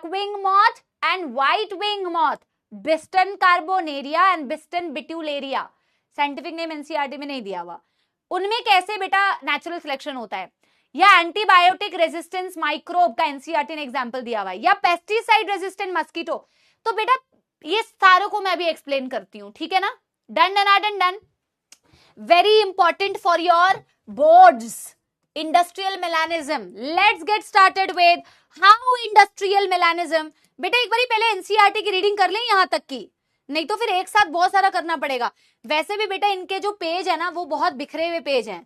S1: wing moth and white wing moth, Biston carbonaria and Biston betularia, scientific name NCERT में नहीं दिया हुआ। उनमें कैसे बेटा नेचुरल सिलेक्शन होता है, या एंटीबायोटिक रेजिस्टेंस माइक्रोब का एनसीईआरटी ने एग्जांपल दिया हुआ है, या पेस्टिसाइड रेजिस्टेंट मस्कीटो। तो बेटा ये सारों को मैं अभी एक्सप्लेन करती हूं, ठीक है ना? Done done done done. Very important for your boards, industrial melanism. Let's get started with how industrial melanism. बेटा एक बार पहले एनसीईआरटी की रीडिंग कर लें यहां तक की, नहीं तो फिर एक साथ बहुत सारा करना पड़ेगा। वैसे भी बेटा इनके जो पेज है ना वो बहुत बिखरे हुए पेज हैं,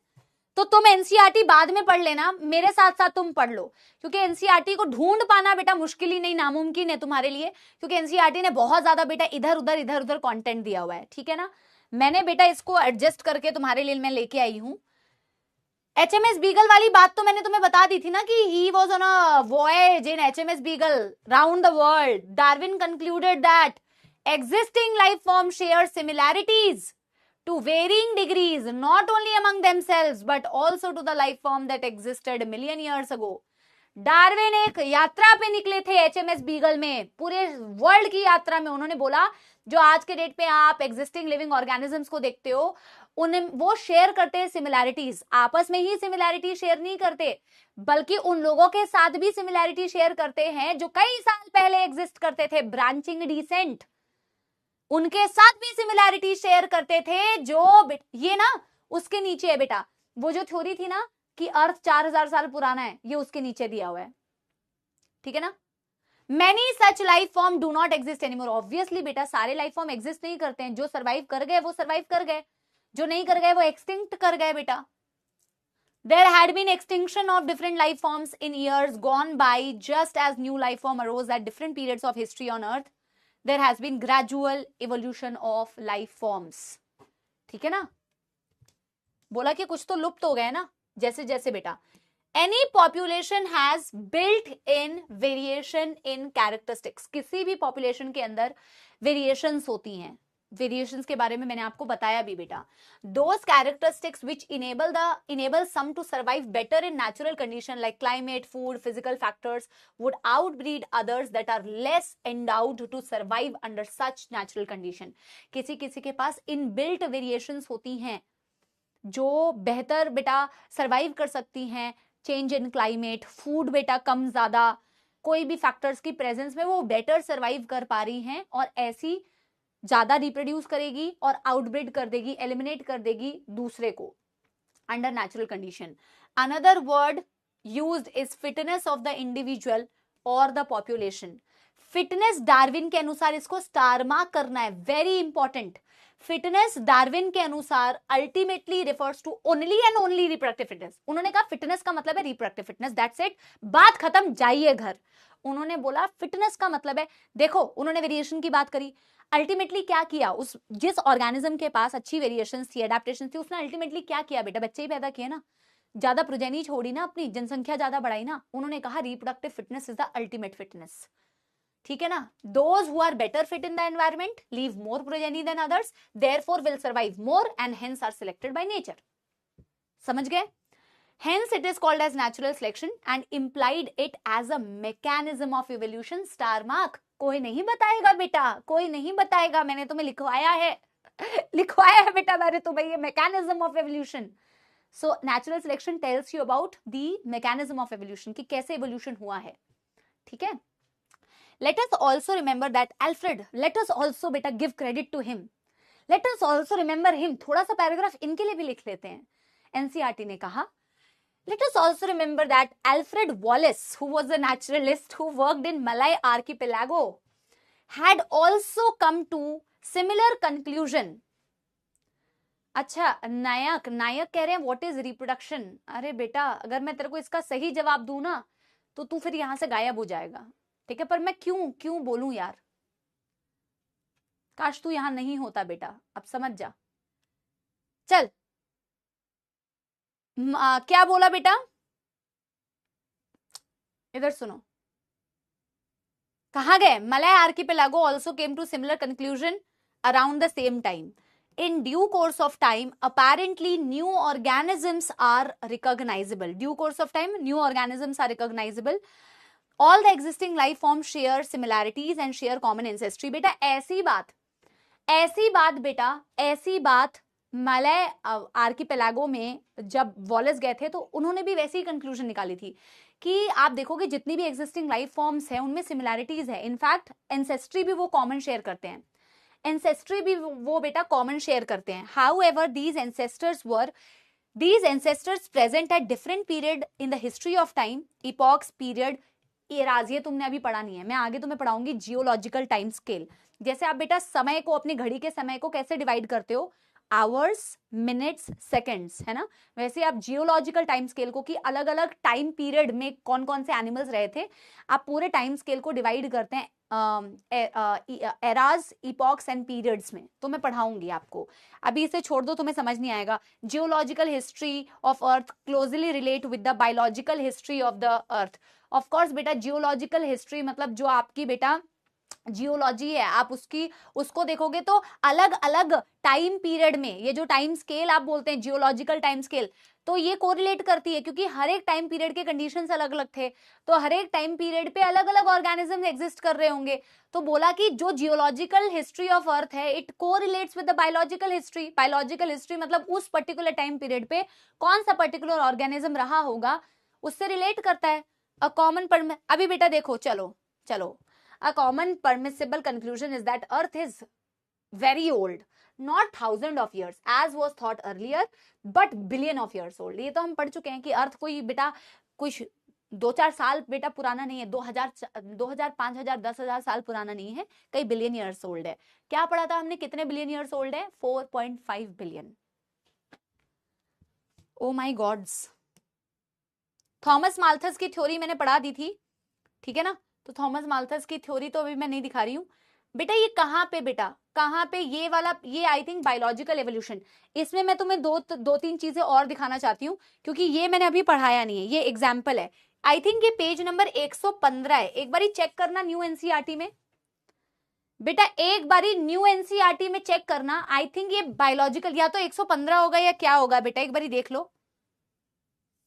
S1: तो तुम एनसीईआरटी बाद में पढ़ लेना, मेरे साथ साथ तुम पढ़ लो, क्योंकि एनसीईआरटी को ढूंढ पाना बेटा मुश्किल ही नहीं नामुमकिन है तुम्हारे लिए, क्योंकि एनसीईआरटी ने बहुत ज्यादा बेटा इधर उधर कंटेंट दिया हुआ है, ठीक है ना? मैंने बेटा इसको एडजस्ट करके तुम्हारे लिए मैं लेके आई हूं। एचएमएस बीगल वाली बात तो मैंने तुम्हें बता दी थी ना कि he was on a voyage in HMS Beagle round the world. Darwin concluded that existing life forms share similarities to varying degrees not only among themselves but also to the life form that existed million years ago. Darwin एक यात्रा पे निकले थे HMS beagle में, पूरे world की यात्रा में। उन्होंने बोला जो आज के डेट पे आप एग्जिस्टिंग लिविंग ऑर्गेनिजम्स को देखते हो उन्हें वो शेयर करते हैं सिमिलैरिटीज, आपस में ही सिमिलैरिटी शेयर नहीं करते बल्कि उन लोगों के साथ भी सिमिलैरिटी शेयर करते हैं जो कई साल पहले एग्जिस्ट करते थे, ब्रांचिंग डिसेंट, उनके साथ भी सिमिलैरिटी शेयर करते थे। जो ये ना उसके नीचे है बेटा, वो जो थ्योरी थी ना कि अर्थ 4000 साल पुराना है, ये उसके नीचे दिया हुआ है, ठीक है ना? Many such life form do not exist anymore. Obviously बेटा सारे लाइफ फॉर्म एग्जिस्ट नहीं करते हैं, जो सर्वाइव कर गए वो सर्वाइव कर गए, जो नहीं कर गए वो एक्सटिंक्ट कर गए बेटा। There had been extinction of different life forms in years gone by, just as new life form arose at different periods of history on earth. There has been gradual evolution of life forms. ठीक है ना? बोला कि कुछ तो लुप्त हो गए ना, जैसे जैसे बेटा। Any population has built-in variation in characteristics. किसी भी population के अंदर variations होती हैं। Variations के बारे में मैंने आपको बताया भी बेटा। Those characteristics which enable some to survive better in natural condition like climate, food, physical factors would outbreed others that are less endowed to survive under such natural condition. किसी किसी के पास inbuilt variations होती हैं जो बेहतर बेटा survive कर सकती हैं चेंज इन क्लाइमेट, फूड बेटा कम ज्यादा, कोई भी फैक्टर्स की प्रेजेंस में वो बेटर सर्वाइव कर पा रही हैं और ऐसी ज्यादा रिप्रोड्यूस करेगी और आउटब्रीड कर देगी, एलिमिनेट कर देगी दूसरे को under natural condition. Another word used is fitness of the individual और द पॉपुलेशन। फिटनेस डार्विन के अनुसार इसको स्टार मार्क करना है, वेरी इंपॉर्टेंट। फिटनेस डार्विन के अनुसार ultimately refers to only and only reproductive fitness. उन्होंने कहा फिटनेस का मतलब है रिप्रोडक्टिव फिटनेस, दैट्स इट, बात खत्म, जाइए घर। उन्होंने बोला फिटनेस का मतलब है, देखो उन्होंने वेरिएशन की बात करी, अल्टीमेटली क्या किया, उस जिस ऑर्गेनिज्म के पास अच्छी वेरिएशन थी, एडेप्टेशन थी, उसने अल्टीमेटली क्या किया बेटा, बच्चे ही पैदा किए ना, ज्यादा प्रोजेनी छोड़ी ना, अपनी जनसंख्या ज्यादा बढ़ाई ना। उन्होंने कहा reproductive fitness is the ultimate fitness, ठीक है ना? Those who are better fit in the environment leave more progeny than others, therefore will survive more and hence are selected by nature. समझ गए? Hence it is called as natural selection and implied it as a mechanism of evolution. Star mark। कोई नहीं बताएगा बेटा, कोई नहीं बताएगा, मैंने तुम्हें लिखवाया है। लिखवाया है बेटा मैंने तुम्हें ये mechanism of evolution. So natural selection tells you about the mechanism of evolution, कि कैसे एवोल्यूशन हुआ है. ठीक है. Let us also remember that Alfred, let us also बेटा give credit to him. Let us also remember him. थोड़ा सा paragraph इनके लिए भी लिख लेते हैं. एनसीईआरटी ने कहा, let us also remember that Alfred Wallace, who was a naturalist who worked in Malay archipelago, had also come to similar conclusion. अच्छा, नायक कह रहे हैं व्हाट इज रिप्रोडक्शन. अरे बेटा, अगर मैं तेरे को इसका सही जवाब दूं ना तो तू फिर यहां से गायब हो जाएगा. ठीक है, पर मैं क्यों बोलूं यार. काश तू यहां नहीं होता बेटा, अब समझ जा. चल, क्या बोला बेटा, इधर सुनो. कहां गए. Malay archipelago also came to similar conclusion around the same time. In due course of time, apparently new organisms are recognizable. Due course of time, new organisms are recognizable. All the existing life forms share similarities and share common ancestry. बेटा ऐसी बात Malay archipelago में जब Wallace गए थे तो उन्होंने भी वैसी ही कंक्लूजन निकाली थी कि आप देखोगे जितनी भी एग्जिस्टिंग लाइफ फॉर्म्स हैं उनमें सिमिलैरिटीज है. इनफैक्ट एंसेस्ट्री भी वो कॉमन शेयर करते हैं. एंसेस्ट्री भी वो बेटा कॉमन शेयर करते हैं. However these ancestors present at different period in the history of time, epochs, period, eras. ये तुमने अभी पढ़ा नहीं है, मैं आगे तुम्हें पढ़ाऊंगी जियोलॉजिकल टाइम स्केल. जैसे आप बेटा समय को, अपनी घड़ी के समय को कैसे डिवाइड करते हो, आवर्स, मिनट्स, सेकंड्स, है ना, वैसे आप जियोलॉजिकल टाइम स्केल को कि अलग अलग टाइम पीरियड में कौन कौन से एनिमल्स रहे थे, आप पूरे टाइम स्केल को डिवाइड करते हैं एराज, इपॉक्स एंड पीरियड्स में. तो मैं पढ़ाऊंगी आपको, अभी इसे छोड़ दो, तुम्हें समझ नहीं आएगा. Geological history of earth closely relate with the biological history of the earth. Of course बेटा जियोलॉजिकल हिस्ट्री मतलब जो आपकी बेटा जियोलॉजी है, आप उसको देखोगे तो अलग अलग टाइम पीरियड में, ये जो टाइम स्केल आप बोलते हैं जियोलॉजिकल टाइम स्केल, तो ये कोरिलेट करती है क्योंकि हर एक टाइम पीरियड के कंडीशंस अलग अलग थे, तो हर एक टाइम पीरियड पे अलग अलग ऑर्गेनिज्म एग्जिस्ट कर रहे होंगे. तो बोला कि जो जियोलॉजिकल हिस्ट्री ऑफ अर्थ है it correlates with the biological history. Biological history मतलब उस पर्टिकुलर टाइम पीरियड पे कौन सा पर्टिकुलर ऑर्गेनिज्म रहा होगा उससे रिलेट करता है. अ कॉमन अभी बेटा देखो, चलो a common permissible conclusion is that earth is very old, not thousand of years as was thought earlier, but billion of years old. ये तो हम पढ़ चुके हैं कि अर्थ कोई बेटा कुछ 2-4 साल बेटा पुराना नहीं है, 2000 5000 10,000 साल पुराना नहीं है, कई बिलियन ईयर्स ओल्ड है. क्या पढ़ा था हमने, कितने बिलियन ईयर्स ओल्ड है, 4.5 billion. Oh my God's. Thomas Malthus की थ्योरी मैंने पढ़ा दी थी, ठीक है ना. तो थॉमस माल्थस की थ्योरी तो अभी मैं नहीं दिखा रही हूं बेटा. ये कहां पे ये वाला, ये आई थिंक बायोलॉजिकल एवोल्यूशन. इसमें मैं तुम्हें दो तीन चीजें और दिखाना चाहती हूँ क्योंकि ये मैंने अभी पढ़ाया नहीं है, ये एग्जाम्पल है. आई थिंक ये पेज नंबर 115 है, एक बारी चेक करना न्यू एनसीईआरटी में बेटा, एक बारी न्यू एनसीईआरटी में चेक करना. आई थिंक ये बायोलॉजिकल या तो 115 होगा या क्या होगा बेटा, एक बारी देख लो.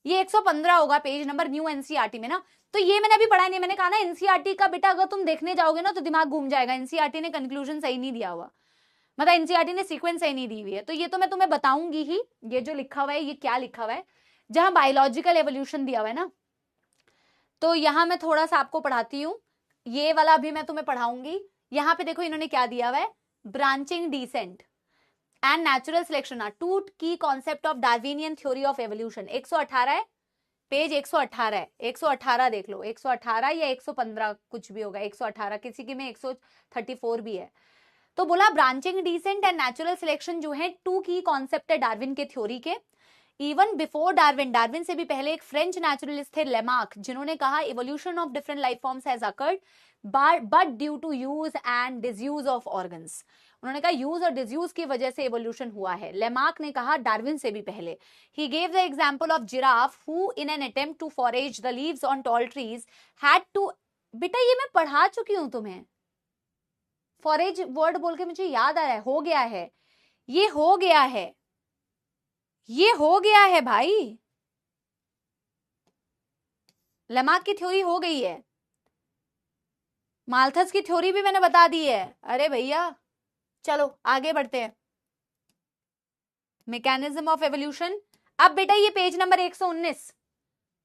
S1: ये 115 होगा पेज नंबर न्यू एनसीईआरटी में ना. तो ये मैंने अभी पढ़ा नहीं, मैंने कहा ना एनसीईआरटी का बेटा अगर तुम देखने जाओगे ना तो दिमाग घूम जाएगा. एनसीईआरटी ने कंक्लूजन सही नहीं दिया हुआ, मतलब एनसीईआरटी ने सीक्वेंस सही नहीं दी हुई है. तो ये तो मैं तुम्हें बताऊंगी ही, ये जो लिखा हुआ है ये क्या लिखा हुआ है, जहां बायोलॉजिकल एवोल्यूशन दिया हुआ है ना, तो यहां मैं थोड़ा सा आपको पढ़ाती हूँ. ये वाला अभी मैं तुम्हें पढ़ाऊंगी. यहाँ पे देखो इन्होंने क्या दिया हुआ है, branching, descent and natural selection are two key concept of Darwinian theory of evolution. 118 है पेज, 118 है, 118 देख लो, 118 या 115 कुछ भी होगा, 118 किसी की में 134 भी है. तो बोला branching, descent and natural selection जो है टू की कॉन्सेप्ट है डार्विन के थ्योरी के. इवन बिफोर डार्विन से भी पहले एक फ्रेंच नेचुरलिस्ट थे लेमार्क, जिन्होंने कहा evolution of different life forms has occurred but due to use and disuse of organs. उन्होंने कहा यूज और डिसयूज की वजह से इवोल्यूशन हुआ है. लेमार्क ने कहा डार्विन से भी पहले. He gave the example of giraffe who in an attempt to forage the leaves on tall trees had to. बेटा ये मैं पढ़ा चुकी हूं तुम्हें, फॉरेज वर्ड बोल के मुझे याद आ रहा है, हो गया है, ये हो गया है, ये हो गया है भाई. लेमार्क की थ्योरी हो गई है, माल्थस की थ्योरी भी मैंने बता दी है. अरे भैया चलो आगे बढ़ते हैं. Mechanism of evolution. अब बेटा ये पेज नंबर 119,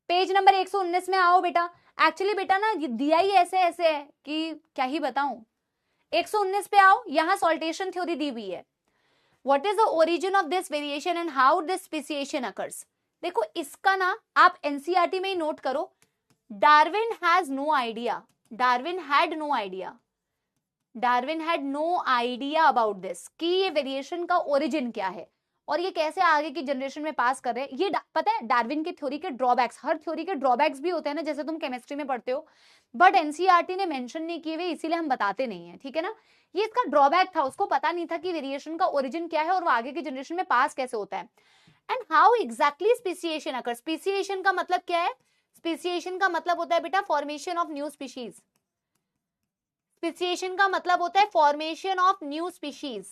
S1: पेज नंबर 119 में आओ बेटा। एक्चुअली बेटा ना दिया ही ऐसे ऐसे है कि क्या ही बताऊं। 119 पे आओ, यहां सॉल्टेशन थ्योरी दी हुई है। What is the origin of this variation and how this speciation occurs. देखो इसका ना आप एनसीईआरटी में ही नोट करो। Darwin has no idea, Darwin had no idea, Darwin had no idea about this कि ये वेरिएशन का ओरिजिन क्या है और ये कैसे आगे की जनरेशन में पास कर रहे हैं। ये पता है डार्विन की थ्योरी के ड्रॉबैक्स, हर थ्योरी के ड्रॉबैक्स भी होते हैं ना, जैसे तुम केमिस्ट्री में पढ़ते हो, बट एनसीईआरटी ने मेंशन नहीं किए हुए, इसीलिए हम बताते नहीं है, ठीक है ना। ये इसका ड्रॉबैक था, उसको पता नहीं था कि वेरिएशन का ओरिजिन क्या है और वो आगे की जनरेशन में पास कैसे होता है। And how exactly speciation occur. Speciation का मतलब क्या है? स्पेसिएशन का मतलब होता है बेटा formation of new species. Speciation का मतलब होता है formation of new species.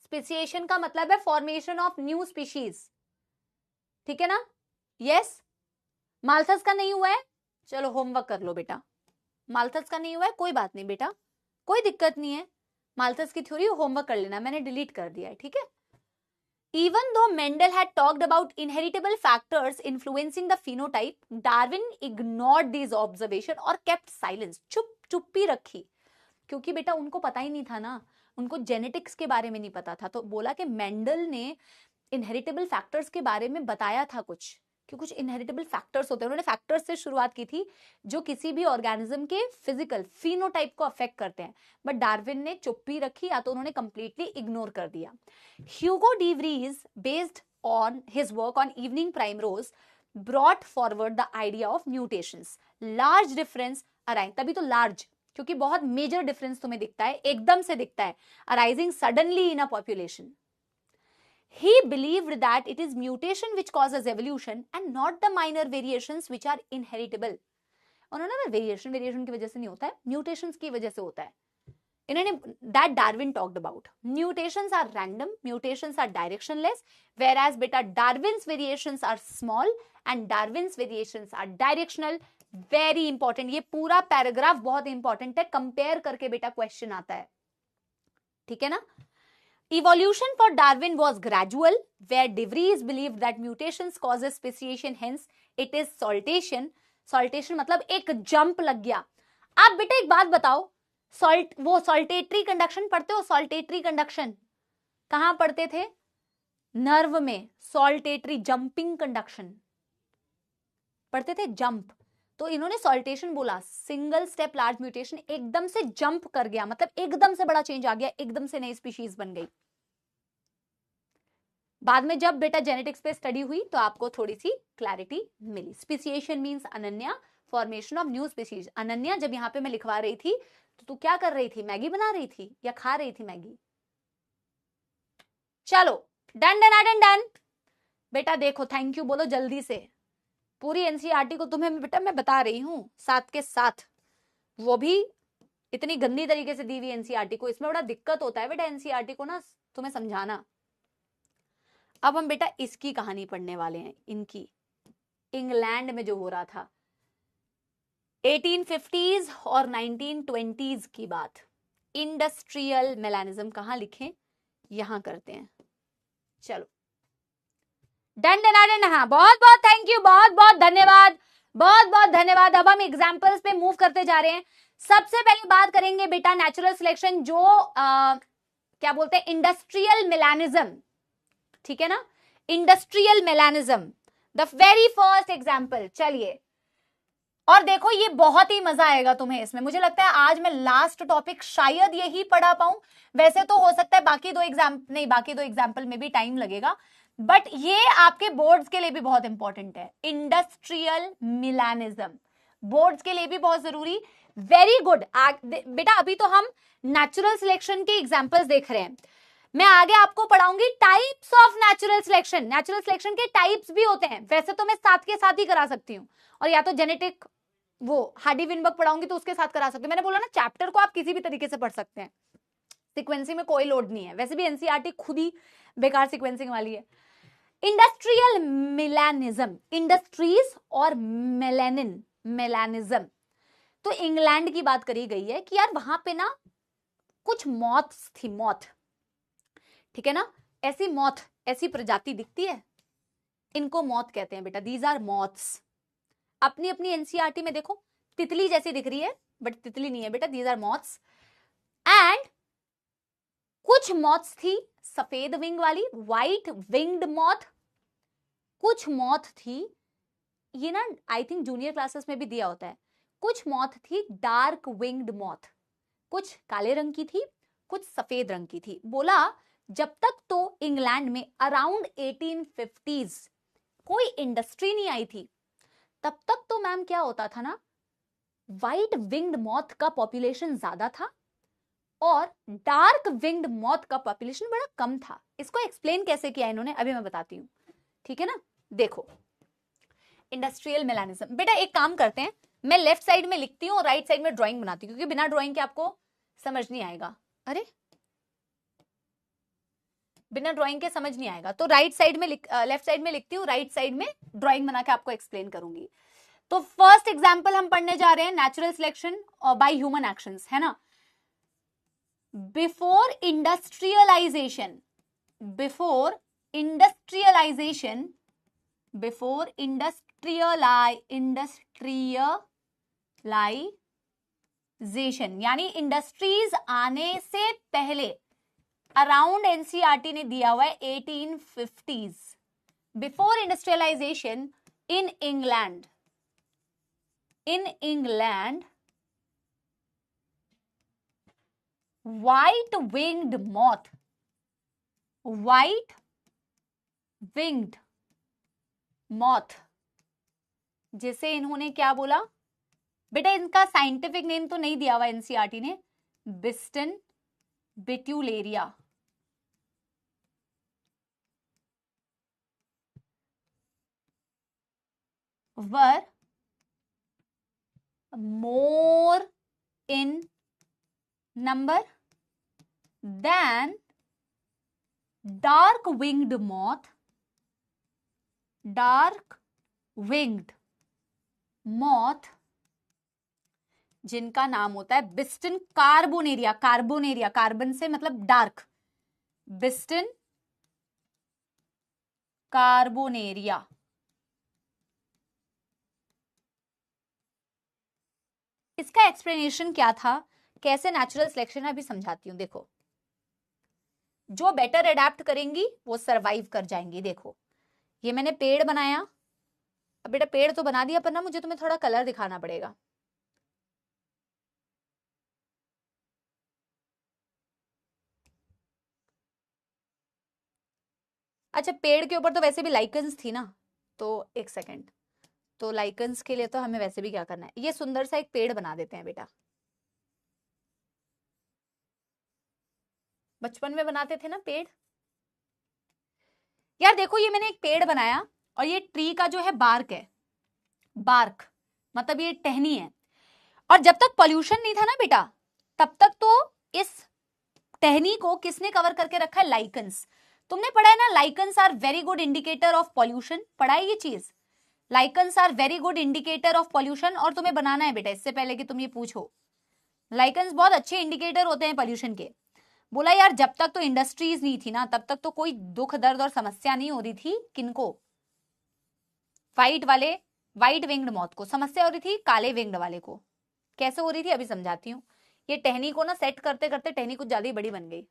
S1: Speciation का मतलब है फॉर्मेशन ऑफ न्यू स्पीशीज, ठीक है ना। यस, माल्थस का नहीं हुआ है, चलो होमवर्क कर लो बेटा। माल्थस का नहीं हुआ है, कोई बात नहीं बेटा, कोई दिक्कत नहीं है। माल्थस की थ्योरी होमवर्क कर लेना, मैंने डिलीट कर दिया है, ठीक है। Even though Mendel had talked about inheritable factors influencing the phenotype, Darwin ignored these observations और kept silence. चुप्पी रखी, क्योंकि बेटा उनको पता ही नहीं था ना, उनको जेनेटिक्स के बारे में नहीं पता था। तो बोला कि मेंडल ने इनहेरिटेबल फैक्टर्स के बारे में बताया था कुछ, कि कुछ इनहेरिटेबल फैक्टर्स होते हैं। उन्होंने फैक्टर्स से शुरुआत की थी जो किसी भी ऑर्गेनिज्म के फिजिकल फिनोटाइप को अफेक्ट करते हैं, बट डार्विन ने चुप्पी रखी या तो उन्होंने कंप्लीटली इग्नोर कर दिया। Hugo de Vries based on his work on evening primrose brought forward the idea of mutations. Large difference arise, तभी तो लार्ज, क्योंकि बहुत मेजर डिफरेंस तुम्हें दिखता है, एकदम से दिखता है, arising suddenly in a population. He believed that it is mutation which causes evolution and not the minor variations which are inheritable. उन्होंने ना वेरिएशन की वजह से नहीं होता है, म्यूटेशंस की वजह से होता है। इन्होंने that Darwin talked about. Mutations are random, mutations are directionless, whereas बेटा Darwin's variations are small and Darwin's variations are directional. Very important, ये पूरा पैराग्राफ बहुत इंपॉर्टेंट है, कंपेयर करके बेटा क्वेश्चन आता है, ठीक है ना। Evolution for Darwin was gradual, where De Vries believed that mutations causes speciation, hence it is saltation. Saltation मतलब एक जंप लग गया। आप बेटा एक बात बताओ, वो सॉल्टेटरी कंडक्शन पढ़ते हो? सॉल्टेटरी कंडक्शन कहां पढ़ते थे? नर्व में। सॉल्टेटरी जंपिंग कंडक्शन पढ़ते थे, जंप। तो इन्होंने सॉल्टेशन बोला, सिंगल स्टेप लार्ज म्यूटेशन, एकदम से जंप कर गया, मतलब एकदम से बड़ा चेंज आ गया, एकदम से नई स्पीशीज बन गई। बाद में जब बेटा जेनेटिक्स पे स्टडी हुई तो आपको थोड़ी सी क्लैरिटी मिली। Speciation means Ananya, formation of new species. Ananya जब यहाँ पे मैं लिखवा रही थी तो तू क्या कर रही थी? मैगी बना रही थी या खा रही थी मैगी? चलो डन डन डन डन बेटा। देखो थैंक यू बोलो जल्दी से। पूरी एनसीईआरटी को तुम्हें बेटा मैं बता रही हूं साथ के साथ, वो भी इतनी गंदी तरीके से दी हुई एनसीईआरटी को। इसमें बड़ा दिक्कत होता है बेटा एनसीईआरटी को ना तुम्हें समझाना। अब हम बेटा इसकी कहानी पढ़ने वाले हैं, इनकी इंग्लैंड में जो हो रहा था 1850s और 1920s की बात। इंडस्ट्रियल मेलानिज्म कहां लिखें? यहां करते हैं। चलो डन डन डन। हाँ बहुत बहुत थैंक यू, बहुत बहुत धन्यवाद, बहुत बहुत धन्यवाद। अब हम एग्जाम्पल्स पे मूव करते जा रहे हैं। सबसे पहले बात करेंगे बेटा नेचुरल सिलेक्शन, जो क्या बोलते हैं इंडस्ट्रियल मेलानिज्म, ठीक है ना। Industrial melanism the very first example. चलिए और देखो ये बहुत ही मजा आएगा तुम्हें इसमें। मुझे लगता है आज मैं लास्ट टॉपिक शायद यही पढ़ा पाऊं, वैसे तो हो सकता है बाकी दो एग्जाम्पल में भी टाइम लगेगा, बट ये आपके बोर्ड्स के लिए भी बहुत इंपॉर्टेंट है। इंडस्ट्रियल मेलानिज्म बोर्ड्स के लिए भी बहुत जरूरी। वेरी गुड बेटा। अभी तो हम नेचुरल सिलेक्शन के एग्जाम्पल्स देख रहे हैं, मैं आगे आपको पढ़ाऊंगी types of natural selection. Natural selection के टाइप्स भी होते हैं, वैसे तो मैं साथ के साथ ही करा सकती हूँ, और या तो जेनेटिक वो हार्डी विनबर्ग पढ़ाऊंगी तो उसके साथ करा सकते हैं। मैंने बोला ना चैप्टर को आप किसी भी तरीके से पढ़ सकते हैं, सिक्वेंसिंग में कोई लोड नहीं है। वैसे भी एनसीईआरटी खुद ही बेकार सिक्वेंसिंग वाली है। इंडस्ट्रियल मेलानिज्म, इंडस्ट्रीज और मेलानिज्म। तो इंग्लैंड की बात करी गई है कि यार वहां पे ना कुछ मॉथ्स थी, मॉथ, ठीक है ना। ऐसी मॉथ, ऐसी प्रजाति दिखती है, इनको मॉथ कहते हैं बेटा, दीज आर मॉथ्स। अपनी अपनी एनसीईआरटी में देखो तितली जैसी दिख रही है, बट तितली नहीं है बेटा, दीज आर मॉथ्स। एंड कुछ मॉथ्स थी सफेद विंग वाली, व्हाइट विंग्ड मॉथ, कुछ मॉथ थी, ये ना आई थिंक जूनियर क्लासेस में भी दिया होता है, कुछ मॉथ थी डार्क विंग्ड मॉथ, कुछ काले रंग की थी, कुछ सफेद रंग की थी। बोला जब तक तो इंग्लैंड में अराउंड 1850s कोई इंडस्ट्री नहीं आई थी, तब तक तो मैम क्या होता था ना, व्हाइट विंग्ड मॉथ का पॉपुलेशन ज्यादा था और डार्क विंग्ड मॉथ का पॉपुलेशन बड़ा कम था। इसको एक्सप्लेन कैसे किया इन्होंने अभी मैं बताती हूँ, ठीक है ना। देखो इंडस्ट्रियल मेलानिज्म, बेटा एक काम करते हैं, मैं लेफ्ट साइड में लिखती हूँ और राइट साइड में ड्राइंग बनाती हूँ, क्योंकि बिना ड्राइंग के आपको समझ नहीं आएगा। अरे बिना ड्राइंग के समझ नहीं आएगा, तो राइट साइड में लेफ्ट साइड में लिखती हूँ, राइट साइड में ड्राइंग बना के आपको एक्सप्लेन करूंगी। तो फर्स्ट एग्जांपल हम पढ़ने जा रहे हैं natural selection by human actions, है ना। Before industrialization, before industrialization, before industrialization यानी इंडस्ट्रीज आने से पहले, अराउंड एनसीईआरटी ने दिया हुआ है 1850s, before industrialization in England, in England, white winged moth, white winged moth, जिसे इन्होंने क्या बोला बेटा, इनका साइंटिफिक नेम तो नहीं दिया हुआ एनसीईआरटी ने, बिस्टन बेट्यूलेरिया, वर more in number than dark winged moth, dark winged moth जिनका नाम होता है बिस्टन कार्बोनेरिया, कार्बोनेरिया कार्बन से मतलब डार्क, बिस्टन कार्बोनेरिया। इसका एक्सप्लेनेशन क्या था, कैसे नेचुरल सिलेक्शन है, अभी समझाती हूं। देखो जो बेटर अडेप्ट करेंगी वो सरवाइव कर जाएंगी। देखो ये मैंने पेड़ बनाया, अब बेटा पेड़ तो बना दिया पर ना मुझे तुम्हें थोड़ा कलर दिखाना पड़ेगा। अच्छा पेड़ के ऊपर तो वैसे भी लाइकन्स थी ना, तो एक सेकेंड, तो लाइकन्स के लिए तो हमें वैसे भी क्या करना है, ये सुंदर सा एक पेड़ बना देते हैं बेटा, बचपन में बनाते थे ना पेड़। यार देखो ये मैंने एक पेड़ बनाया और ये ट्री का जो है बार्क है, बार्क मतलब ये टहनी है, और जब तक पॉल्यूशन नहीं था ना बेटा, तब तक तो इस टहनी को किसने कवर करके रखा है, लाइकन्स। तुमने पढ़ा है ना, lichens are very good indicator of pollution, पढ़ा है ये चीज, lichens are very good indicator of pollution. और तुम्हें बनाना है बेटा इससे पहले कि तुम ये पूछो, लाइकन्स बहुत अच्छे इंडिकेटर होते हैं पॉल्यूशन के। बोला यार जब तक तो इंडस्ट्रीज नहीं थी ना, तब तक तो कोई दुख दर्द और समस्या नहीं हो रही थी, किनको, व्हाइट विंग्ड मॉथ को समस्या हो रही थी, काले विंग्ड वाले को। कैसे हो रही थी अभी समझाती हूँ। ये टहनी को ना सेट करते करते टहनी कुछ ज्यादा बड़ी बन गई,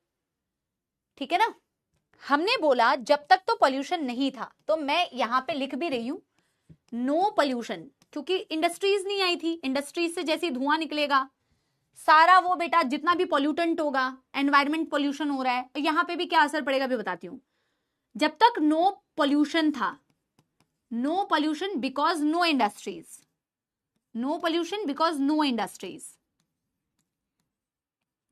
S1: ठीक है ना। हमने बोला जब तक तो पॉल्यूशन नहीं था, तो मैं यहां पे लिख भी रही हूं नो पॉल्यूशन, क्योंकि इंडस्ट्रीज नहीं आई थी, इंडस्ट्रीज से जैसे धुआं निकलेगा सारा वो बेटा जितना भी पॉल्यूटेंट होगा, एनवायरमेंट पॉल्यूशन हो रहा है, यहां पे भी क्या असर पड़ेगा भी बताती हूं। जब तक नो पॉल्यूशन था, no pollution because no industries, no pollution because no industries.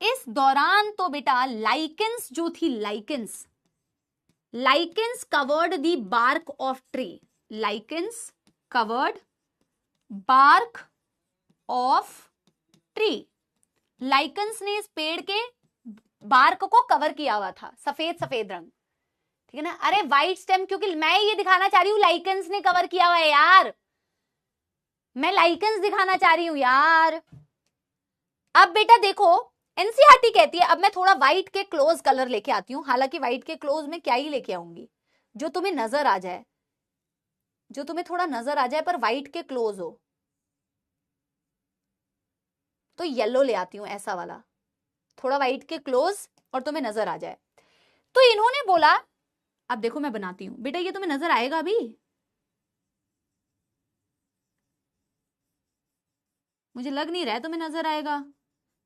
S1: इस दौरान तो बेटा लाइकेंस जो थी, lichens, lichens covered the bark of tree, lichens covered bark of tree, lichens ने इस पेड़ के बार्क को कवर किया हुआ था, सफेद सफेद रंग, ठीक है ना। अरे व्हाइट स्टेम, क्योंकि मैं ये दिखाना चाह रही हूं लाइकेंस ने कवर किया हुआ है यार, मैं लाइकेंस दिखाना चाह रही हूं यार। अब बेटा देखो एनसीईआरटी कहती है, अब मैं थोड़ा व्हाइट के क्लोज कलर लेके आती हूँ, हालांकि व्हाइट के क्लोज में क्या ही लेके आऊंगी, जो तुम्हें नजर आ जाए, जो तुम्हें थोड़ा नजर आ जाए पर वाइट के क्लोज हो, तो येलो ले आती हूं, ऐसा वाला थोड़ा वाइट के क्लोज और तुम्हें नजर आ जाए। तो इन्होंने बोला, अब देखो मैं बनाती हूं बेटा, ये तुम्हें नजर आएगा अभी, मुझे लग नहीं रहा है तुम्हें नजर आएगा।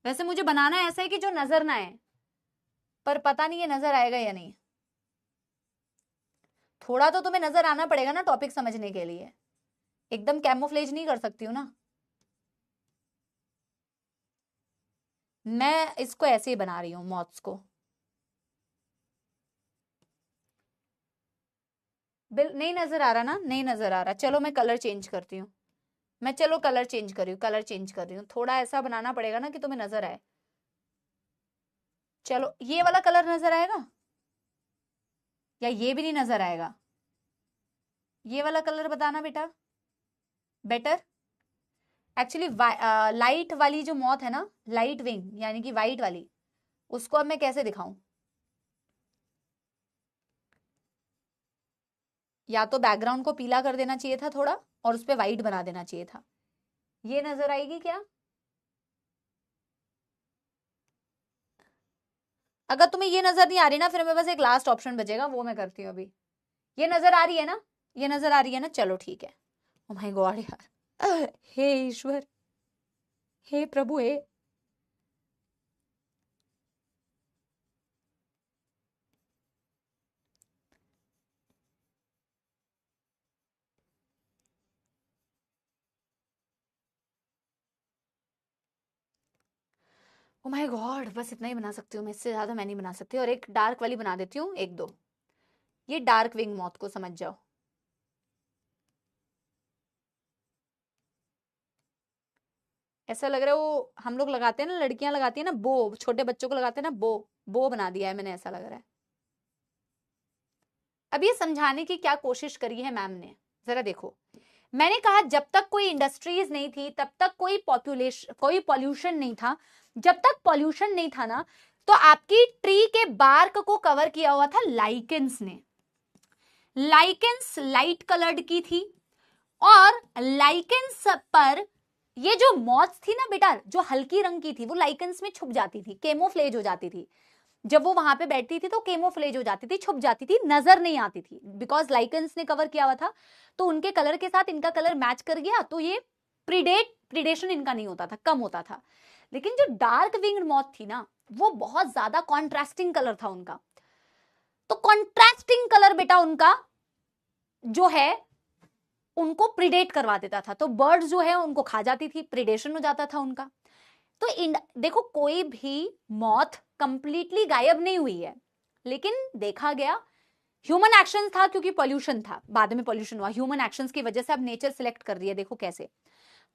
S1: वैसे मुझे बनाना ऐसा है कि जो नजर ना आए, पर पता नहीं ये नजर आएगा या नहीं। थोड़ा तो तुम्हें नजर आना पड़ेगा ना टॉपिक समझने के लिए, एकदम कैमोफ्लेज नहीं कर सकती हूँ ना। मैं इसको ऐसे ही बना रही हूं मॉथ्स को। नहीं नजर आ रहा ना, नहीं नजर आ रहा, चलो मैं कलर चेंज करती हूँ। मैं चलो कलर चेंज कर रही हूँ, कलर चेंज कर रही हूँ, थोड़ा ऐसा बनाना पड़ेगा ना कि तुम्हें नजर आए। चलो ये वाला कलर नजर आएगा या ये भी नहीं नजर आएगा? ये वाला कलर बताना बेटा, बेटर। एक्चुअली लाइट वाली जो मॉथ है ना, लाइट विंग यानी कि वाइट वाली, उसको अब मैं कैसे दिखाऊं? या तो बैकग्राउंड को पीला कर देना चाहिए था थोड़ा और उस पर वाइट बना देना चाहिए था। ये नजर आएगी क्या? अगर तुम्हें ये नजर नहीं आ रही ना, फिर मेरे पास एक लास्ट ऑप्शन बचेगा, वो मैं करती हूँ अभी। ये नजर आ रही है ना, ये नजर आ रही है ना, चलो ठीक है। ओ माय गॉड यार, हे ईश्वर, हे प्रभु, हे। ओ माय गॉड, बस इतना ही बना सकती हूँ मैं, इससे ज्यादा मैं नहीं बना सकती। और एक डार्क वाली बना देती हूँ, एक दो। ये डार्क विंग मॉथ को समझ जाओ। ऐसा लग रहा है वो हम लोग लगाते हैं ना, लड़कियां लगाती है ना बो, छोटे बच्चों को लगाते हैं ना बो, बो बना दिया है मैंने, ऐसा लग रहा है। अब ये समझाने की क्या कोशिश करी है मैम ने, जरा देखो। मैंने कहा जब तक कोई इंडस्ट्रीज नहीं थी तब तक कोई पॉल्यूशन नहीं था। जब तक पॉल्यूशन नहीं था ना, तो आपकी ट्री के बार्क को कवर किया हुआ था लाइकेंस ने। लाइकेंस लाइट कलर्ड की थी और लाइकेंस पर ये जो मॉथ्स थी ना बेटा, जो हल्की रंग की थी, वो लाइकेंस में छुप जाती थी, केमोफ्लेज हो जाती थी। जब वो वहां पे बैठती थी तो केमोफ्लेज हो जाती थी, छुप जाती थी, नजर नहीं आती थी, बिकॉज लाइकेंस ने कवर किया हुआ था। तो उनके कलर के साथ इनका कलर मैच कर गया, तो ये प्रिडेशन इनका नहीं होता था, कम होता था। लेकिन जो डार्क विंग्ड मॉथ थी ना, वो बहुत ज्यादा कॉन्ट्रास्टिंग कलर था उनका। तो कॉन्ट्रास्टिंग कलर बेटा उनका जो है उनको प्रिडेट करवा देता था, तो बर्ड्स जो है उनको खा जाती थी, प्रिडेशन हो जाता था उनका। तो देखो कोई भी मॉथ कंप्लीटली गायब नहीं हुई है, लेकिन देखा गया ह्यूमन एक्शन था, क्योंकि पॉल्यूशन था, बाद में पॉल्यूशन हुआ, ह्यूमन एक्शंस की वजह से अब नेचर सिलेक्ट कर रही है, देखो कैसे।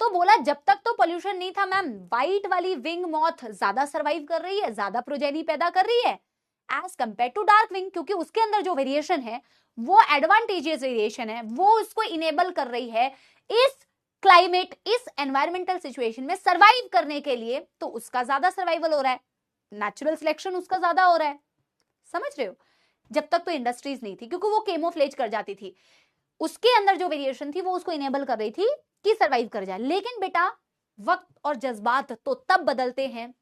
S1: तो बोला जब तक तो पॉल्यूशन नहीं था मैम, व्हाइट वाली विंग मॉथ ज्यादा सर्वाइव कर रही है, ज्यादा प्रोजेनी पैदा कर रही है as compare to dark wing, क्योंकि उसके अंदर जो वेरिएशन है वो एडवांटेजियस वेरिएशन है, वो उसको इनेबल कर रही है इस क्लाइमेट, इस एनवायरमेंटल सिचुएशन में सर्वाइव करने के लिए। तो उसका ज्यादा सर्वाइवल हो रहा है, नेचुरल सिलेक्शन उसका ज्यादा हो रहा है, समझ रहे हो। जब तक तो इंडस्ट्रीज नहीं थी, क्योंकि वो केमोफ्लेज कर जाती थी, उसके अंदर जो वेरिएशन थी वो उसको इनेबल कर रही थी कि सर्वाइव कर जाए। लेकिन बेटा वक्त और जज्बात तो तब बदलते हैं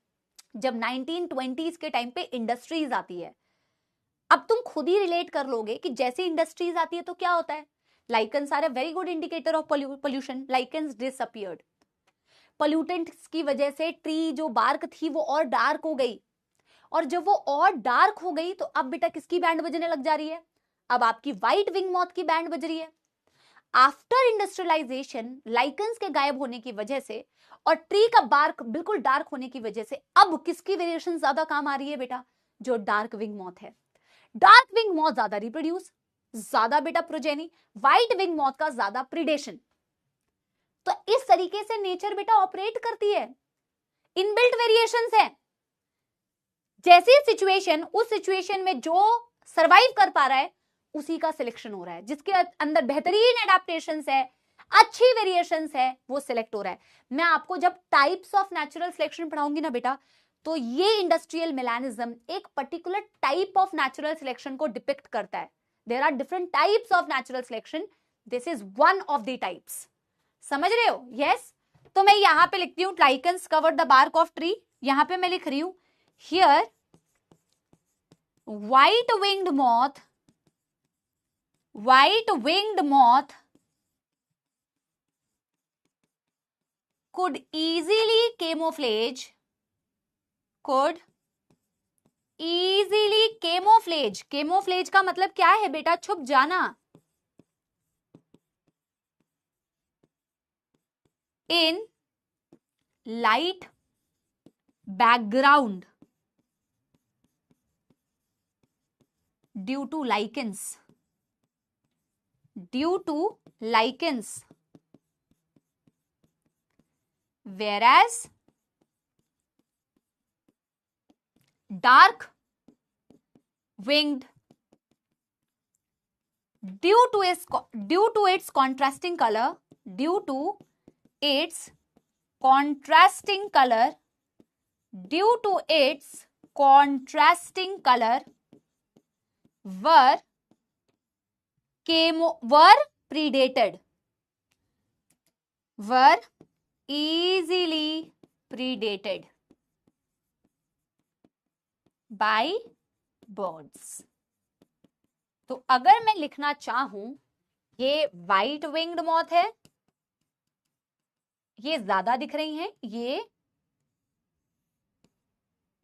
S1: जब 1920s के टाइम पे इंडस्ट्रीज आती है। अब तुम खुद ही रिलेट कर लोगे कि जैसे इंडस्ट्रीज आती है तो क्या होता है। Lichens are a very good indicator of pollution, lichens disappeared, pollutants की वजह से ट्री जो बार्क थी वो और डार्क हो गई, और जब वो और डार्क हो गई तो अब बेटा किसकी बैंड बजने लग जा रही है, अब आपकी व्हाइट विंग मॉथ की बैंड बज रही है। आफ्टर इंडस्ट्रियलाइजेशन, लाइकेंस के गायब होने की वजह से और ट्री का बार्क बिल्कुल डार्क होने की वजह से अब किसकी वेरिएशन ज्यादा काम आ रही है बेटा, जो डार्क विंग मॉथ है। डार्क विंग मॉथ ज्यादा रिप्रोड्यूस, ज्यादा बेटा प्रोजेनी, व्हाइट विंग मॉथ का ज्यादा प्रिडेशन। तो इस तरीके से नेचर बेटा ऑपरेट करती है, इनबिल्ट वेरिएशंस है। जैसी सिचुएशन, उस सिचुएशन में जो सरवाइव कर पा रहा है उसी का सिलेक्शन हो रहा है, जिसके अंदर बेहतरीन एडेप्टेशंस है, अच्छी वेरिएशंस है, वो सिलेक्ट हो रहा है। मैं आपको जब टाइप्स ऑफ नेचुरल सिलेक्शन पढ़ाऊंगी ना बेटा, तो ये इंडस्ट्रियल मेलानिज्म एक particular type of natural selection को डिपिक्ट करता है, there are different types of natural selection, this is one of the types. समझ रहे हो? यस। तो मैं यहां पे लिखती हूँ lichens cover the bark of tree, यहां पे मैं लिख रही हूं here white winged moth could easily camouflage camouflage का मतलब क्या है बेटा? छुप जाना। in light background due to lichens, whereas dark winged due to its contrasting color were easily predated by birds। तो अगर मैं लिखना चाहूं, ये व्हाइट विंग्ड मॉथ है, ये ज्यादा दिख रही हैं, ये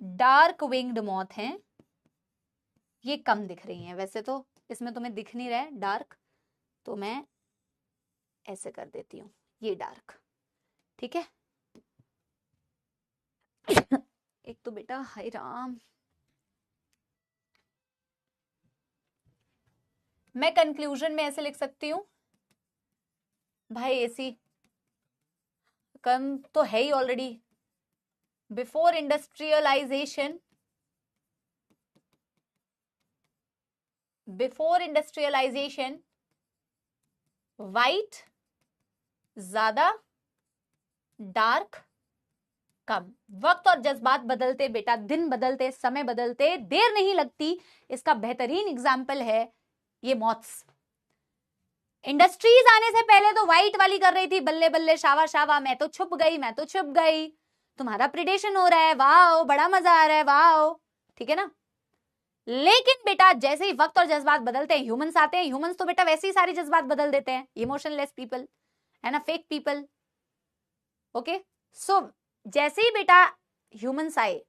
S1: डार्क विंग्ड मॉथ हैं, ये कम दिख रही हैं। वैसे तो इसमें तुम्हें दिख नहीं रहा है डार्क, तो मैं ऐसे कर देती हूं, ये डार्क, ठीक है। एक तो बेटा हाय राम, मैं कंक्लूजन में ऐसे लिख सकती हूं, भाई एसी कम तो है ही ऑलरेडी। बिफोर इंडस्ट्रियलाइजेशन वाइट ज्यादा, डार्क कम। वक्त और जज्बात बदलते बेटा, दिन बदलते, समय बदलते, देर नहीं लगती। इसका बेहतरीन एग्जाम्पल है ये मॉथ्स। इंडस्ट्रीज आने से पहले तो व्हाइट वाली कर रही थी, बल्ले बल्ले शावा शावा, मैं तो छुप गई, तुम्हारा प्रिडेशन हो रहा है, वाओ बड़ा मजा आ रहा है, वाओ, ठीक है ना। लेकिन बेटा जैसे ही वक्त और जज्बात बदलते हैं, ह्यूमंस आते हैं, ह्यूमंस तो बेटा वैसे ही सारी जज्बात बदल देते हैं, इमोशनलेस पीपल है ना, फेक पीपल। ओके, सो जैसे ही बेटा ह्यूमंस आए,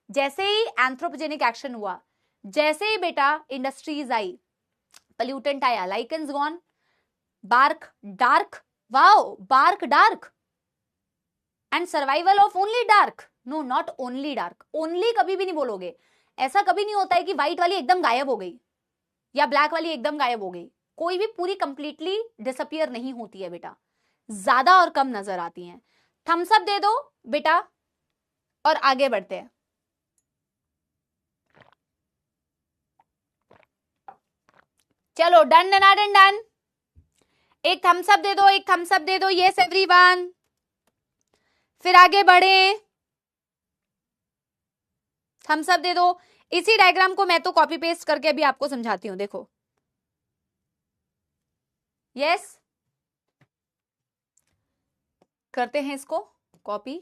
S1: जैसे ही एंथ्रोपोजेनिक एक्शन हुआ, जैसे ही बेटा इंडस्ट्रीज आई, पोल्यूटेंट आया, lichens gone, bark dark, wow bark dark, and survival of only dark. No, not only dark, only कभी भी नहीं बोलोगे। ऐसा कभी नहीं होता है कि व्हाइट वाली एकदम गायब हो गई या ब्लैक वाली एकदम गायब हो गई, कोई भी पूरी कंप्लीटली डिसअपियर नहीं होती है बेटा, ज्यादा और कम नजर आती हैं। थम्स अप दे दो बेटा और आगे बढ़ते हैं। चलो डन डन डन, एक थम्स अप दे दो, एक थम्स अप दे दो, यस एवरीवन। फिर आगे बढ़े, थम्स अप दे दो। इसी डायग्राम को मैं तो कॉपी पेस्ट करके अभी आपको समझाती हूं, देखो। यस, करते हैं इसको कॉपी।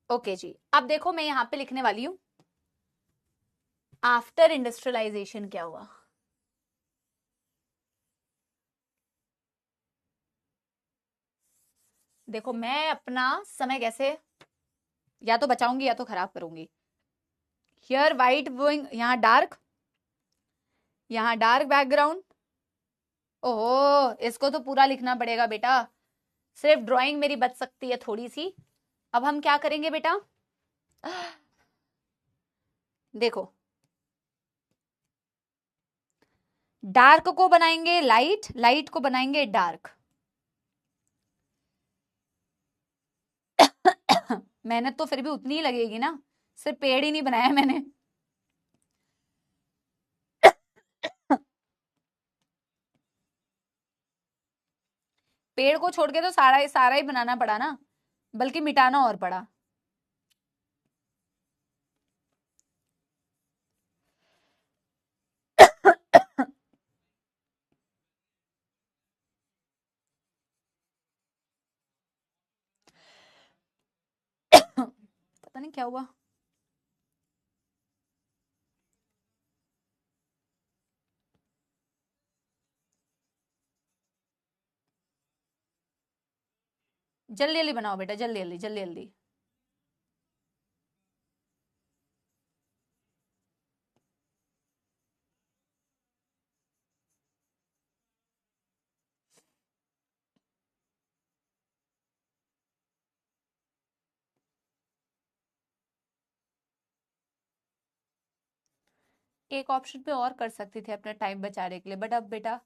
S1: ओके जी, अब देखो मैं यहां पे लिखने वाली हूं आफ्टर इंडस्ट्रियलाइजेशन क्या हुआ। देखो मैं अपना समय कैसे या तो बचाऊंगी या तो खराब करूंगी। हियर व्हाइट विंग, यहां डार्क बैकग्राउंड। ओहो, इसको तो पूरा लिखना पड़ेगा बेटा, सिर्फ ड्राइंग मेरी बच सकती है थोड़ी सी। अब हम क्या करेंगे बेटा, देखो डार्क को बनाएंगे लाइट, लाइट को बनाएंगे डार्क। मेहनत तो फिर भी उतनी ही लगेगी ना, सिर्फ पेड़ ही नहीं बनाया मैंने। पेड़ को छोड़ के तो सारा ही बनाना पड़ा ना, बल्कि मिटाना और पड़ा। पता नहीं क्या हुआ। जल्दी जल्दी बनाओ बेटा, जल्दी जल्दी जल्दी जल्दी। एक ऑप्शन पे और कर सकती थी अपना टाइम बचाने के लिए, बट अब बेटा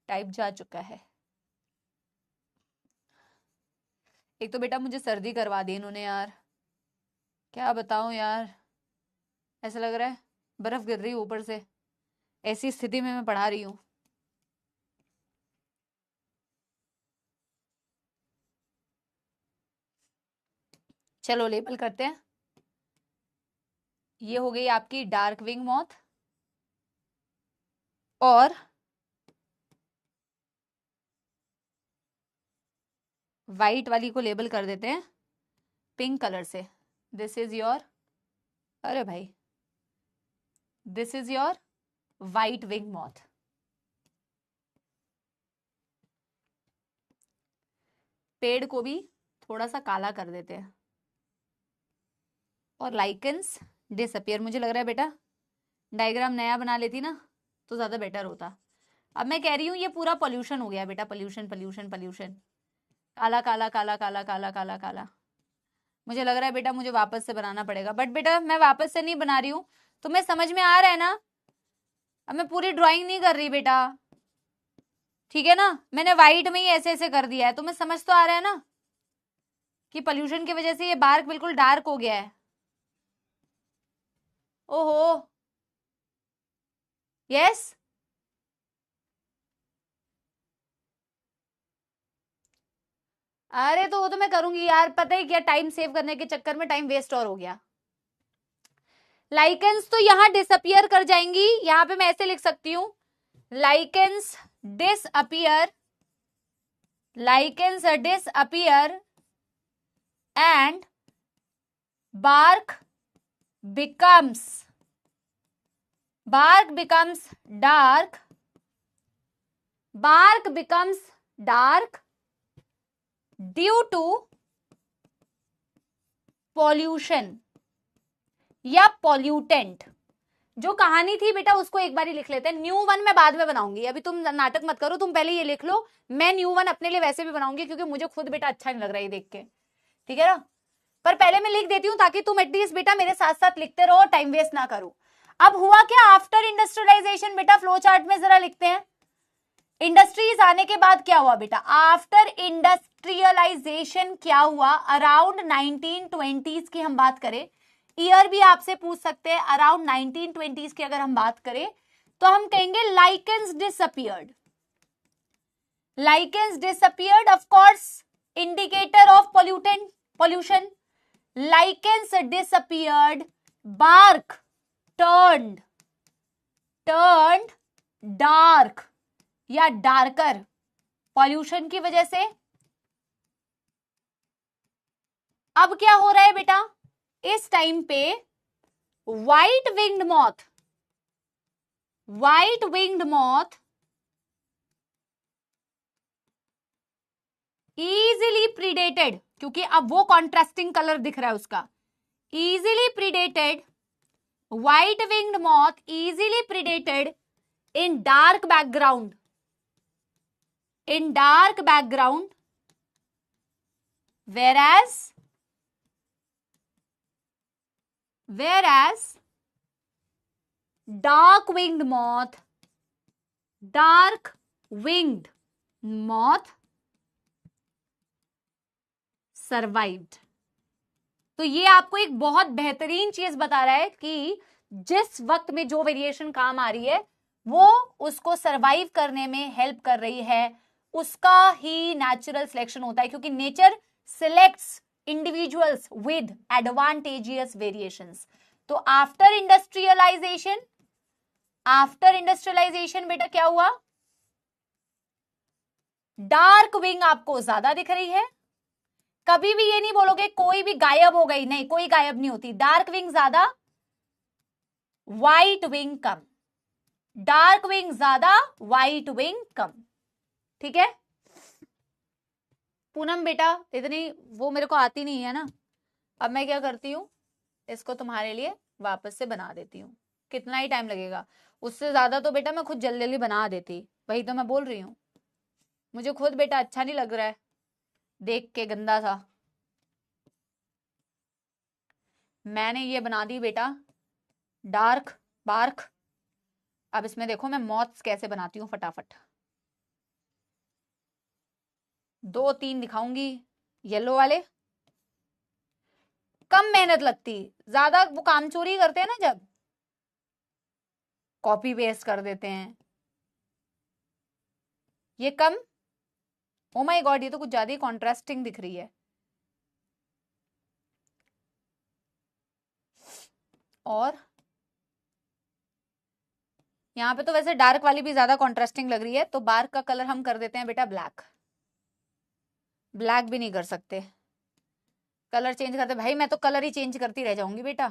S1: टाइम जा चुका है। एक तो बेटा मुझे सर्दी करवा दी इन्होंने यार, क्या बताऊं यार, ऐसा लग रहा है बर्फ गिर रही है ऊपर से, ऐसी स्थिति में मैं पढ़ा रही हूँ। चलो लेबल करते हैं। ये हो गई आपकी डार्क विंग मॉथ, और वाइट वाली को लेबल कर देते हैं पिंक कलर से। दिस इज योर, अरे भाई, this is your white wing moth. पेड़ को भी थोड़ा सा काला कर देते हैं, और लाइकेंस डिसअपियर। मुझे लग रहा है बेटा डायग्राम नया बना लेती ना तो ज्यादा बेटर होता। अब मैं कह रही हूँ ये पूरा पॉल्यूशन हो गया बेटा, पॉल्यूशन पॉल्यूशन पॉल्यूशन, काला काला काला काला काला काला काला। मुझे लग रहा है बेटा मुझे वापस से बनाना पड़ेगा, बट बेटा मैं वापस से नहीं बना रही हूँ, तुम्हें समझ में आ रहा है ना। अब मैं पूरी ड्राइंग नहीं कर रही बेटा, ठीक है ना, मैंने व्हाइट में ही ऐसे ऐसे कर दिया है, तुम्हें समझ तो आ रहा है ना कि पॉल्यूशन की वजह से ये बार्क बिल्कुल डार्क हो गया है। ओहो, यस, अरे तो वो तो मैं करूंगी यार, पता है क्या, टाइम सेव करने के चक्कर में टाइम वेस्ट और हो गया। लाइकेंस तो यहां डिसअपियर कर जाएंगी, यहां पे मैं ऐसे लिख सकती हूं, lichens disappear, lichens disappear and bark becomes dark, bark becomes dark due to pollution या pollutant। जो कहानी थी बेटा उसको एक बार ही लिख लेते हैं, न्यू वन मैं बाद में बनाऊंगी, अभी तुम नाटक मत करो, तुम पहले ये लिख लो, मैं न्यू वन अपने लिए वैसे भी बनाऊंगी क्योंकि मुझे खुद बेटा अच्छा नहीं लग रहा है ये देख के, ठीक है ना। पर पहले मैं लिख देती हूँ ताकि तुम एटलीस्ट बेटा मेरे साथ साथ लिखते रहो, टाइम वेस्ट ना करो। अब हुआ क्या आफ्टर इंडस्ट्रियलाइजेशन, बेटा फ्लो चार्ट में जरा लिखते हैं। इंडस्ट्रीज आने के बाद क्या हुआ बेटा, आफ्टर इंडस्ट्रियलाइजेशन क्या हुआ, अराउंड 1920s की हम बात करें, ईयर भी आपसे पूछ सकते हैं, अराउंड 1920s की अगर हम बात करें तो हम कहेंगे lichens disappeared, lichens disappeared, of course indicator of pollution, lichens disappeared, bark turned dark या darker pollution की वजह से। अब क्या हो रहा है बेटा, इस टाइम पे व्हाइट विंग्ड मॉथ इजीली प्रीडेटेड, क्योंकि अब वो कॉन्ट्रास्टिंग कलर दिख रहा है उसका, easily predated, white winged moth easily predated in dark background, whereas dark winged moth survived। तो ये आपको एक बहुत बेहतरीन चीज बता रहा है कि जिस वक्त में जो वेरिएशन काम आ रही है वो उसको सरवाइव करने में हेल्प कर रही है, उसका ही नेचुरल सिलेक्शन होता है, क्योंकि nature selects individuals with advantageous variations. तो आफ्टर इंडस्ट्रियलाइजेशन बेटा क्या हुआ, डार्क विंग आपको ज्यादा दिख रही है, कभी भी ये नहीं बोलोगे कोई भी गायब हो गई, नहीं, कोई गायब नहीं होती। डार्क विंग ज्यादा, व्हाइट विंग कम। डार्क विंग ज्यादा, व्हाइट विंग कम। ठीक है पूनम बेटा, इतनी वो मेरे को आती नहीं है ना। अब मैं क्या करती हूँ, इसको तुम्हारे लिए वापस से बना देती हूँ। कितना ही टाइम लगेगा, उससे ज्यादा तो बेटा मैं खुद जल्दी जल्दी बना देती। वही तो मैं बोल रही हूँ, मुझे खुद बेटा अच्छा नहीं लग रहा है देख के, गंदा सा। मैंने ये बना दी बेटा डार्क बार्क। अब इसमें देखो मैं मॉथ्स कैसे बनाती हूँ फटाफट। 2-3 दिखाऊंगी येलो वाले। कम मेहनत लगती, ज्यादा वो काम चोरी करते हैं ना, जब कॉपी पेस्ट कर देते हैं। ये कम, ओ माय गॉड ये तो कुछ ज्यादा ही कॉन्ट्रास्टिंग दिख रही है। और यहाँ पे तो वैसे डार्क वाली भी ज्यादा कॉन्ट्रास्टिंग लग रही है, तो बार्क का कलर हम कर देते हैं बेटा ब्लैक। ब्लैक भी नहीं कर सकते, कलर चेंज करते भाई, मैं तो कलर ही चेंज करती रह जाऊंगी बेटा।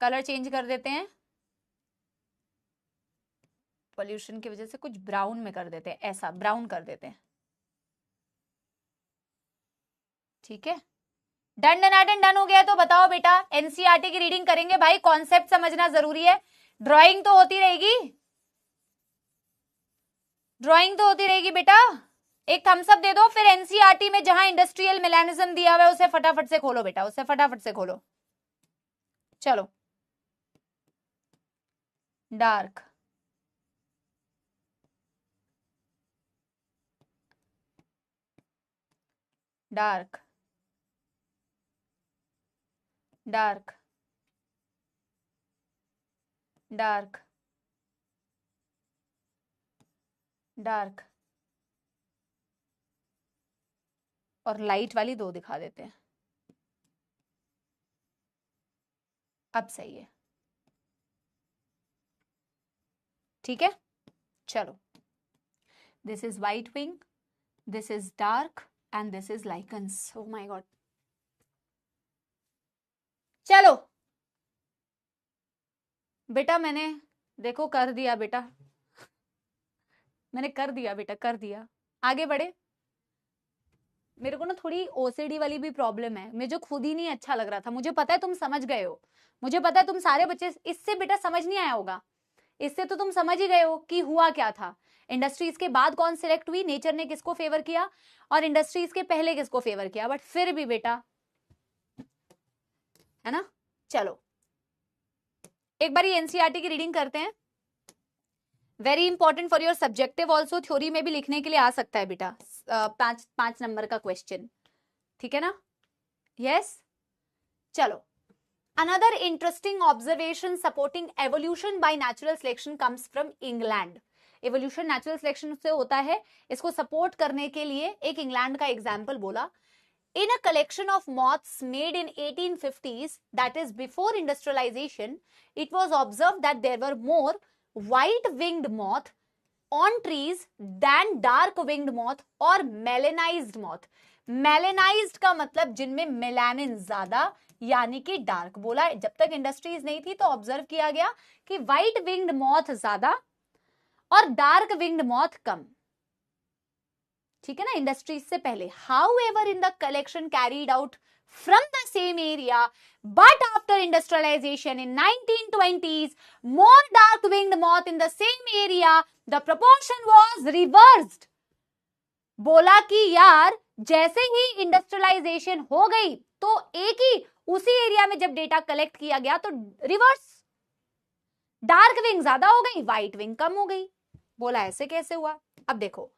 S1: कलर चेंज कर देते हैं, पॉल्यूशन की वजह से कुछ ब्राउन में कर देते हैं, ऐसा ब्राउन कर देते हैं। ठीक है डन डन डन हो गया। तो बताओ बेटा, एनसीईआरटी की रीडिंग करेंगे भाई, कॉन्सेप्ट समझना जरूरी है। ड्राइंग तो होती रहेगी, ड्राइंग तो होती रहेगी बेटा। एक थम्स अप दे दो, फिर एनसीईआरटी में जहां इंडस्ट्रियल मेलानिज्म दिया हुआ है उसे फटाफट से खोलो बेटा, उसे फटाफट से खोलो। चलो dark, dark, dark, dark, dark और लाइट वाली 2 दिखा देते हैं। अब सही है, ठीक है चलो। This is white wing, this is dark and this is lichens. Oh my God, चलो बेटा मैंने देखो कर दिया बेटा, मैंने कर दिया बेटा, कर दिया। आगे बढ़े। मेरे को ना थोड़ी ओसीडी वाली भी प्रॉब्लम है, मुझे खुद ही नहीं अच्छा लग रहा था। मुझे पता है तुम समझ गए हो, मुझे पता है तुम सारे बच्चे, इससे बेटा समझ नहीं आया होगा, इससे तो तुम समझ ही गए हो कि हुआ क्या था। इंडस्ट्रीज के बाद कौन सिलेक्ट हुई, नेचर ने किसको फेवर किया, और इंडस्ट्रीज के पहले किसको फेवर किया, बट फिर भी बेटा, है ना। चलो एक बार एनसीईआरटी की रीडिंग करते हैं। Very important for your subjective also, theory में भी लिखने के लिए आ सकता है बेटा, 5 नंबर का क्वेश्चन, ठीक है ना। यस चलो, another interesting observation supporting evolution by natural selection comes from England. evolution natural selection से होता है, इसको सपोर्ट करने के लिए एक इंग्लैंड का एग्जाम्पल बोला। In a collection of moths made in 1850s, that is before industrialization, it was observed that there were more white-winged moth on trees than dark-winged moth or melanized moth. मेलेनाइज्ड का मतलब जिनमें melanin ज्यादा, यानी कि dark बोला। जब तक industries नहीं थी तो ऑब्जर्व किया गया कि व्हाइट विंग्ड मॉथ ज्यादा और डार्क विंग्ड मॉथ कम, ठीक है ना, इंडस्ट्रीज से पहले। However in the collection carried out from the same area, but after industrialization in 1920s, more dark-winged moth in the same area, the proportion was reversed. बोला कि यार जैसे ही इंडस्ट्रियलाइजेशन हो गई तो एक ही उसी एरिया में जब डेटा कलेक्ट किया गया तो रिवर्स, डार्क विंग ज्यादा हो गई, व्हाइट विंग कम हो गई। बोला ऐसे कैसे हुआ। अब देखो,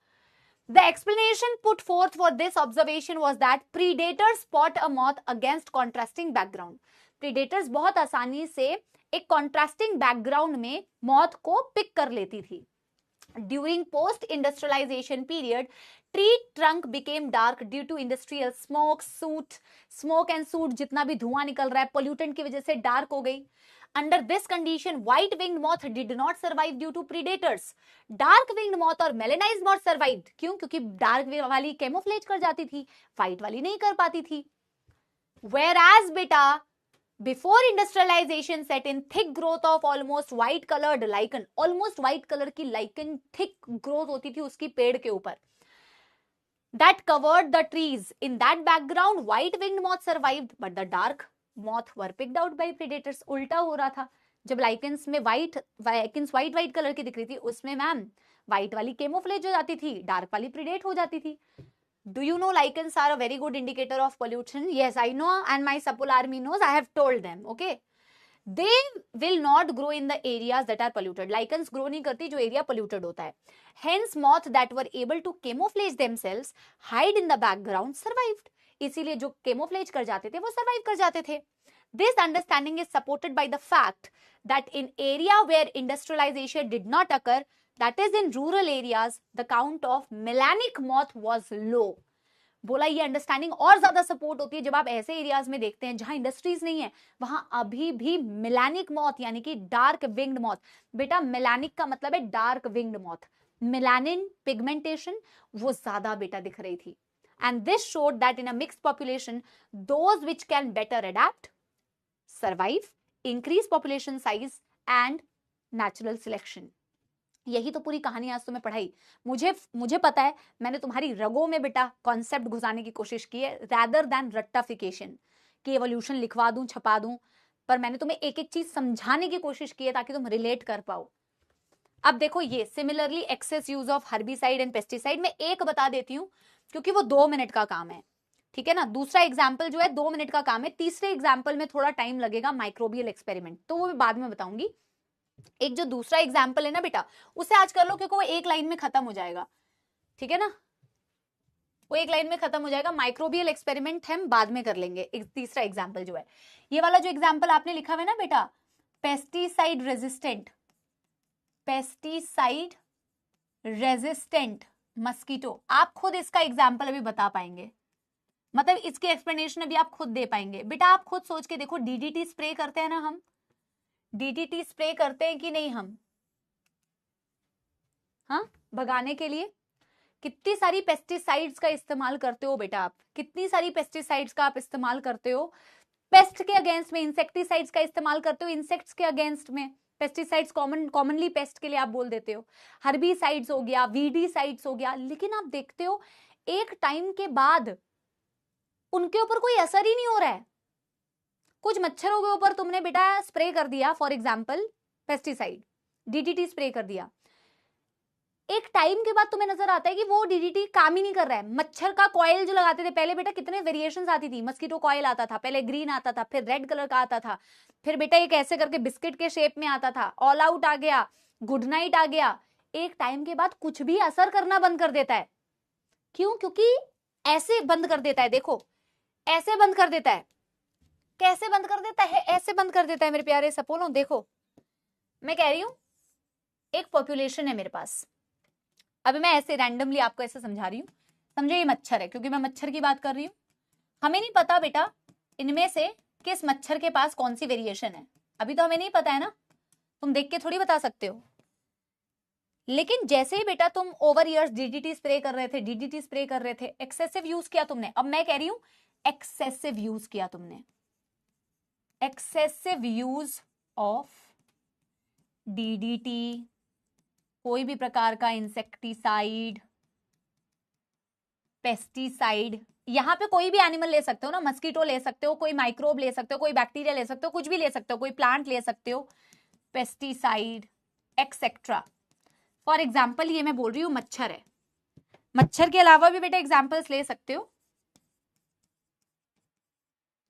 S1: the explanation put forth for this observation was that predators spot a moth against contrasting background. predators बहुत आसानी से एक contrasting background में moth को पिक कर लेती थी। during post industrialization period, tree trunk became dark due to industrial smoke and soot, जितना भी धुआं निकल रहा है pollutant की वजह से डार्क हो गई। Under this condition white winged moth did not survive due to predators, dark winged moth और मेलेनाइज्ड मॉथ सर्वाइव्ड। क्यों? क्योंकि डार्क वाली कैमोफ्लेज कर जाती थी, व्हाइट वाली नहीं कर पाती थी। Whereas beta, before industrialization set in, thick growth of almost white colored lichen, almost white color की lichen thick growth होती थी उसकी पेड़ के ऊपर, that covered the trees. In that background, white winged moth survived, but the dark moth were picked out by predators. उल्टा हो रहा था, जब लाइकेंस में व्हाइट कलर की दिख रही थी, उसमें मैम व्हाइट वाली केमोफ्लेज हो जाती थी, डार्क वाली प्रीडेट हो जाती थी। Do you know lichens are a very good indicator of pollution? Yes, I know, and my subpolar army knows. I have told them. Okay, they will not grow in the areas that are polluted. Lichens grow नहीं करती जो area polluted होता है. Hence, moths that were able to camouflage themselves, hide in the background, survived. इसीलिए जो camouflage कर जाते थे वो survive कर जाते थे. This understanding is supported by the fact that in area where industrialization did not occur, that is in rural areas, the count of melanic moth was low. बोला ये अंडरस्टैंडिंग और ज्यादा सपोर्ट होती है जब आप ऐसे एरियाज में देखते हैं जहां इंडस्ट्रीज नहीं है, वहां अभी भी मेलानिक मॉथ यानी कि डार्क विंग्ड मॉथ, बेटा मेलानिक का मतलब है dark winged moth, melanin pigmentation वो ज्यादा बेटा दिख रही थी। And this showed that in a mixed population those which can better adapt, survive, increase population size and natural selection. यही तो पूरी कहानी आज तुम्हें पढ़ाई। मुझे पता है मैंने तुम्हारी रगों में बेटा कॉन्सेप्ट घुसाने की कोशिश की है, रैदर देन रट्टाफिकेशन कि एवोल्यूशन लिखवा दूं छपा दूं, पर मैंने तुम्हें एक एक चीज समझाने की कोशिश की है ताकि तुम रिलेट कर पाओ। अब देखो ये similarly excess use of herbicide and pesticide, मैं एक बता देती हूँ क्योंकि वो 2 मिनट का काम है, ठीक है ना। दूसरा एग्जाम्पल जो है 2 मिनट का काम है, तीसरे एग्जाम्पल में थोड़ा टाइम लगेगा, माइक्रोबियल एक्सपेरिमेंट, तो वो मैं बाद में बताऊंगी। एक जो दूसरा एग्जाम्पल है ना बेटा उसे आज कर लो क्योंकि वो एक लाइन में खत्म हो जाएगा, ठीक है ना, वो एक लाइन में खत्म हो जाएगा। माइक्रोबियल एक्सपेरिमेंट हम बाद में कर लेंगे। एक तीसरा एग्जाम्पल जो है ये वाला जो एग्जाम्पल आपने लिखा हुआ है ना बेटा, पेस्टिसाइड रेजिस्टेंट मस्कीटो, आप खुद इसका एग्जाम्पल अभी बता पाएंगे, मतलब इसकी एक्सप्लेनेशन अभी आप खुद दे पाएंगे। बेटा आप खुद सोच के देखो, डीडीटी स्प्रे करते हैं ना हम, डीडीटी स्प्रे करते हैं कि नहीं हम, हाँ, भगाने के लिए कितनी सारी पेस्टिसाइड्स का इस्तेमाल करते हो बेटा आप, कितनी सारी पेस्टिसाइड्स का आप इस्तेमाल करते हो, पेस्ट के अगेंस्ट में इंसेक्टिसाइड्स का इस्तेमाल करते हो, इंसेक्ट्स के अगेंस्ट में पेस्टिसाइड्स कॉमनली पेस्ट के लिए आप बोल देते हो, हर्बिसाइड्स हो गया, वीडीसाइड्स हो गया, लेकिन आप देखते हो एक टाइम के बाद उनके ऊपर कोई असर ही नहीं हो रहा है। कुछ मच्छरों के ऊपर तुमने बेटा स्प्रे कर दिया, for example pesticide DDT spray कर दिया, एक टाइम के बाद तुम्हें नजर आता है कि वो डीडीटी काम ही नहीं कर रहा है। मच्छर का कॉइल जो लगाते थे पहले बेटा, कितने वेरिएशंस आती थी, मस्कीटो कॉइल आता था, पहले ग्रीन आता था, फिर रेड कलर का आता था, फिर बेटा एक ऐसे करके बिस्किट के शेप में आता था, ऑल आउट आ गया, गुड नाइट आ गया। एक टाइम के बाद कुछ भी असर करना बंद कर देता है। क्यों? क्योंकि ऐसे बंद कर देता है, देखो ऐसे बंद कर देता है। कैसे बंद कर देता है? ऐसे बंद कर देता है मेरे प्यारे सपोलो। देखो मैं कह रही हूं एक पॉपुलेशन है मेरे पास, अभी मैं ऐसे रैंडमली आपको ऐसे समझा रही हूँ, समझो ये मच्छर है, क्योंकि मैं मच्छर की बात कर रही हूँ। हमें नहीं पता बेटा इनमें से किस मच्छर के पास कौन सी वेरिएशन है, अभी तो हमें नहीं पता है ना, तुम देख के थोड़ी बता सकते हो। लेकिन जैसे ही बेटा तुम ओवर ईयर्स डीडीटी स्प्रे कर रहे थे, एक्सेसिव यूज किया तुमने, अब मैं कह रही हूं एक्सेसिव यूज किया तुमने, एक्सेसिव यूज ऑफ डीडीटी, कोई भी प्रकार का इंसेक्टिसाइड, पेस्टिसाइड, यहां पे कोई भी एनिमल ले सकते हो ना, मस्कीटो ले सकते हो, कोई माइक्रोब ले सकते हो, कोई बैक्टीरिया ले सकते हो, कुछ भी ले सकते हो, कोई प्लांट ले सकते हो, पेस्टिसाइड एक्सेट्रा। फॉर एग्जाम्पल ये मैं बोल रही हूं मच्छर है, मच्छर के अलावा भी बेटा एग्जाम्पल्स ले सकते हो,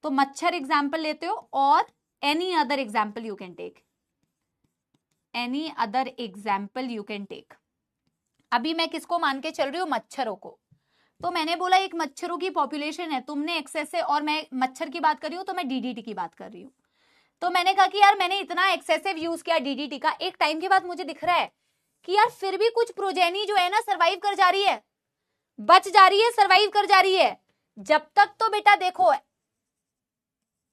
S1: तो मच्छर एग्जाम्पल लेते हो और any other example you can take, any other example you can take. अभी मैं किसको मान के चल रही हूँ? मच्छरों को। तो मैंने बोला एक मच्छरों की पॉपुलेशन है, तुमने एक्सेस से, और मैं मच्छर की बात कर रही हूँ तो मैं डीडीटी की बात कर रही हूँ। तो मैंने कहा कि यार मैंने इतना एक्सेसिव यूज किया डीडीटी का, एक टाइम के बाद मुझे दिख रहा है कि यार फिर भी कुछ प्रोजेनी जो है ना सर्वाइव कर जा रही है, बच जा रही है, सर्वाइव कर जा रही है। जब तक तो बेटा देखो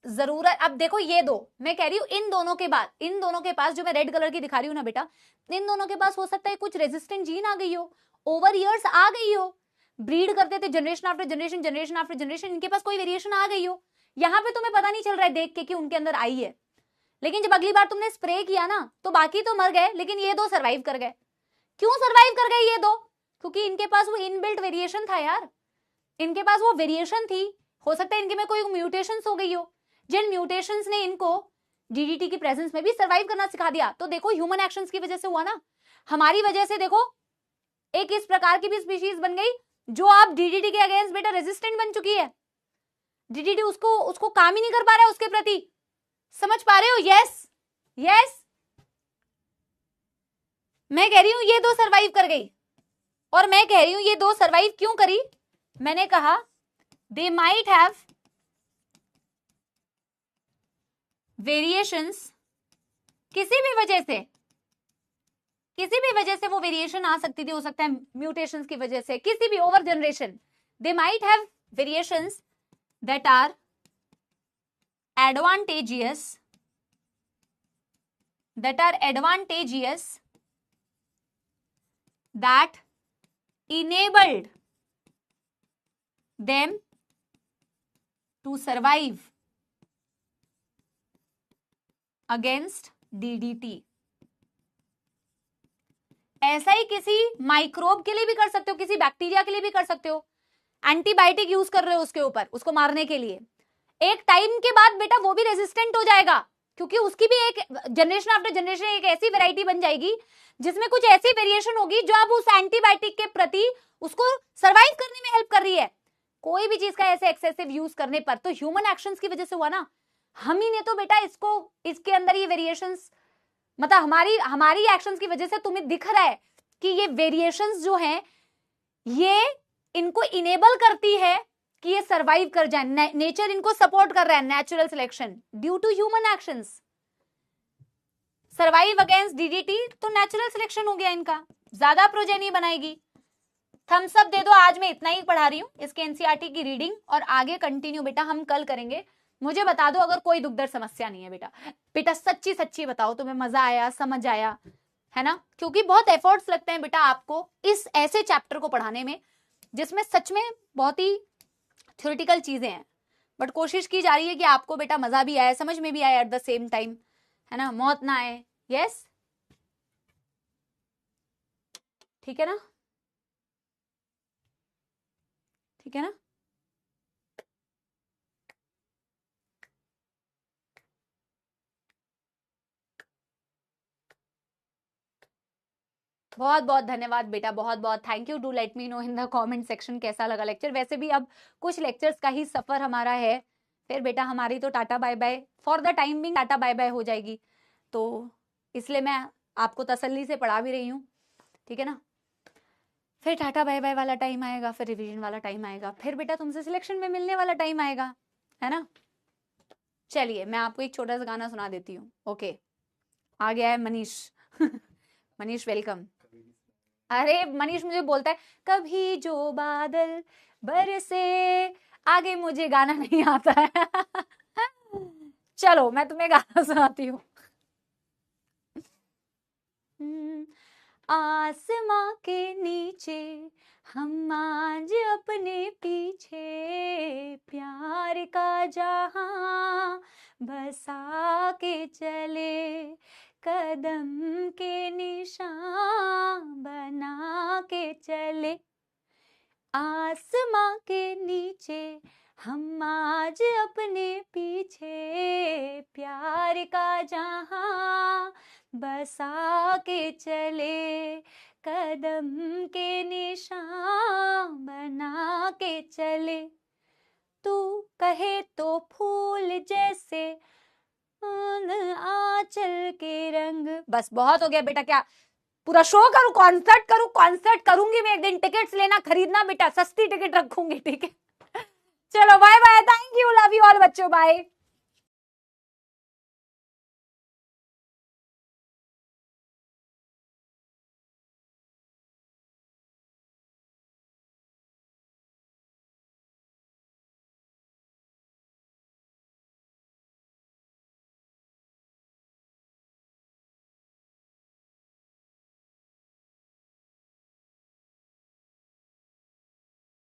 S1: जरूरत, अब देखो ये दो, मैं कह रही हूँ इन दोनों के बाद, इन दोनों के पास जो मैं रेड कलर की दिखा रही हूँ ना बेटा, इन दोनों के पास हो सकता है कुछ रेजिस्टेंट जीन आ गई हो, ओवर ईयर्स आ गई हो, ब्रीड करते थे generation after generation, generation after generation, इनके पास कोई वेरिएशन आ गई हो, यहाँ पे तुम्हें पता नहीं चल रहा है देख के कि उनके अंदर आई है, लेकिन जब अगली बार तुमने स्प्रे किया ना तो बाकी तो मर गए, लेकिन ये दो सर्वाइव कर गए। क्यों सर्वाइव कर गए ये दो? क्योंकि इनके पास वो इनबिल्ट वेरिएशन था यार, इनके पास वो वेरिएशन थी। हो सकता है इनके में कोई म्यूटेशंस हो गई हो, जिन म्यूटेशंस ने इनको डीडीटी की प्रेजेंस में भी सर्वाइव करना सिखा दिया। तो देखो ह्यूमन एक्शंस की वजह से हुआ ना, हमारी वजह से देखो एक इस प्रकार की भी स्पीशीज बन गई जो आप डीडीटी के अगेंस्ट बेटा रेजिस्टेंट बन चुकी है। डीडीटी उसको काम ही नहीं कर पा रहा है उसके प्रति, समझ पा रहे हो? यस यस, मैं कह रही हूं ये दो सर्वाइव कर गई, और मैं कह रही हूं ये दो सर्वाइव क्यों करी, मैंने कहा दे माइट हैव वेरिएशंस, किसी भी वजह से वो वेरिएशन आ सकती थी, हो सकता है म्यूटेशंस की वजह से, किसी भी over generation, they might have variations that are advantageous that enabled them to survive against DDT। ऐसा ही किसी माइक्रोब के लिए भी कर सकते हो, किसी बैक्टीरिया के लिए भी कर सकते हो, एंटीबायोटिक यूज कर रहे हो उसके ऊपर, उसको मारने के लिए, एक टाइम के बाद बेटा वो भी रेजिस्टेंट हो जाएगा, क्योंकि उसकी भी एक जनरेशन आफ्टर जनरेशन एक ऐसी वैरायटी बन जाएगी जिसमें कुछ ऐसी वेरिएशन होगी जो अब उस एंटीबायोटिक के प्रति उसको सरवाइव करने में हेल्प कर रही है। कोई भी चीज का ऐसे एक्सेसिव यूज करने पर, तो ह्यूमन एक्शंस की वजह से हुआ ना, हम ही ने तो बेटा इसके अंदर ये वेरिएशंस, मतलब हमारी एक्शंस की वजह से तुम्हें दिख रहा है कि ये वेरिएशंस जो हैं ये इनको इनेबल करती है कि ये सरवाइव कर जाए, नेचर इनको सपोर्ट कर रहा है, natural selection due to human actions, survive against DDT, तो नेचुरल सिलेक्शन हो गया इनका, ज्यादा प्रोजेनी बनाएगी। थम्स अप दे दो, आज मैं इतना ही पढ़ा रही हूँ इसके एनसीईआरटी की रीडिंग, और आगे कंटिन्यू बेटा हम कल करेंगे। मुझे बता दो अगर कोई दुखदर समस्या नहीं है बेटा सच्ची बताओ, तुम्हें मजा आया, समझ आया है ना, क्योंकि बहुत एफर्ट्स लगते हैं बेटा आपको इस ऐसे चैप्टर को पढ़ाने में जिसमें सच में बहुत ही थ्योरेटिकल चीजें हैं, बट कोशिश की जा रही है कि आपको बेटा मजा भी आए, समझ में भी आए एट द सेम टाइम, है ना, मौत ना आए। यस, ठीक है ना, ठीक है ना। बहुत बहुत धन्यवाद बेटा, बहुत बहुत thank you. Do let me know in the comment section कैसा लगा लेक्चर। वैसे भी अब कुछ लेक्चर्स का ही सफर हमारा है, फिर बेटा हमारी तो tata bye bye for the time being, tata bye bye हो जाएगी, तो इसलिए मैं आपको तसल्ली से पढ़ा भी रही हूँ, ठीक है ना। फिर टाटा बाय बाय वाला टाइम आएगा, फिर रिवीजन वाला टाइम आएगा, फिर बेटा तुमसे सिलेक्शन में मिलने वाला टाइम आएगा, है ना। चलिए मैं आपको एक छोटा सा गाना सुना देती हूँ। ओके, आ गया है मनीष मनीष वेलकम। अरे मनीष मुझे बोलता है कभी जो बादल बरसे, आगे मुझे गाना नहीं आता है चलो मैं तुम्हें गाना सुनाती हूँ। आसमां के नीचे हम आज अपने पीछे, प्यार का जहां बसा के चले, कदम के निशान बना के चले। आसमां के नीचे हम आज अपने पीछे, प्यार का जहां बसा के चले, कदम के निशान बना के चले। तू कहे तो फूल जैसे आंचल के रंग। बस बहुत हो गया बेटा, क्या पूरा शो करूं, कॉन्सर्ट करूंगी मैं एक दिन, टिकट्स लेना खरीदना बेटा, सस्ती टिकट रखूंगी, ठीक है। चलो bye bye, thank you, love you all बच्चों, बाय।